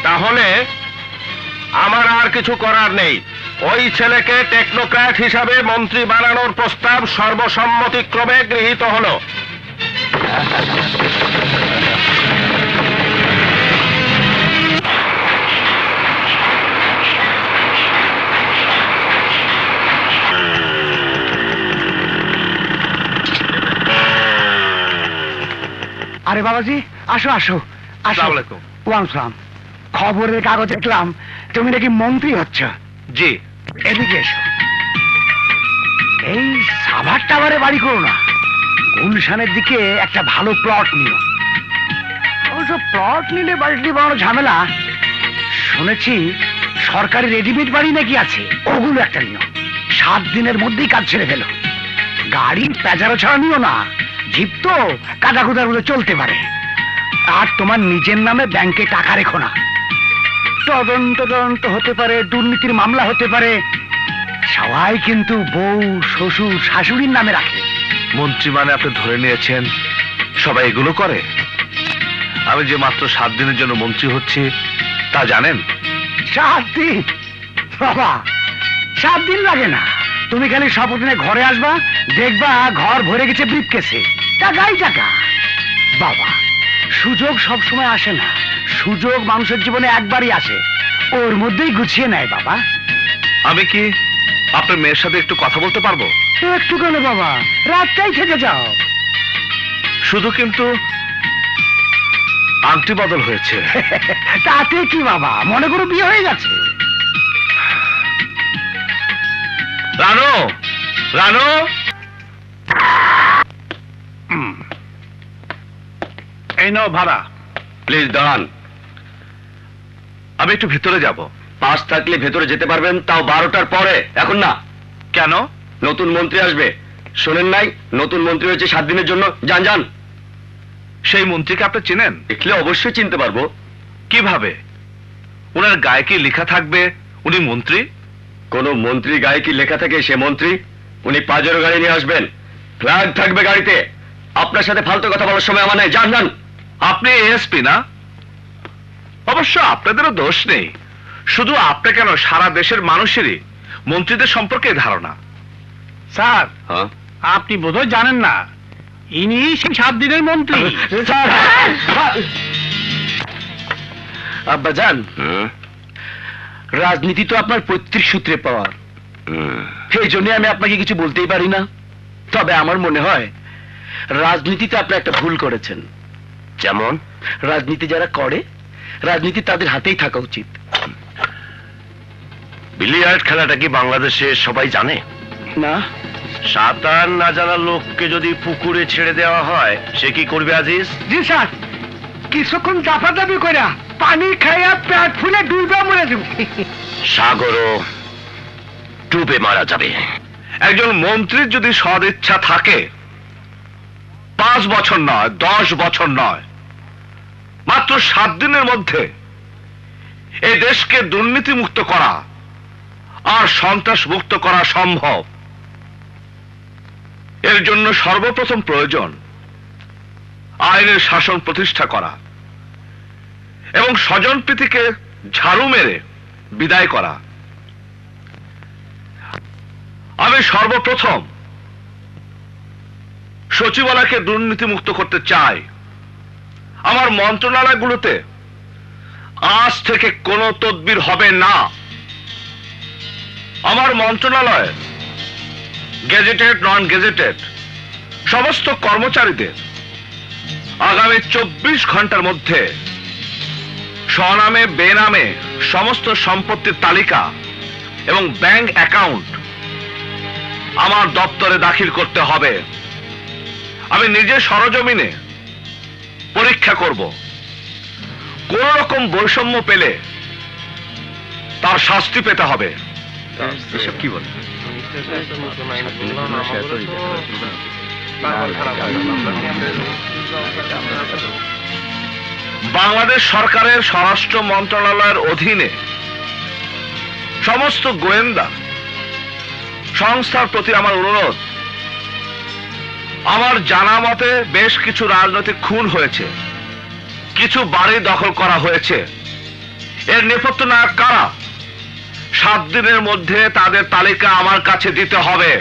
[SPEAKER 2] তাহলে আমার আর কিছু করার নেই। ওই ছেলেকে টেকনোক্র্যাট হিসাবে মন্ত্রী বানানোর প্রস্তাব সর্বসম্মতিক্রমে গৃহীত হলো।
[SPEAKER 9] আরে বাবাজি, আসো আসো আসো।
[SPEAKER 3] আসসালামু আলাইকুম।
[SPEAKER 9] ওয়ালাইকুম সালাম। খবরের কাগজ দেখলাম তুমি নাকি মন্ত্রী হচ্ছ।
[SPEAKER 3] জি।
[SPEAKER 9] এদিকে এসো। এই সাভার টাভারে বাড়ি করো না, গুলশানের দিকে একটা ভালো প্লট নিও। অবশ্য প্লট নিলে বাড়িটি বানানো ঝামেলা। শুনেছি সরকারি রেডিমেড বাড়ি নাকি আছে, ওগুলো একটা নিও। 7 দিনের মধ্যেই কাজ ছেড়ে ফেলো। গাড়ি প্যাজারো ছাড়া নিও না, জিপ তো কাদা কুদার গুলো চলতে পারে। আর তোমার নিজের নামে ব্যাংকে টাকা রেখো না, তদন্ত হতে পারে, দুর্নীতির মামলা হতে পারে। সবাই কিন্তু বউ, শ্বশুর, শাশুড়ির নামে রাখে।
[SPEAKER 3] মন্ত্রী মানে আপনি ধরে নিয়েছেন সবাই এগুলো করে? আমি যে মাত্র 7 দিনের জন্য মন্ত্রী হচ্ছি তা জানেন?
[SPEAKER 9] 7 দিন? বাবা, 7 দিন লাগে না। তুমি খালি শপথ নিয়ে ঘরে আসবা, দেখবা ঘর ভরে গেছে ব্রিফকেসে, টাকাই টাকা। বাবা, সুযোগ সব সময় আসে না, সুযোগ মানুষের জীবনে একবারই আসে, ওর মধ্যেই গুছিয়ে নেয় বাবা।
[SPEAKER 3] আমি কি আপনার মেয়ের সাথে একটু কথা বলতে পারবো?
[SPEAKER 9] একটু কেন বাবা, রাতটাই থেকে যাও।
[SPEAKER 3] শুধু কিন্তু আংটি বদল হয়েছে।
[SPEAKER 9] তাতে কি বাবা, মনে করো বিয়ে হয়ে গেছে।
[SPEAKER 3] রানু, রানু,
[SPEAKER 5] এই নাও ভাড়া।
[SPEAKER 2] প্লিজ দাঁড়ান।
[SPEAKER 3] আমি একটু ভিতরে যাব।
[SPEAKER 2] পাস থাকলে ভেতরে যেতে পারবেন, তাও 12টার পরে, এখন না।
[SPEAKER 3] কেন?
[SPEAKER 2] নতুন মন্ত্রী আসবে, শোনেন নাই? নতুন মন্ত্রী হয়েছে 7 দিনের জন্য। যান যান।
[SPEAKER 3] সেই মন্ত্রীকে আপনি চেনেন?
[SPEAKER 2] দেখলে অবশ্যই চিনতে পারবো।
[SPEAKER 3] কিভাবে? ওনার গায়ে কি লেখা থাকবে উনি মন্ত্রী?
[SPEAKER 2] কোন মন্ত্রী গায়ে কি লেখা থাকে সে মন্ত্রী? উনি পাজেরো গাড়ি নিয়ে আসবেন, ফ্ল্যাগ থাকবে গাড়িতে। আপনার সাথে ফালতু কথা বলার সময় আমার নাই, যান যান।
[SPEAKER 3] আপনি এসপি না? অবশ্য আপনাদেরও দোষ নেই। শুধু আপনি কেন, সারা দেশের মানুষেরই মন্ত্রীদের সম্পর্কে ধারণা।
[SPEAKER 5] স্যার,
[SPEAKER 2] হ্যাঁ,
[SPEAKER 5] আপনি বোধহয় জানেন না, ইনি সেই 7 দিনের মন্ত্রী।
[SPEAKER 4] আব্বা জান, রাজনীতি তো আপনার পৈতৃক সূত্রে পাওয়া, এই জন্য আমি আপনাকে কিছু বলতেই পারি না। তবে আমার মনে হয় রাজনীতিতে আপনি একটা ভুল করেছেন।
[SPEAKER 2] যেমন?
[SPEAKER 4] রাজনীতি যারা করে, রাজনীতি তাদের হাতেই থাকা উচিত।
[SPEAKER 2] বিলিয়ার্ড খেলাটা কি বাংলাদেশে সবাই জানে?
[SPEAKER 4] না।
[SPEAKER 2] সাঁতার না জানা লোককে যদি পুকুরে ছেড়ে দেওয়া হয়, সে কি করবে আজিজ?
[SPEAKER 9] জি স্যার, কিছুক্ষণ দাপাদাপি কইরা পানি খাইয়া পেট ফুলে ডুবে মরে যাব।
[SPEAKER 2] সাগরও ডুবে মারা যাবে।
[SPEAKER 3] একজন মন্ত্রীর যদি সদ ইচ্ছা থাকে, 5 বছর নয়, 10 বছর নয়, মাত্র 7 দিনের মধ্যে এই দেশকে দুর্নীতি মুক্ত করা আর সন্ত্রাস মুক্ত করা সম্ভব। এর জন্য সর্বপ্রথম প্রয়োজন আইনের শাসন প্রতিষ্ঠা করা এবং স্বজনপ্রীতিকে ঝাড়ু মেরে বিদায় করা। আমি সর্বপ্রথম সচিবালয়কে দুর্নীতি মুক্ত করতে চাই। আমার মন্ত্রণালয়গুলোতে আজ থেকে কোনো তদবির হবে না। আমার মন্ত্রণালয় গেজেটেড, নন গেজেটেড সমস্ত কর্মচারীদের আগামী 24 ঘন্টার মধ্যে স্বনামে বেনামে সমস্ত সম্পত্তির তালিকা এবং ব্যাংক অ্যাকাউন্ট আমার দপ্তরে দাখিল করতে হবে। আমি নিজে সরজমিনে পরীক্ষা করব। কোন রকম বৈষম্য পেলে তার শাস্তি পেতে হবে।
[SPEAKER 2] এসব কি বল?
[SPEAKER 3] বাংলাদেশ সরকারের স্বরাষ্ট্র মন্ত্রণালয়ের অধীনে সমস্ত গোয়েন্দা সংস্থার প্রতি আমার অনুরোধ, আমার জানা মতে বেশ কিছু রাজনৈতিক খুন হয়েছে, কিছু বাড়ি দখল করা হয়েছে। এর নেপথ্য নায়ক কারা? 7 দিনের মধ্যে তাদের তালিকা আমার কাছে দিতে হবে।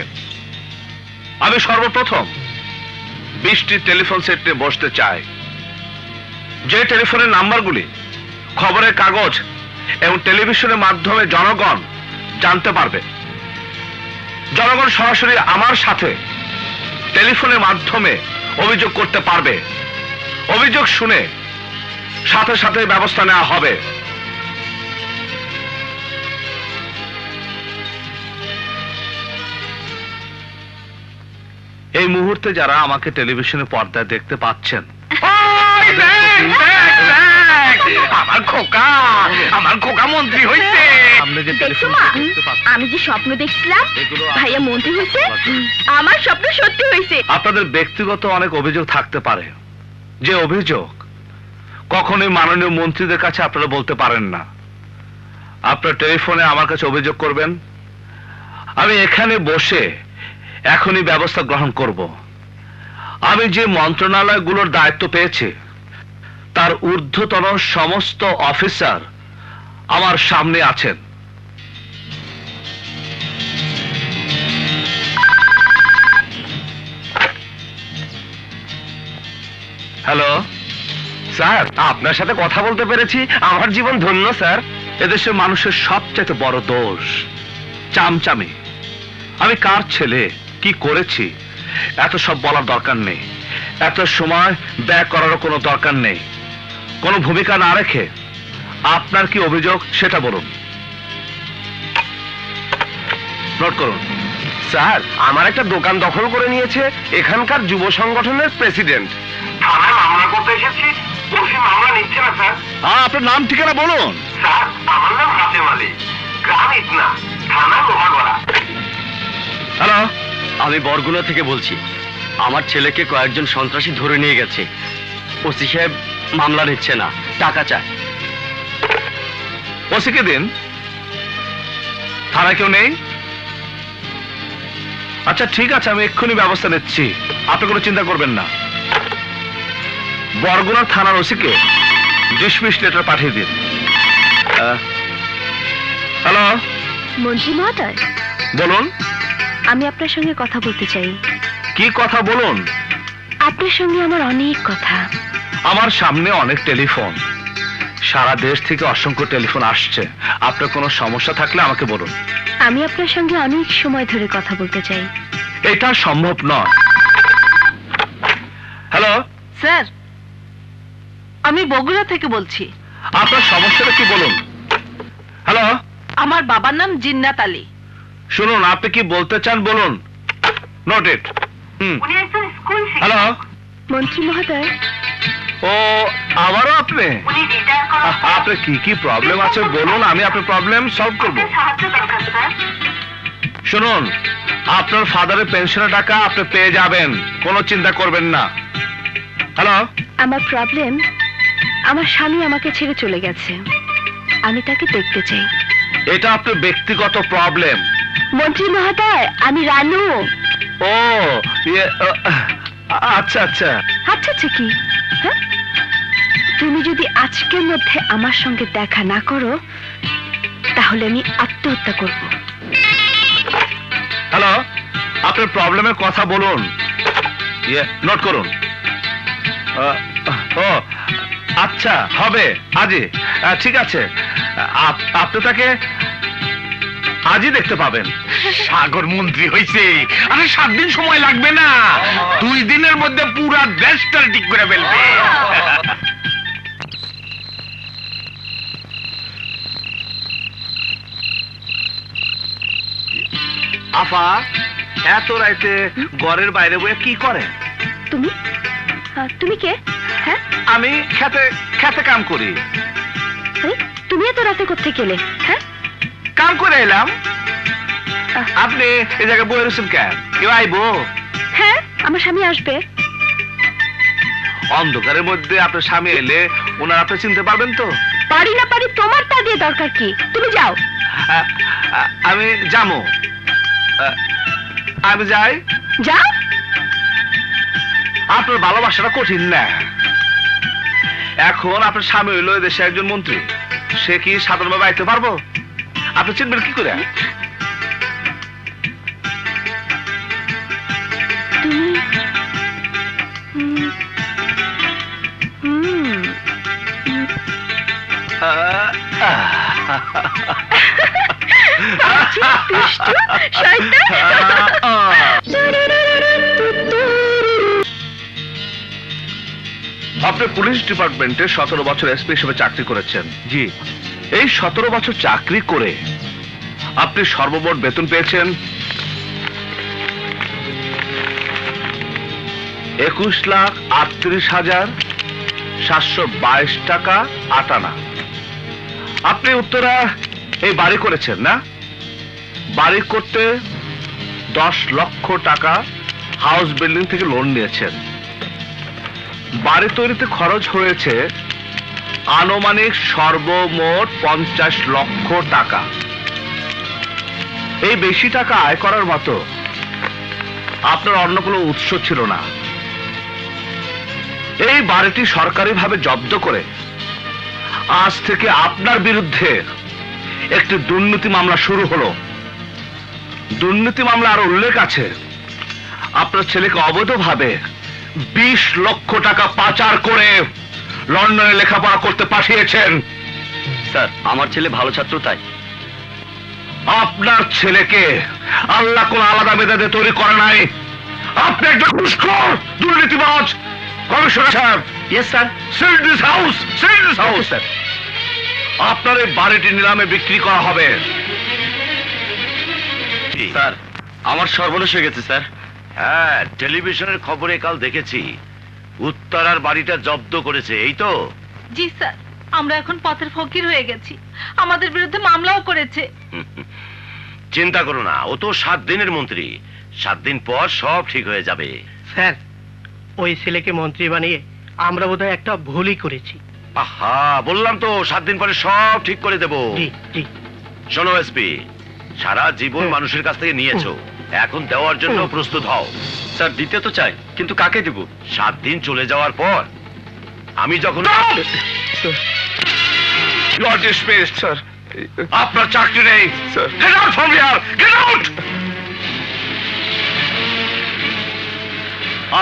[SPEAKER 3] আমি সর্বপ্রথম 20টি টেলিফোন সেট নিয়ে বসতে চাই, যে টেলিফোনের নাম্বারগুলি খবরের কাগজ এবং টেলিভিশনের মাধ্যমে জনগণ জানতে পারবে। জনগণ সরাসরি আমার সাথে টেলিফোনের মাধ্যমে অভিযোগ করতে পারবে। অভিযোগ শুনে সাথে সাথে ব্যবস্থা নেওয়া হবে। এই মুহূর্তে যারা আমাকে টেলিভিশনের পর্দায় দেখতে পাচ্ছেন,
[SPEAKER 6] আমার খোকা মন্ত্রী হয়েছে।
[SPEAKER 7] দেখছো মা, আমি যে স্বপ্ন দেখছিলাম ভাইয়া মন্ত্রী হয়েছে, আমার স্বপ্ন সত্যি হয়েছে।
[SPEAKER 3] আপনাদের ব্যক্তিগত অনেক অভিযোগ থাকতে পারে, যে অভিযোগ কখনোই মাননীয় মন্ত্রীদের কাছে আপনারা বলতে পারেন না। আপনার টেলিফোনে আমার কাছে অভিযোগ করবেন, আমি এখানে বসে এখনই ব্যবস্থা গ্রহণ করব। আমি যে মন্ত্রণালয়গুলোর দায়িত্ব পেয়েছি তার ঊর্ধ্বতন সমস্ত অফিসার আমার সামনে আছেন। হ্যালো স্যার, আপনার সাথে কথা বলতে পেরেছি, আমার জীবন ধন্য স্যার। এদেশের মানুষের সবচেয়ে বড় দোষ চামচামি। আমি কার ছেলে, কি করেছি, এত সব বলার দরকার নেই। এত সময় ব্যয় করারও কোনো দরকার নেই। কোনো ভূমিকা না রেখে আপনার কি অভিযোগ সেটা বলুন। নোট করুন। স্যার, আমার একটা দোকান দখল করে নিয়েছে এখানকার যুব সংগঠনের প্রেসিডেন্ট।
[SPEAKER 10] থানায় মামলা করতে এসেছি, ওসি মামলা নিচ্ছে না স্যার।
[SPEAKER 3] আপনার নাম ঠিকানা বলুন।
[SPEAKER 10] স্যার, আমার নাম হাতেম আলী, গ্রাম ইটনা, থানা লোহাগড়া।
[SPEAKER 3] হ্যালো,
[SPEAKER 4] আমি বরগুনা থেকে বলছি। আমার ছেলেকে কয়েকজন সন্ত্রাসী ধরে নিয়ে গেছে। ওসি সাহেব মামলা নিচ্ছে না, টাকা চায়।
[SPEAKER 3] ওসিকে দিন। থানায় কেউ নেই? আচ্ছা ঠিক আছে, আমি এক্ষুনি ব্যবস্থা নিচ্ছি, আপনি কোনো চিন্তা করবেন না। বরগুনা থানার ওসিকে ডিসমিস লেটার পাঠিয়ে দিন। হ্যালো,
[SPEAKER 7] মন্ত্রী মহোদয়,
[SPEAKER 3] বলুন।
[SPEAKER 7] আমি আপনার সঙ্গে কথা বলতে চাই।
[SPEAKER 3] কি কথা বলুন?
[SPEAKER 7] আপনার সঙ্গে আমার অনেক কথা।
[SPEAKER 3] আমার সামনে অনেক টেলিফোন, সারা দেশ থেকে অসংখ্য টেলিফোন আসছে। আপনার কোনো সমস্যা থাকলে আমাকে বলুন।
[SPEAKER 7] আমি আপনার সঙ্গে অনেক সময় ধরে কথা বলতে চাই।
[SPEAKER 3] এটা সম্ভব নয়। হ্যালো
[SPEAKER 1] স্যার, আমি বগুড়া থেকে বলছি।
[SPEAKER 3] আপনার সমস্যাটা কি বলুন। হ্যালো,
[SPEAKER 1] আমার বাবার নাম জিন্নাত আলী।
[SPEAKER 3] শুনুন, আপনি কি বলতে চান বলুন। নোট ইট। হ্যালো,
[SPEAKER 7] মন্ত্রী মহোদয়,
[SPEAKER 3] ও আবারও আপনি? আপনার কি কি প্রবলেম আছে বলুন, আমি আপনার প্রবলেম সলভ করব। শুনুন, আপনার ফাদারের পেনশনের টাকা আপনি পেয়ে যাবেন, কোনো চিন্তা করবেন না। হ্যালো,
[SPEAKER 7] আমার প্রবলেম, আমার স্বামী আমাকে ছেড়ে চলে গেছে, আমি তাকে দেখতে চাই।
[SPEAKER 3] এটা আপনার ব্যক্তিগত প্রবলেম।
[SPEAKER 7] মন্ত্রী মহোদয়, আমি রানু।
[SPEAKER 3] ও আচ্ছা আচ্ছা।
[SPEAKER 7] আচ্ছা আচ্ছা কি? হ্যাঁ, তুমি যদি আজকের মধ্যে আমার সঙ্গে দেখা না করো তাহলে আমি আত্মহত্যা করব।
[SPEAKER 3] হ্যালো, আপনার প্রবলেমের কথা বলুন, নোট করুন। ও আচ্ছা, হবে আজই। ঠিক আছে, আপনি তাকে আজই দেখতে পাবেন।
[SPEAKER 6] সাগর মন্ত্রী হয়েছে, আরে 7 দিন সময় লাগবে না, 2 দিনের মধ্যে পুরা দেশটা ঠিক করে ফেলবে।
[SPEAKER 3] আফা, এত রাইতে ঘরের বাইরে বয়ে কি করে?
[SPEAKER 7] তুমি তুমি কে? হ্যাঁ,
[SPEAKER 3] আমি খেতে খেতে কাম করি।
[SPEAKER 7] আরে, তুমি এত রাতে কোথায় গেলে? হ্যাঁ,
[SPEAKER 3] কাম করে এলাম। আপনি এই জায়গায় বয়ে রয়েছেন কেন? কেউ আইবো?
[SPEAKER 7] হ্যাঁ, আমার স্বামী আসবে।
[SPEAKER 3] অন্ধকারের মধ্যে আপনার স্বামী এলে ওনার আপনি চিনতে পারবেন তো?
[SPEAKER 7] পারি না পারি তোমার তা দিয়ে দরকার কি, তুমি যাও।
[SPEAKER 3] আমি যাবো। আমি যাই।
[SPEAKER 7] যাও।
[SPEAKER 3] আপনার ভালোবাসাটা কঠিন না। এখন আপনার স্বামী হইল দেশে একজন মন্ত্রী, সে কি সাধারণভাবে আইতে পারবো? আপনি চিনবেন কি করে? আপনি পুলিশ ডিপার্টমেন্টে 17 বছর এসপি হিসেবে চাকরি করেছেন। জি। এই 17 বছর চাকরি করে আপনি সর্বমোট বেতন পেয়েছেন 21,38,722 টাকা 8 আনা। আপনি উত্তরা এই বাড়ি করেছেন না? বাড়ি করতে 10 লক্ষ টাকা হাউস বিল্ডিং থেকে লোন নিয়েছেন। বাড়ি তৈরিতে খরচ হয়েছে আনুমানিক সর্বমোট 50 লক্ষ টাকা। এই বেশি টাকা আয় করার মতো আপনার অন্য কোনো উৎস ছিল না। এই বাড়িটি সরকারিভাবে জব্দ করে আজ থেকে আপনার বিরুদ্ধে একটি দুর্নীতি মামলা শুরু হলো। দুর্নীতি মামলা আর উল্লেখ আছে আপনার ছেলেকে অবৈধভাবে 20 লক্ষ টাকা পাচার করে লন্ডনে লেখাপড়া করতে পাঠিয়েছেন।
[SPEAKER 4] স্যার, আমার ছেলে ভালো ছাত্র, তাই।
[SPEAKER 3] আপনার ছেলেকে আল্লাহ কোন আলাদা মেধাতে তৈরি করে নাই। আপনি একজন ঘুষখোর, দুর্নীতিবাজ। কমিশনার সাহেব।
[SPEAKER 4] Yes sir.
[SPEAKER 3] Seal this house, seal this house. Sir, আপনার এই বাড়িটি নিলামে বিক্রি করা হবে।
[SPEAKER 4] স্যার, আমার সর্বনাশ হয়ে গেছে স্যার।
[SPEAKER 2] হ্যাঁ, টেলিভিশনের খবরে কাল দেখেছি উত্তরার বাড়িটা জব্দ করেছে, এই তো?
[SPEAKER 1] জি স্যার, আমরা এখন পথের ফকির হয়ে গেছি, আমাদের বিরুদ্ধে মামলাও করেছে।
[SPEAKER 2] চিন্তা করো না, ও তো 7 দিনের মন্ত্রী, 7 দিন পর সব ঠিক হয়ে যাবে।
[SPEAKER 4] স্যার, ওই ছেলেকে মন্ত্রী বানিয়ে আমরা বোধহয় একটা ভুলই করেছি।
[SPEAKER 2] আহা, বললাম তো 7 দিন পরে সব ঠিক করে দেব।
[SPEAKER 4] জি জি।
[SPEAKER 2] শোনো এসপি, সারা জীবন মানুষের কাছ থেকে নিয়েছো, এখন দেওয়ার জন্য প্রস্তুত হও।
[SPEAKER 4] স্যার, দিতে তো চাই, কিন্তু কাকে দেব?
[SPEAKER 2] 7 দিন চলে যাওয়ার পর আমি যখন
[SPEAKER 3] স্যার, আপনার চাকরি নেই। Get out from here! Get out!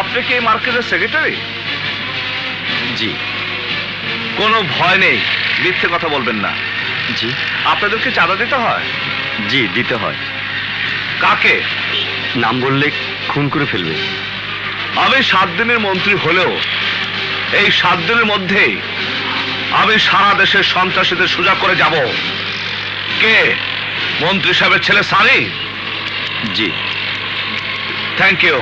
[SPEAKER 3] আপনি কি এই মার্কেটের সেক্রেটারি?
[SPEAKER 4] জি।
[SPEAKER 3] কোনো ভয় নেই, মিথ্যে কথা বলবেন না।
[SPEAKER 4] জি।
[SPEAKER 3] আপনাদেরকে চাঁদা দিতে হয়?
[SPEAKER 4] জি, দিতে হয়।
[SPEAKER 3] কাকে?
[SPEAKER 4] নাম বললে খুন করে ফেলবে।
[SPEAKER 3] আমি 7 দিনের মন্ত্রী হলেও এই 7 দিনের মধ্যেই আমি সারা দেশের সন্ত্রাসীদের সোজা করে যাব। কে? মন্ত্রী সাহেবের ছেলে সানি?
[SPEAKER 4] জি।
[SPEAKER 3] Thank you.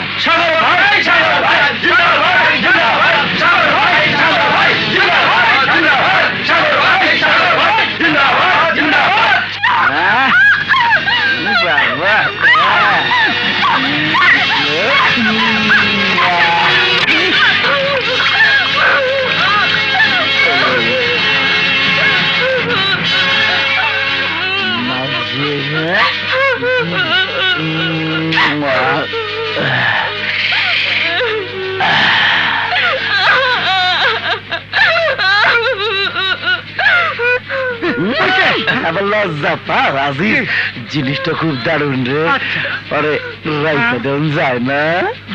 [SPEAKER 4] লজ্জা পা রাজি, জিনিসটা খুব দারুণ রে। আরে রাইখা দেন যায় না?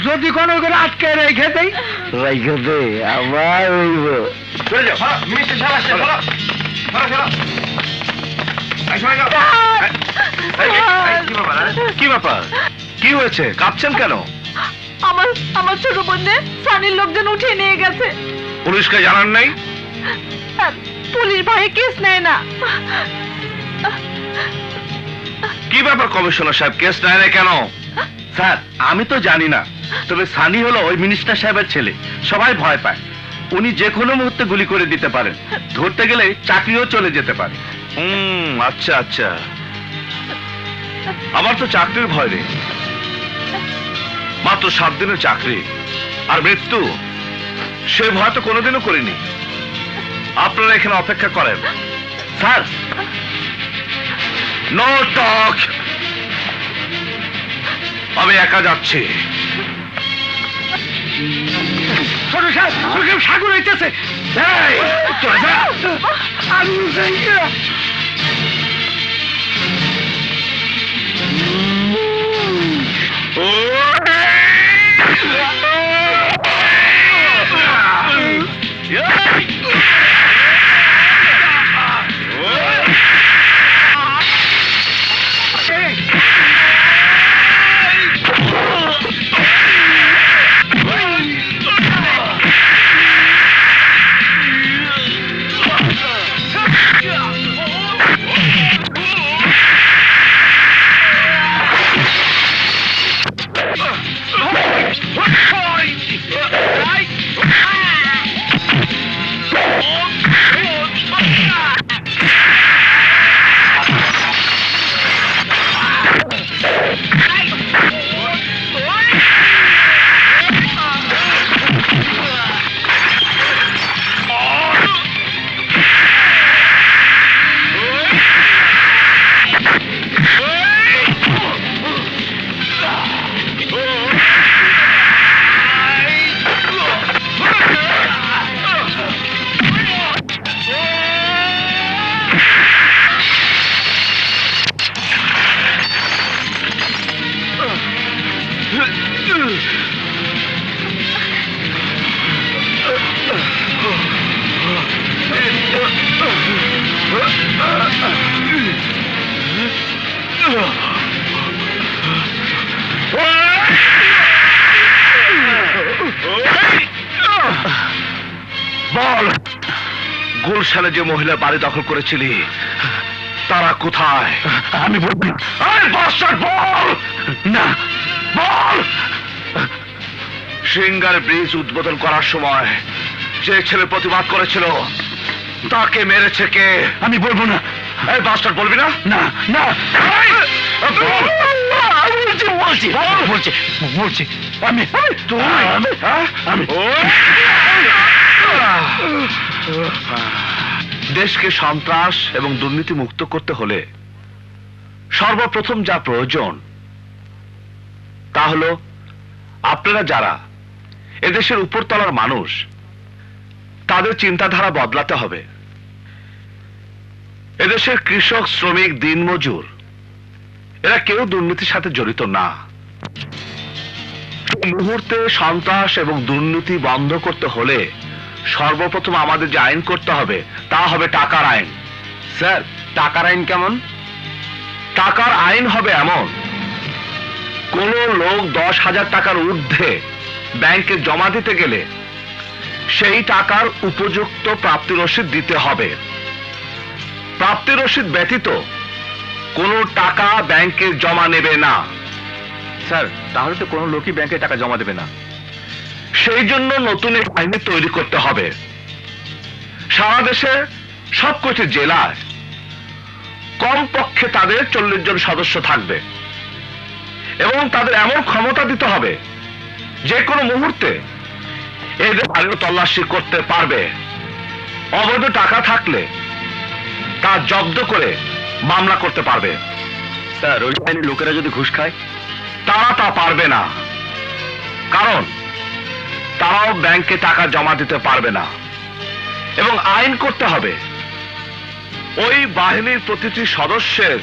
[SPEAKER 9] যদি কোনো করে আটকে রেখে দেই,
[SPEAKER 4] রাইখা দে, আমার হইব।
[SPEAKER 3] কি ব্যাপার? কি হয়েছে? কাঁপছেন কেন?
[SPEAKER 1] আমার ছোট বোনকে সানির লোকজন উঠিয়ে নিয়ে গেছে।
[SPEAKER 3] পুলিশকে জানান নাই?
[SPEAKER 1] পুলিশ ভয়ে কেস নেয় না।
[SPEAKER 3] কি ব্যাপার কমিশনার সাহেব, কেস নেয় না কেন?
[SPEAKER 4] স্যার, আমি তো জানি না, তবে সানি হলো ওই মিনিস্টার সাহেবের ছেলে, সবাই ভয় পায়। উনি যে কোনো মুহূর্তে গুলি করে দিতে পারেন, ধরতে গেলে চাকরিও চলে যেতে পারে।
[SPEAKER 3] আচ্ছা আচ্ছা, আমার তো চাকরির ভয় নেই, মাত্র 7 দিনের চাকরি আর মৃত্যু, সে ভয় তো কোনোদিনও করিনি। আপনারা এখানে অপেক্ষা করেন। Sir, no talk. আমি একা যাচ্ছি।
[SPEAKER 9] সাগর হইতেছে।
[SPEAKER 3] বল, গুলশানে যে মহিলা বাড়ি দখল করেছিলি তারা কোথায়?
[SPEAKER 4] আমি বলবো না।
[SPEAKER 3] বল না, বল। সিঙ্গার ব্রিজ উদ্বোধন করার সময় যে ছেলে প্রতিবাদ করেছিল তাকে মেরেছে কে?
[SPEAKER 4] আমি বলবো না।
[SPEAKER 3] এই বাস্টার, বলবি না?
[SPEAKER 4] না না, বলছি আমি
[SPEAKER 3] দেশকে সন্ত্রাস এবং দুর্নীতি মুক্ত করতে হলে সর্বপ্রথম যা প্রয়োজন তা হলো আপনারা যারা এদেশের উপরতলার মানুষ তাদের চিন্তাধারা বদলাতে হবে। এদেশের কৃষক, শ্রমিক, দিনমজুর এরা কেউ দুর্নীতির সাথে জড়িত না। মুহূর্তে সন্ত্রাস এবং দুর্নীতি বন্ধ করতে হলে সর্বপ্রথম আমাদের যে আইন করতে হবে তা হবে টাকার আইন।
[SPEAKER 4] স্যার, টাকার আইন কেমন?
[SPEAKER 3] টাকার আইন হবে এমন, কোন লোক 10,000 টাকার ঊর্ধ্বে ব্যাংকে জমা দিতে গেলে সেই টাকার উপযুক্ত প্রাপ্তি রসিদ দিতে হবে। প্রাপ্তি রসিদ ব্যতীত কোনো টাকা ব্যাংকে জমা নেবে না।
[SPEAKER 4] স্যার, তাহলে তো কোনো লোকই ব্যাংকে টাকা জমা দেবে না।
[SPEAKER 3] সেই জন্য নতুন এক আইন তৈরি করতে হবে। সারা দেশে সবকটি জেলায় কমপক্ষে তাদের 40 জন সদস্য থাকবে এবং তাদের এমন ক্ষমতা দিতে হবে যে কোনো মুহূর্তে এদের বাড়ির তল্লাশি করতে পারবে। অবৈধ টাকা থাকলে তা জব্দ করে মামলা করতে পারবে।
[SPEAKER 4] স্যার, ওই আইনের লোকেরা যদি ঘুষ খায়?
[SPEAKER 3] তারা তা পারবে না, কারণ তারাও ব্যাংকে টাকা জমা দিতে পারবে না। এবং আইন করতে হবে ওই বাহিনীর প্রতিটি সদস্যের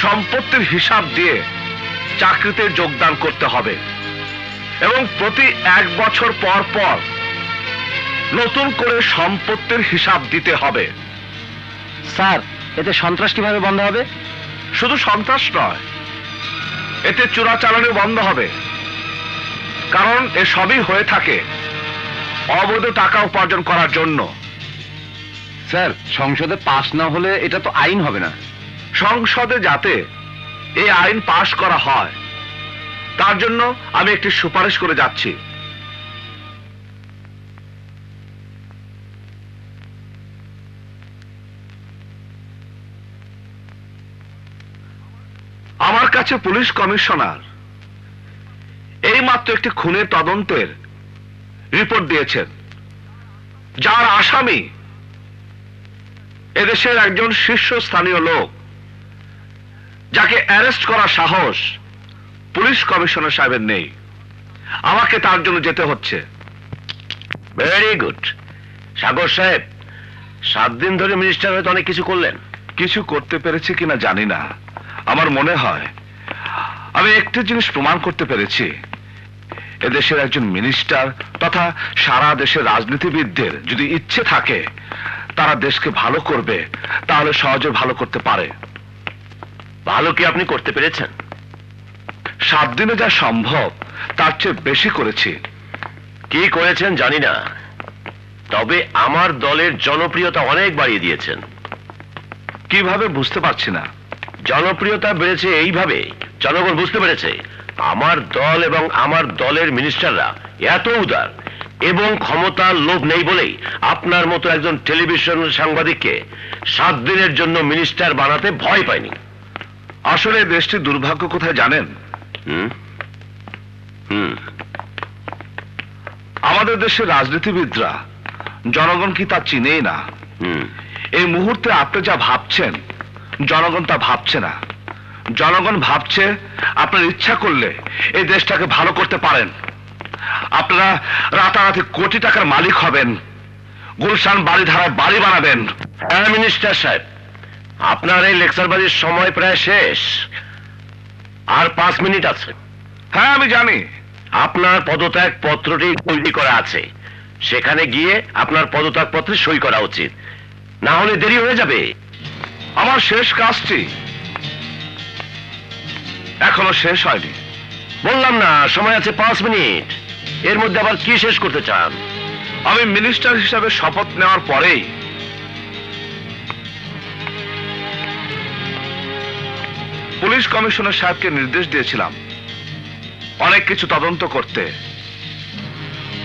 [SPEAKER 3] সম্পত্তির হিসাব দিয়ে চাকরিতে যোগদান করতে হবে এবং প্রতি 1 বছর পর পর নতুন করে সম্পত্তির হিসাব দিতে হবে।
[SPEAKER 4] স্যার, এতে সন্ত্রাস কিভাবে বন্ধ হবে?
[SPEAKER 3] শুধু সন্ত্রাস নয়, এতে চোরাচালানি বন্ধ হবে, কারণ এসবই হয়ে থাকে অবৈধ টাকা উপার্জন করার জন্য।
[SPEAKER 4] স্যার, সংসদে পাস না হলে এটা তো আইন হবে না।
[SPEAKER 3] সংসদে যাতে এই আইন পাশ করা হয় তার জন্য আমি একটি সুপারিশ করে যাচ্ছি। আমার কাছে পুলিশ কমিশনার এইমাত্র একটি খুনের তদন্তের রিপোর্ট দিয়েছেন। যার আসামি এদেশের একজন শীর্ষস্থানীয় লোক, যাকে অ্যারেস্ট করার সাহস পুলিশ কমিশনার সাহেবের নেই। আমাকে তার জন্য যেতে হচ্ছে।
[SPEAKER 2] Very good. সাগর সাহেব, 7 দিন ধরে মিনিস্টার হয়তো অনেক কিছু করলেন।
[SPEAKER 3] কিছু করতে পেরেছি কিনা জানি না, আমার মনে হয় আমি একটা জিনিস প্রমাণ করতে পেরেছি। এদেশের একজন মিনিস্টার তথা সারা দেশের রাজনীতিবিদদের যদি ইচ্ছে থাকে তারা দেশকে ভালো করবে, তাহলে সহজে ভালো করতে পারে।
[SPEAKER 2] ভালো কি আপনি করতে পেরেছেন?
[SPEAKER 3] 7 দিনে যা সম্ভব তার চেয়ে বেশি করেছি।
[SPEAKER 2] কি করেছেন জানি না, তবে আমার দলের জনপ্রিয়তা অনেক বাড়িয়ে দিয়েছেন।
[SPEAKER 3] কিভাবে বুঝতে পারছি না।
[SPEAKER 2] জনপ্রিয়তা বেড়েছে এইভাবে, জনগণ বুঝতে পেরেছে আমার দল এবং আমার দলের মিনিস্টাররা এত উদার এবং ক্ষমতার লোভ নেই বলেই আপনার মতো একজন টেলিভিশন সাংবাদিককে 7 দিনের জন্য মিনিস্টার বানাতে ভয় পায়নি।
[SPEAKER 3] আসলে দেশটির দুর্ভাগ্য কোথায় জানেন? আমাদের দেশের রাজনীতিবিদরা জনগণ কি তা চিনেই না। এই মুহূর্তে আপনি যা ভাবছেন জনগণ তা ভাবছে না। জনগণ ভাবছে আপনার ইচ্ছা করলে এই দেশটাকে ভালো করতে পারেন। আপনারা রাতারাতি কোটি টাকার মালিক হবেন, গুলশান বাড়িধারায় বাড়ি বানাবেন।
[SPEAKER 2] হ্যাঁ মিনিস্টার সাহেব, আপনার এই লেকচারবাজির সময় প্রায় শেষ, আর 5 মিনিট আছে।
[SPEAKER 3] হ্যাঁ আমি জানি।
[SPEAKER 2] আপনার পদত্যাগ পত্রটি তৈরি করা আছে, সেখানে গিয়ে আপনার পদত্যাগ পত্রে সই করা উচিত, না হলে দেরি হয়ে যাবে।
[SPEAKER 3] আমার শেষ কাজটি এখনো শেষ হয়নি।
[SPEAKER 2] বললাম না সময় আছে 5 মিনিট, এর মধ্যে আবার কি শেষ করতে চান?
[SPEAKER 3] আমি মিনিস্টার হিসাবে শপথ নেওয়ার পরেই পুলিশ কমিশনার সাহেবকে নির্দেশ দিয়েছিলাম অনেক কিছু তদন্ত করতে।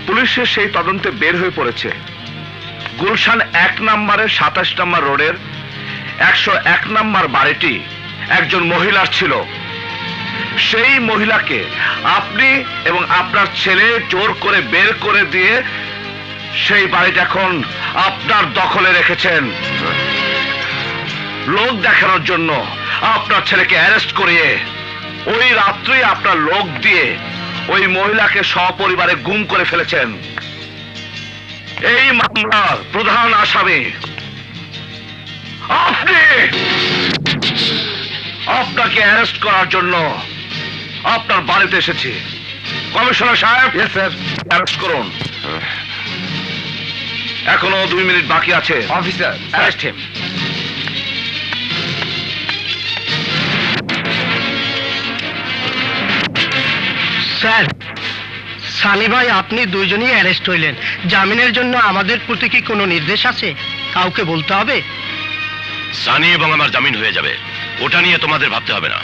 [SPEAKER 3] পুলিশের সেই তদন্তে বের হয়ে পড়েছে গুলশান 1 নম্বরের 27 নম্বর রোডের 101 নম্বর বাড়িটি একজন মহিলার ছিল। সেই মহিলাকে আপনি এবং আপনার ছেলে জোর করে বের করে দিয়ে সেই বাড়িটা এখন আপনার দখলে রেখেছেন। লোক দেখানোর জন্য আপনার ছেলেকে অ্যারেস্ট করিয়ে ওই রাত্রেই আপনার লোক দিয়ে ওই মহিলাকে সপরিবারে গুম করে ফেলেছেন। এই মামলার প্রধান আসামি আপনি। আপনাকে অ্যারেস্ট করার জন্য আপনার বাড়িতে এসেছি। কমিশনার সাহেব, স্যার, অ্যারেস্ট করুন। এখনো 2 মিনিট বাকি আছে। Officer, arrest him.
[SPEAKER 4] Sir, Sunny ভাই আপনি দুইজনই অ্যারেস্ট হইলেন। জামিনের জন্য আমাদের প্রতি কি কোনো নির্দেশ আছে? কাউকে বলতে হবে?
[SPEAKER 2] সানি এবং আমার জামিন হয়ে যাবে, ওটা নিয়ে তোমাদের ভাবতে হবে না।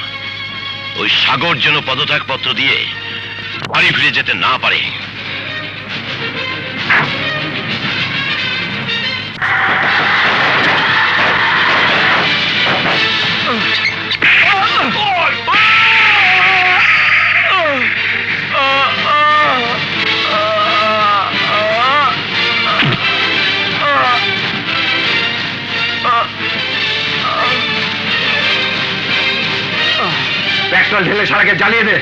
[SPEAKER 2] ওই সাগর যেন পদত্যাগ পত্র দিয়ে বাড়ি ফিরে যেতে না পারে।
[SPEAKER 3] পেট্রোল ঢেলে সারাকে জ্বালিয়ে দে।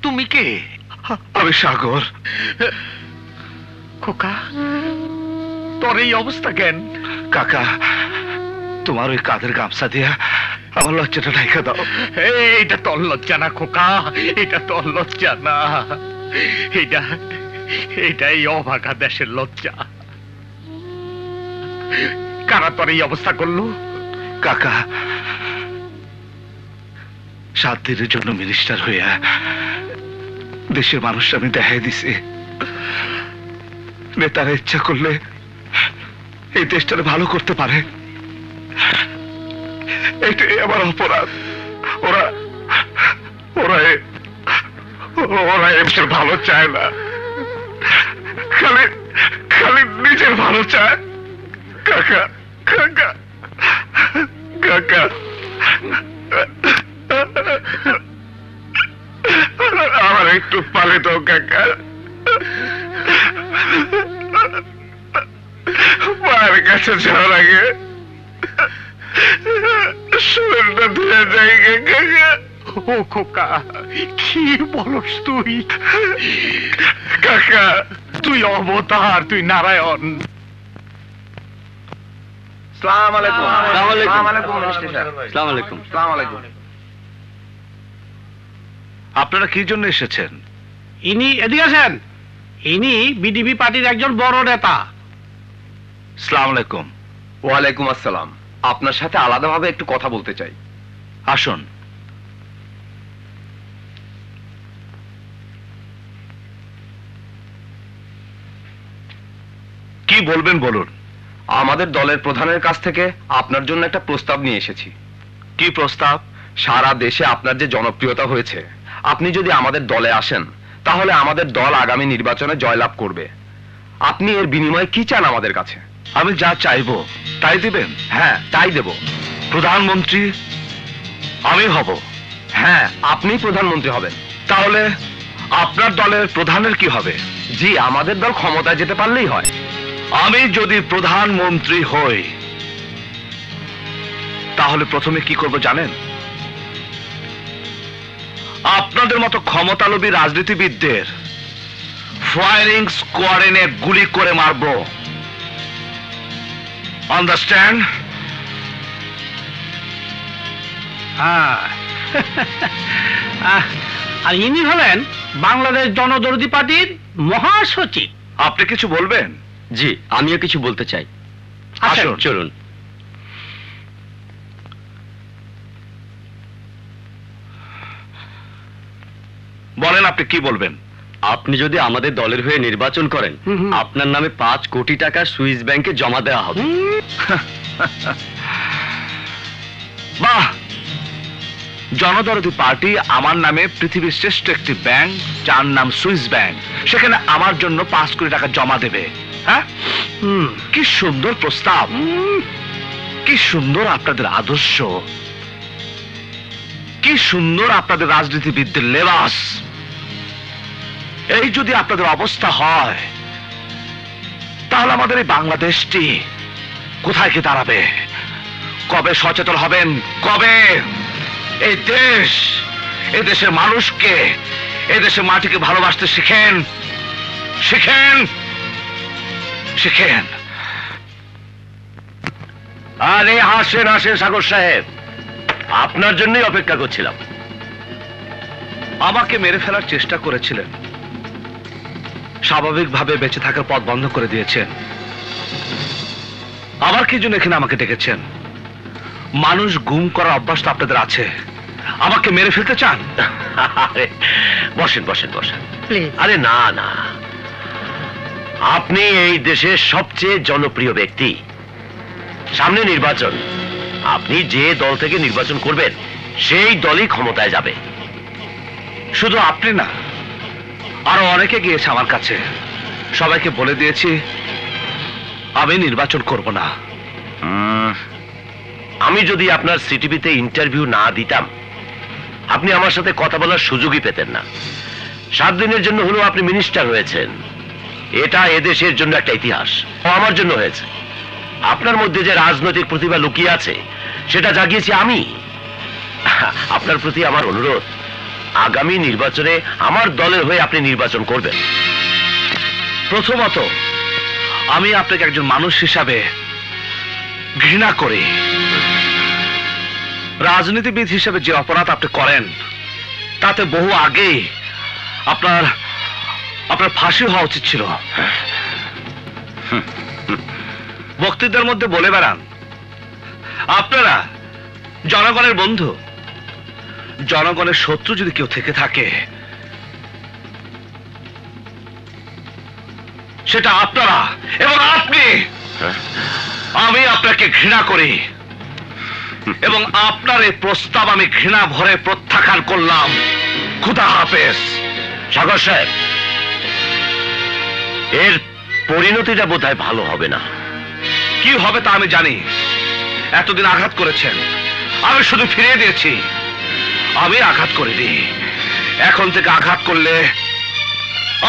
[SPEAKER 6] তুমি কে?
[SPEAKER 3] আমি সাগর।
[SPEAKER 6] খোকা, তোর এই অবস্থা কেন?
[SPEAKER 3] কাকা, তোমার ওই কাঁধের গামছা দিয়া আমার লজ্জাটা ঢাকা দাও।
[SPEAKER 6] এইটা তোর লজ্জা না খোকা, এটা তোর লজ্জা না, এটাই অভাগা দেশের লজ্জা। কারা তোর এই অবস্থা করলো?
[SPEAKER 3] কাকা, 7 দিনের জন্য মিনিস্টার হইয়া দেশের মানুষ আমি দেখাই দিছি নেতারা ইচ্ছা করলে এই দেশটারে ভালো করতে পারে। এটাই আমার অপরাধ। ওরা ওরা ওরা এর ভালো চায় না, খালি খালি নিজের ভালো চায়। কাকা, কাকা, কাকা, আমার একটু পালে দাও কাকা। মায়ের কাছে যাওয়ার আগে শরীরটা ধুয়ে যায় কাকা।
[SPEAKER 6] ও খোকা, কি বলস তুই?
[SPEAKER 3] কাকা,
[SPEAKER 6] তুই অবতার, তুই নারায়ণ।
[SPEAKER 10] সালাম আলাইকুম।
[SPEAKER 4] সালাম আলাইকুম।
[SPEAKER 10] সালাম আলাইকুম মিনিস্টার সাহেব।
[SPEAKER 4] আসসালামু আলাইকুম।
[SPEAKER 10] সালাম আলাইকুম।
[SPEAKER 3] আপনারা কি জন্য এসেছেন?
[SPEAKER 5] ইনি এদিকে আছেন। ইনি বিডিপি পার্টির একজন বড় নেতা।
[SPEAKER 3] আসসালামু আলাইকুম।
[SPEAKER 10] ওয়ালাইকুম আসসালাম। আপনার সাথে আলাদাভাবে একটু কথা বলতে চাই।
[SPEAKER 3] আসুন। কি বলবেন বলুন।
[SPEAKER 10] আমাদের দলের প্রধানের কাছ থেকে আপনার জন্য একটা প্রস্তাব নিয়ে এসেছি।
[SPEAKER 3] কি প্রস্তাব?
[SPEAKER 10] সারা দেশে আপনার যে জনপ্রিয়তা হয়েছে, আপনি যদি আমাদের দলে আসেন তাহলে আমাদের দল আগামী নির্বাচনে জয়লাভ করবে। আপনি এর বিনিময়ে কি চান আমাদের কাছে?
[SPEAKER 3] আমি যা চাইবো তাই দিবেন?
[SPEAKER 10] হ্যাঁ, তাই দেব।
[SPEAKER 3] প্রধানমন্ত্রী আমি হব?
[SPEAKER 10] হ্যাঁ, আপনিই প্রধানমন্ত্রী হবেন।
[SPEAKER 3] তাহলে আপনার দলের প্রধানের কি হবে?
[SPEAKER 10] জি, আমাদের দল ক্ষমতায় যেতে পারলেই হয়।
[SPEAKER 3] আমি যদি প্রধানমন্ত্রী হই তাহলে প্রথমে কি করব জানেন? আপনাদের মতো ক্ষমতালোভী রাজনীতিবিদদের ফায়ারিং স্কোয়াডে গুলি করে মারব। আন্ডারস্ট্যান্ড?
[SPEAKER 5] হ্যাঁ। আর ইনি হলেন বাংলাদেশ জনদরদি পার্টির মহাসচিব।
[SPEAKER 3] আপনি কিছু বলবেন?
[SPEAKER 4] জি, আমিও কিছু বলতে চাই।
[SPEAKER 3] আসুন।
[SPEAKER 4] চলুন।
[SPEAKER 3] বলেন আপনি কি বলবেন?
[SPEAKER 4] আপনি যদি আমাদের দলের হয়ে নির্বাচন করেন, আপনার নামে 5 কোটি টাকা সুইস ব্যাংকে জমা দেওয়া হবে।
[SPEAKER 3] বাহ! জনদরদি পার্টি আমার নামে পৃথিবীর শ্রেষ্ঠ একটি ব্যাংক, যার নাম সুইস ব্যাংক, সেখানে আমার জন্য 5 কোটি টাকা জমা দেবে। হ্যাঁ, কি সুন্দর প্রস্তাব, কি সুন্দর আপনাদের আদর্শ, কি সুন্দর আপনাদের রাজনীতিবিদদের লেবাস। এই যদি আপনাদের অবস্থা হয় তাহলে আমাদের এই বাংলাদেশটি কোথায় কি দাঁড়াবে? কবে সচেতন হবেন? কবে এই দেশ, এই দেশের মানুষকে, এই দেশের মাটিকে ভালোবাসতে শিখেন, শিখেন, শিখেন।
[SPEAKER 2] আরে আসেন আসেন সাগর সাহেব, আপনার জন্যই অপেক্ষা করছিলাম।
[SPEAKER 3] আমাকে মেরে ফেলার চেষ্টা করেছিলেন, স্বাভাবিকভাবে বেঁচে থাকার পথ বন্ধ করে দিয়েছেন। আবার কি জন্য এখানে আমাকে ডেকেছেন? মানুষ গুম করার অভ্যাস তো আপনাদের আছে, আমাকে মেরে ফেলতে চান?
[SPEAKER 2] আরে বসেন বসেন বসেন। আরে না না, আপনি এই দেশের সবচেয়ে জনপ্রিয় ব্যক্তি। সামনে নির্বাচন, আপনি যে দল থেকে নির্বাচন করবেন সেই দলই ক্ষমতায় যাবে।
[SPEAKER 3] শুধু আপনি না, আরো অনেকে গিয়েছে আমার কাছে, সবাইকে বলে দিয়েছি আমি নির্বাচন করব না।
[SPEAKER 2] আমি যদি আপনার সিটিভিতে ইন্টারভিউ না দিতাম আপনি আমার সাথে কথা বলার সুযোগই পেতেন না। 7 দিনের জন্য হলেও আপনি মিনিস্টার হয়েছেন, এটা এদেশের জন্য একটা ইতিহাস। আমার জন্য হয়েছে। আপনার মধ্যে যে রাজনৈতিক প্রতিভা লুকিয়ে আছে সেটা জাগিয়েছি আমি। আপনার প্রতি আমার অনুরোধ, আগামী নির্বাচনে আমার দলের হয়ে আপনি নির্বাচন করবেন?
[SPEAKER 3] প্রথমত, আমি আপনাকে একজন মানুষ হিসাবে ঘৃণা করি। রাজনীতিবিদ হিসেবে যে অপরাধ আপনি করেন তাতে বহু আগেই আপনার ফাঁসি হওয়া উচিত ছিল। বক্তৃতার মধ্যে বলে বেড়ান আপনারা জনগণের বন্ধু। জনগণের শত্রু যদি কেউ থেকে থাকে সেটা আপনারা এবং আপনি। আমি আপনাকে ঘৃণা করি এবং আপনার এই প্রস্তাব আমি ঘৃণা ভরে প্রত্যাখ্যান করলাম। খুদা হাফেজ।
[SPEAKER 2] সাগর সাহেব, এর পরিণতিটা বোধহয় ভালো হবে না।
[SPEAKER 3] কি হবে তা আমি জানি। এতদিন আঘাত করেছেন, আমি শুধু ফিরিয়ে দিয়েছি। আমি আঘাত করিনি। এখন থেকে আঘাত করলে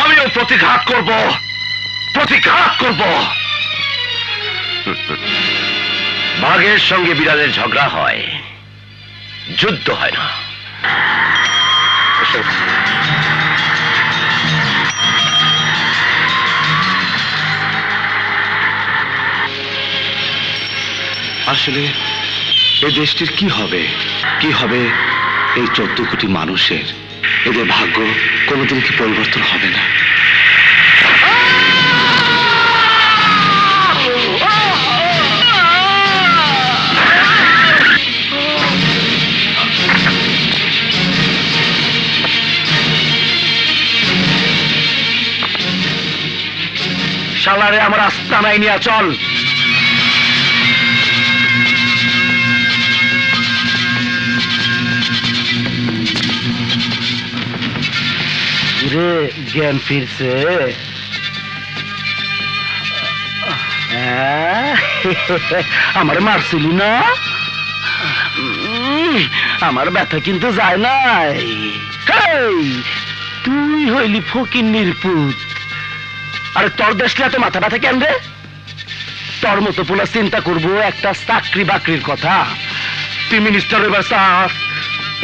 [SPEAKER 3] আমিও প্রতিঘাত করব।
[SPEAKER 2] বাঘের সঙ্গে বিড়ালের ঝগড়া হয়, যুদ্ধ হয় না।
[SPEAKER 3] আসলে এই দেশটির কি হবে এই 14 কোটি মানুষের? এদের ভাগ্য কোনোদিন কি পরিবর্তন হবে না? শালারে আমার আস্তানায় নিয়ে চল। রে জ্ঞান ফিরছে। আমার মারছিলি না? আমার ব্যথা কিন্তু যায় নাই। তুই হইলি ফকিন্নির পুত। আরে তোর দেশটা এত মাথা ব্যথা কেন রে? তোর মতো পোলা চিন্তা করবো একটা চাকরি বাকরির কথা। তুই মিনিস্টার হইবার চাস,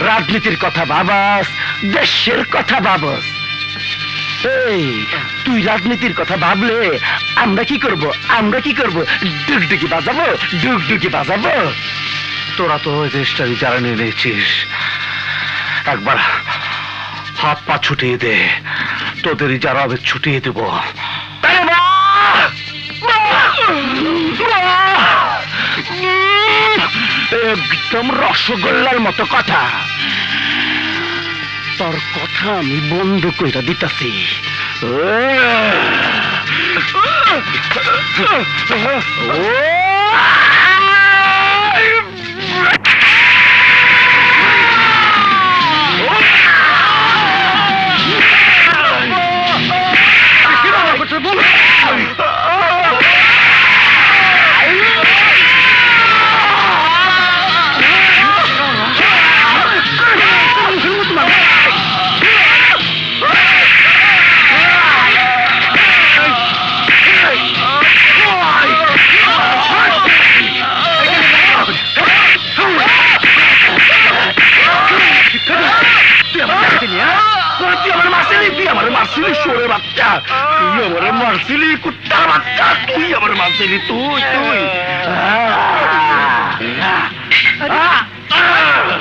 [SPEAKER 3] রাজনীতির কথা ভাবাস, দেশের কথা ভাবাস। এই তুই রাজনীতির কথা ভাবলে আমরা কি করব? ডুগডুগি বাজাবো। তোরা তো ওই দেশটারই যারা নিয়ে নিয়েছিস। একবার হাত পা ছুটিয়ে দে, তোদেরই যারা হবে ছুটিয়ে দেব। একদম রসগোল্লার মতো কথা। তোর কথা আমি বন্ধ কইরা দিতাছি।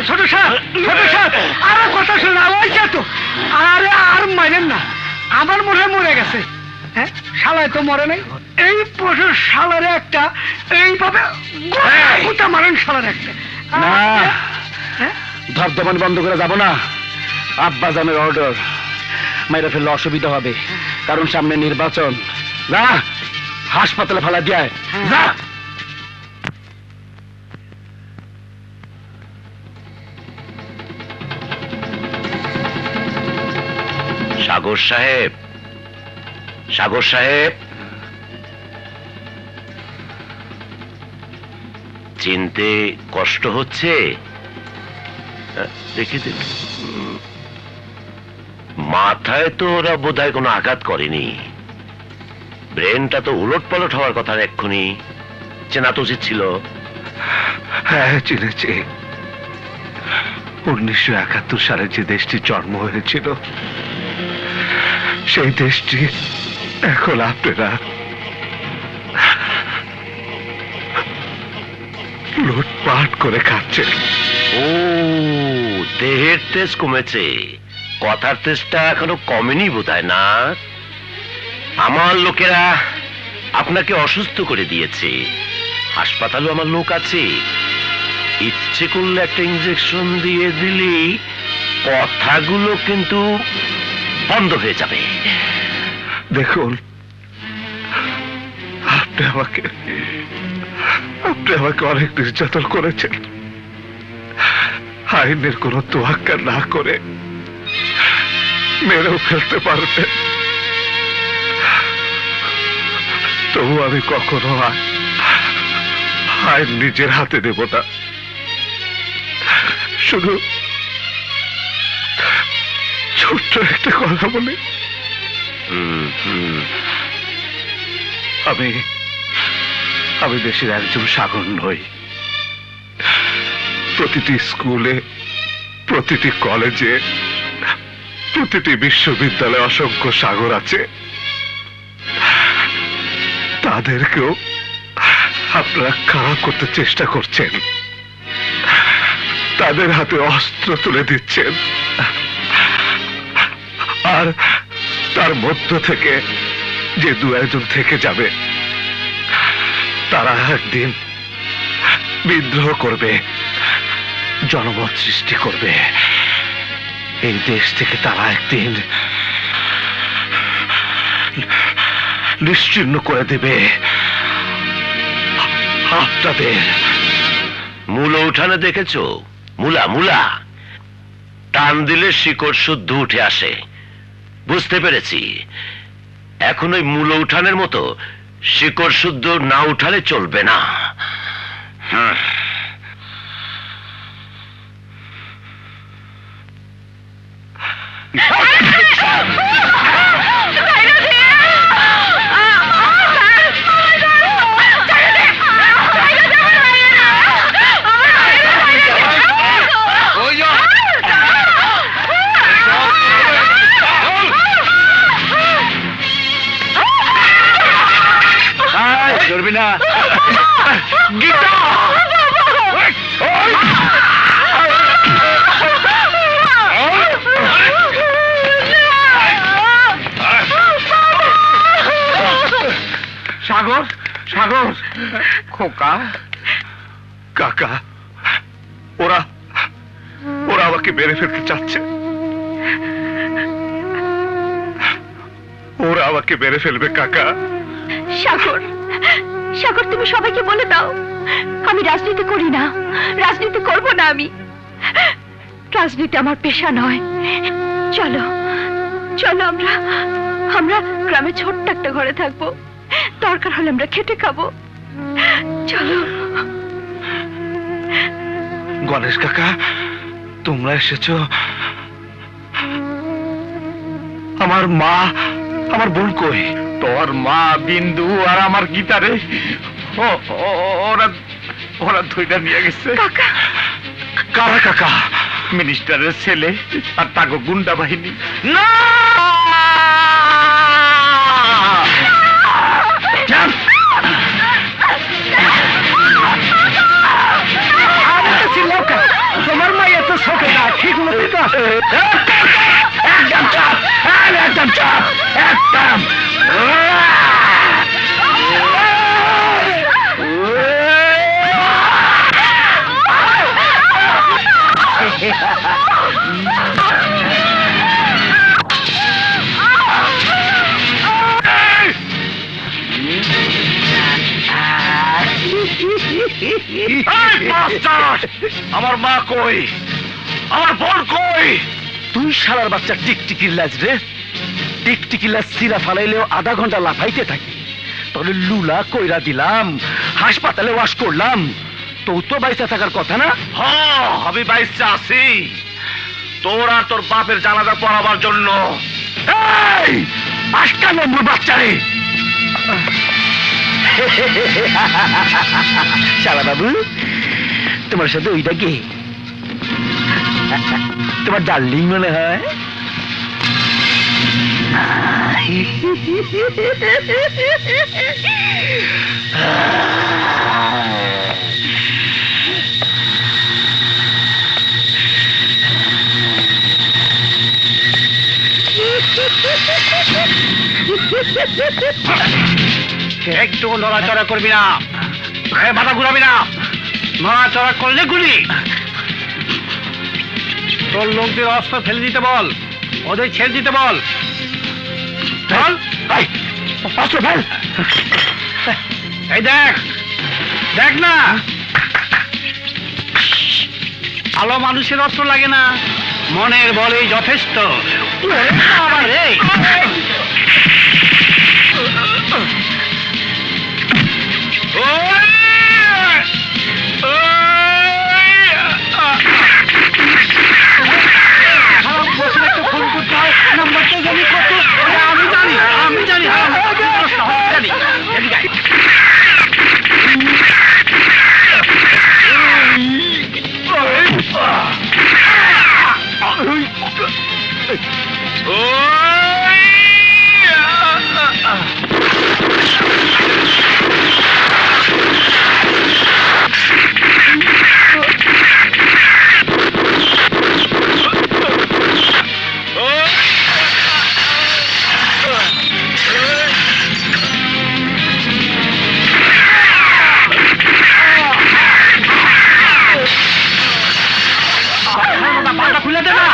[SPEAKER 3] ছোট সাহেব আরে কথা শুনে তো। আরে আর মাইলেন না, আমার মরে গেছে। হ্যাঁ, শালায় তো মরে নাই। এই পশুর শালারে একটা এইভাবে মারেন। শালার একটা না, ধবধবান বন্ধ করে যাব না। আব্বাজানের অর্ডার। মাইরা ফেললে অসুবিধা হবে, কারণ সামনে নির্বাচন। না, হাসপাতালে ফেলা যায়। যা।
[SPEAKER 2] সাগর সাহেব, চিনতে কষ্ট হচ্ছে? দেখি মাথায় তো ওরা বোধহয় কোনো আঘাত করেনি। ব্রেনটা তো উলট পালট হওয়ার কথা। এক্ষুনি চেনা তো উচিত ছিল।
[SPEAKER 3] হ্যাঁ, চিনেছি। 1971 সালে যে দেশটি জন্ম হয়েছিল সেই দেশটি এখন আপনারা লুটপাট করে খাচ্ছেন।
[SPEAKER 2] ও, দেহের তেজ কমেছে, কথার তেজটা এখনো কমেনি বোধহয় না? আমার লোকেরা আপনাকে অসুস্থ করে দিয়েছে, হাসপাতালেও আমার লোক আছে, ইচ্ছে করলে একটা ইনজেকশন দিয়ে দিলি কথাগুলো কিন্তু বন্ধ হয়ে যাবে।
[SPEAKER 3] দেখুন, আপনি আমাকে অনেক নির্যাতন করেছেন, আইনের কোনো তোয়াক্কা না করে মেরেও ফেলতে পারবেন, তবু আমি কখনো আইন নিজের হাতে দেব না। শুধু ছোট্ট একটা কথা বলি, আমি দেশের একজন সাগর নই। প্রতিটি স্কুলে, প্রতিটি কলেজে, প্রতিটি বিশ্ববিদ্যালয়ে অসংখ্য সাগর আছে, তাদেরকেও আপনারা খারাপ করতে চেষ্টা করছেন, তাদের হাতে অস্ত্র তুলে দিচ্ছেন, আর তার মধ্য থেকে যে দু একজন থেকে যাবে তারা একদিন বিদ্রোহ করবে, জনমত সৃষ্টি করবে, এই দেশ থেকে তারা একদিন নিশ্চিহ্ন করে দেবে আপনাদের।
[SPEAKER 2] মূল উঠানে দেখেছো? মূলা টান দিলে শিকড় শুদ্ধ উঠে আসে, বুঝতে পেরেছি। এখন ওই মূল উঠানের মতো শিকড় শুদ্ধ না উঠালে চলবে না।
[SPEAKER 3] করবি না সাগর, সাগর, খোকা, কাকা, ওরা আমাকে মেরে ফেলতে চাচ্ছে, ওরা আমাকে মেরে ফেলবে কাকা।
[SPEAKER 7] সাগর, সাগর, তুমি সবাইকে বলে দাও আমি রাজনীতি করি না, রাজনীতি করব না, আমি রাজনীতি আমার পেশা নয়। চলো চলো, আমরা গ্রামে ছোট্ট একটা ঘরে থাকবো, দরকার হলে আমরা খেটে খাবো, চলো।
[SPEAKER 3] গণেশ কাকা, তোমরা এসেছো? আমার মা, আমার বোন কই?
[SPEAKER 6] তোর মা বিন্দু আর আমার গীতারে ওরা ধইটা নিয়ে গেছে।
[SPEAKER 3] কারা কাকা?
[SPEAKER 6] মিনিস্টারের ছেলে আর তাগো গুন্ডা বাহিনী।
[SPEAKER 3] না, তোমার মা এত শোকে না, ঠিক মতো একদম চাপ, একদম চাপ, একদম। আমার মা কই? আমার বোন কই?
[SPEAKER 4] তুই শালার বাচ্চা টিকটিকির লাজ রে, টিকটিকি লাজ চিরা ফালাইলেও আধা ঘন্টা লাফাইতে থাকি, তাহলে লুলা কইরা দিলাম, হাসপাতালে ওয়াশ করলাম, তো তো বাইসা থাকার কথা না?
[SPEAKER 3] হ্যাঁ, আমি বাইসা আছি তোর আর তোর বাপের জানাজা পড়াবার জন্য। এই 5টা নম্বর বাচ্চা রে।
[SPEAKER 4] শালা বাবু, তোমার সাথে ওইটা কে? তোমার ডার্লিং মনে হয়।
[SPEAKER 5] একটু নড়াচড়া করবি না, মাথা ঘুরাবি না, নড়াচড়া করলে গুলি। তোর লোকদের অস্ত্র ফেলে দিতে বল, ওদের ছেড়ে দিতে বল। চল,
[SPEAKER 4] অস্ত্র ফেল।
[SPEAKER 5] এই দেখ, দেখ না, ভালো মানুষের অস্ত্র লাগে না, মনের বলেই যথেষ্ট। আবার রে ফোন করতে হয়, নাম্বারটা জানি কত, আমি জানি, আমি জানি, জানি। খুলে দে না।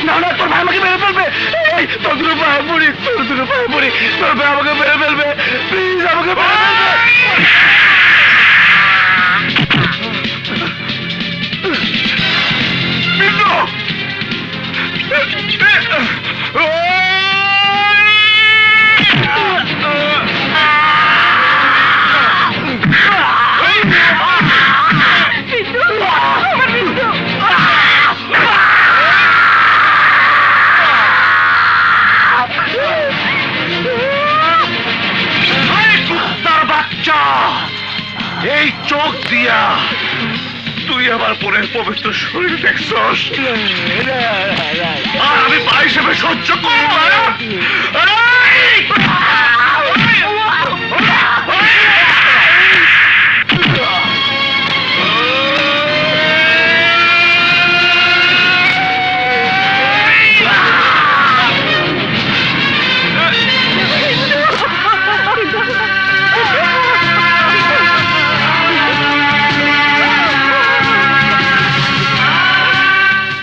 [SPEAKER 5] না না, তোর ভাই আমাকে মেরে ফেলবে। এই তোর দুটো পায়ে পড়ি, তোর দুটো পায়ে পড়ি, তোর ভাই আমাকে মেরে ফেলবে, প্লিজ আমাকে মেরে
[SPEAKER 3] এই চোখ দিয়া তুই আমার বোনের পবিত্র শরীর দেখছস, আর আমি ভাই হিসেবে সহ্য করবো না।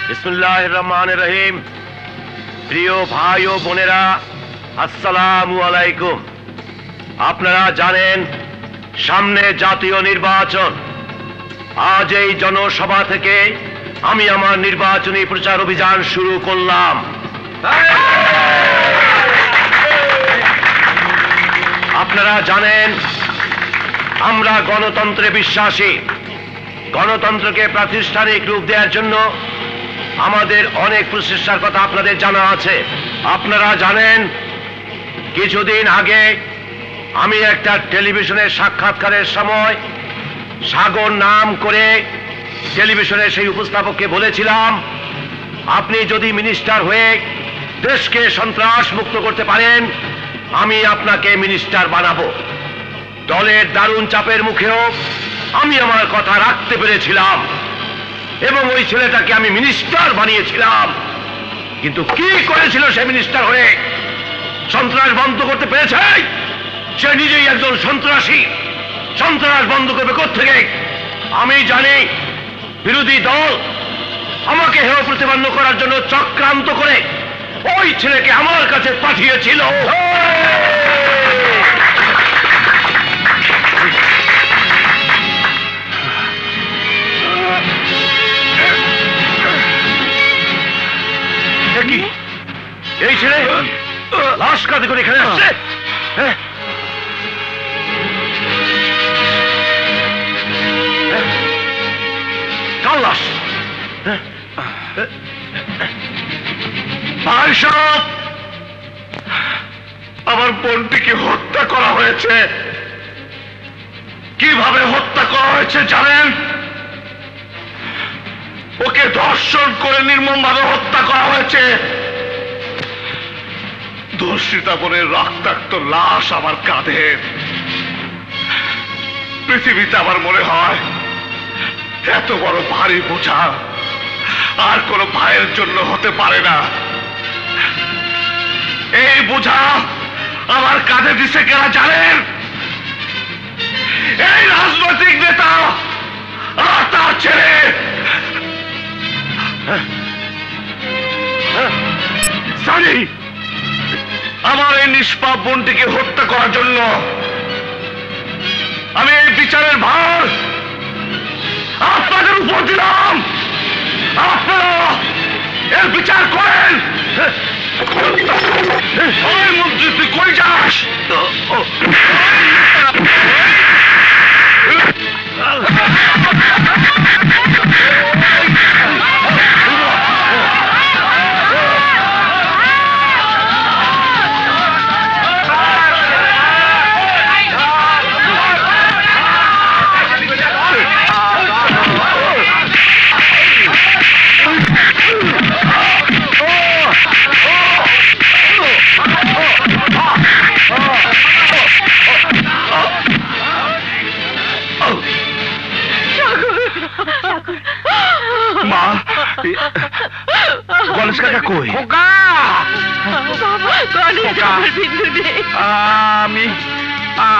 [SPEAKER 2] বিসমিল্লাহির রহমানির রহিম। প্রিয় ভাই ও বোনেরা, আসসালামু আলাইকুম। আপনারা জানেন সামনে জাতীয় নির্বাচন। আজ এই জনসভা থেকে আমি আমার নির্বাচনী প্রচার অভিযান শুরু করলাম। আপনারা জানেন আমরা গণতন্ত্রে বিশ্বাসী। গণতন্ত্রকে প্রাতিষ্ঠানিক রূপ দেওয়ার জন্য আমাদের অনেক প্রচেষ্টার কথা আপনাদের জানা আছে। আপনারা জানেন কিছুদিন আগে আমি একটা টেলিভিশনের সাক্ষাৎকারের সময় সাগর নাম করে টেলিভিশনে সেই উপস্থাপককে বলেছিলাম, আপনি যদি মিনিস্টার হয়ে দেশকে সন্ত্রাস মুক্ত করতে পারেন, আমি আপনাকে মিনিস্টার বানাবো। দলের দারুণ চাপের মুখেও আমি আমার কথা রাখতে পেরেছিলাম এবং ওই ছেলেটাকে আমি মিনিস্টার বানিয়েছিলাম। কিন্তু কি করেছিল সে মিনিস্টার হয়ে? সন্ত্রাস বন্ধ করতে পেরেছে? সে নিজেই একজন সন্ত্রাসী। সন্ত্রাস বন্ধ করবে কোত্থেকে? আমি জানি বিরোধী দল আমাকে হেয় প্রতিপন্ন করার জন্য চক্রান্ত করে ওই ছেলেকে আমার কাছে পাঠিয়েছিল। কি এই ছেলে লাশ কাঁধে করে এখানে আসছে? কাল লাশ? ভাই সাহেব, আমার বোনটিকে হত্যা করা হয়েছে। কিভাবে হত্যা করা হয়েছে জানেন? ওকে ধর্ষণ করে নির্মমভাবে হত্যা করা হয়েছে। ধর্ষিতা বোনের রক্তাক্ত লাশ আমার কাঁধে। পৃথিবীতে আমার মনে হয় এত বড় ভারী বোঝা আর কোন ভাইয়ের জন্য হতে পারে না। এই বোঝা আমার কাঁধে দিছে কেনা জানেন? এই রাজনৈতিক নেতা আর তার ছেলে। জানি আমার এই নিষ্পাপ বোনটিকে হত্যা করার জন্য আমি এই বিচারের ভার আপনাদের উপর দিলাম। আপনারা এর বিচার করেন। ওই মন্ত্রী, তুই কই যাস? মা, গণেশ কাকা কই?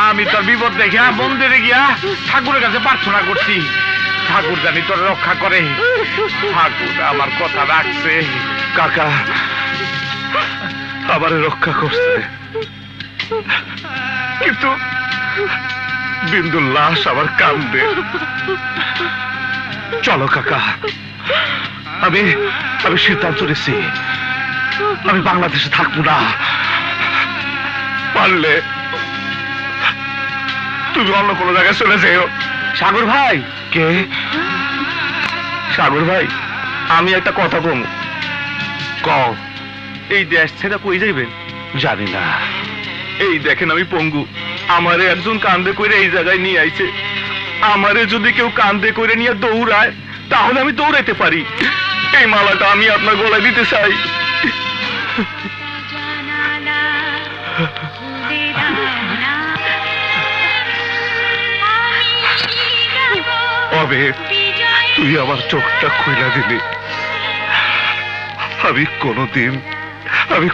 [SPEAKER 6] আমি তোর বিপদ দেখে মন্দিরে গিয়া ঠাকুরের কাছে প্রার্থনা করছি, ঠাকুর জানি তোর রক্ষা করে। ঠাকুর আমার কথা রাখছে।
[SPEAKER 3] কাকা আবার রক্ষা করছে, কিন্তু বিন্দুর লাশ আবার কান্দে। চলো কাকা, আমি সিদ্ধান্ত নিচ্ছি, আমি বাংলাদেশে থাকবো না। পারলে তুমি অন্য কোনো জায়গায় চলে যেও।
[SPEAKER 4] সাগর ভাই।
[SPEAKER 3] কে?
[SPEAKER 4] সাগর ভাই, আমি একটা কথা বলবো।
[SPEAKER 3] কও।
[SPEAKER 4] এই দেশ ছেড়ে কই যাইবেন?
[SPEAKER 3] জানি না।
[SPEAKER 4] এই দেখেন আমি পঙ্গু, আমারে একজন কান্দে করে এই জায়গায় নিয়ে আইছে। আমারে যদি কেউ কান্দে করে নিয়ে দৌড়ায় তাহলে আমি দৌড়াইতে পারি। এই মালাটা আমি আপনার গলায় দিতে চাই।
[SPEAKER 3] অবে তুই আমার চোখটা খুইলা দিলি। আমি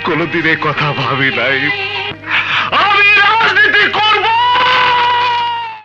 [SPEAKER 3] কোনোদিন এই কথা ভাবি নাই।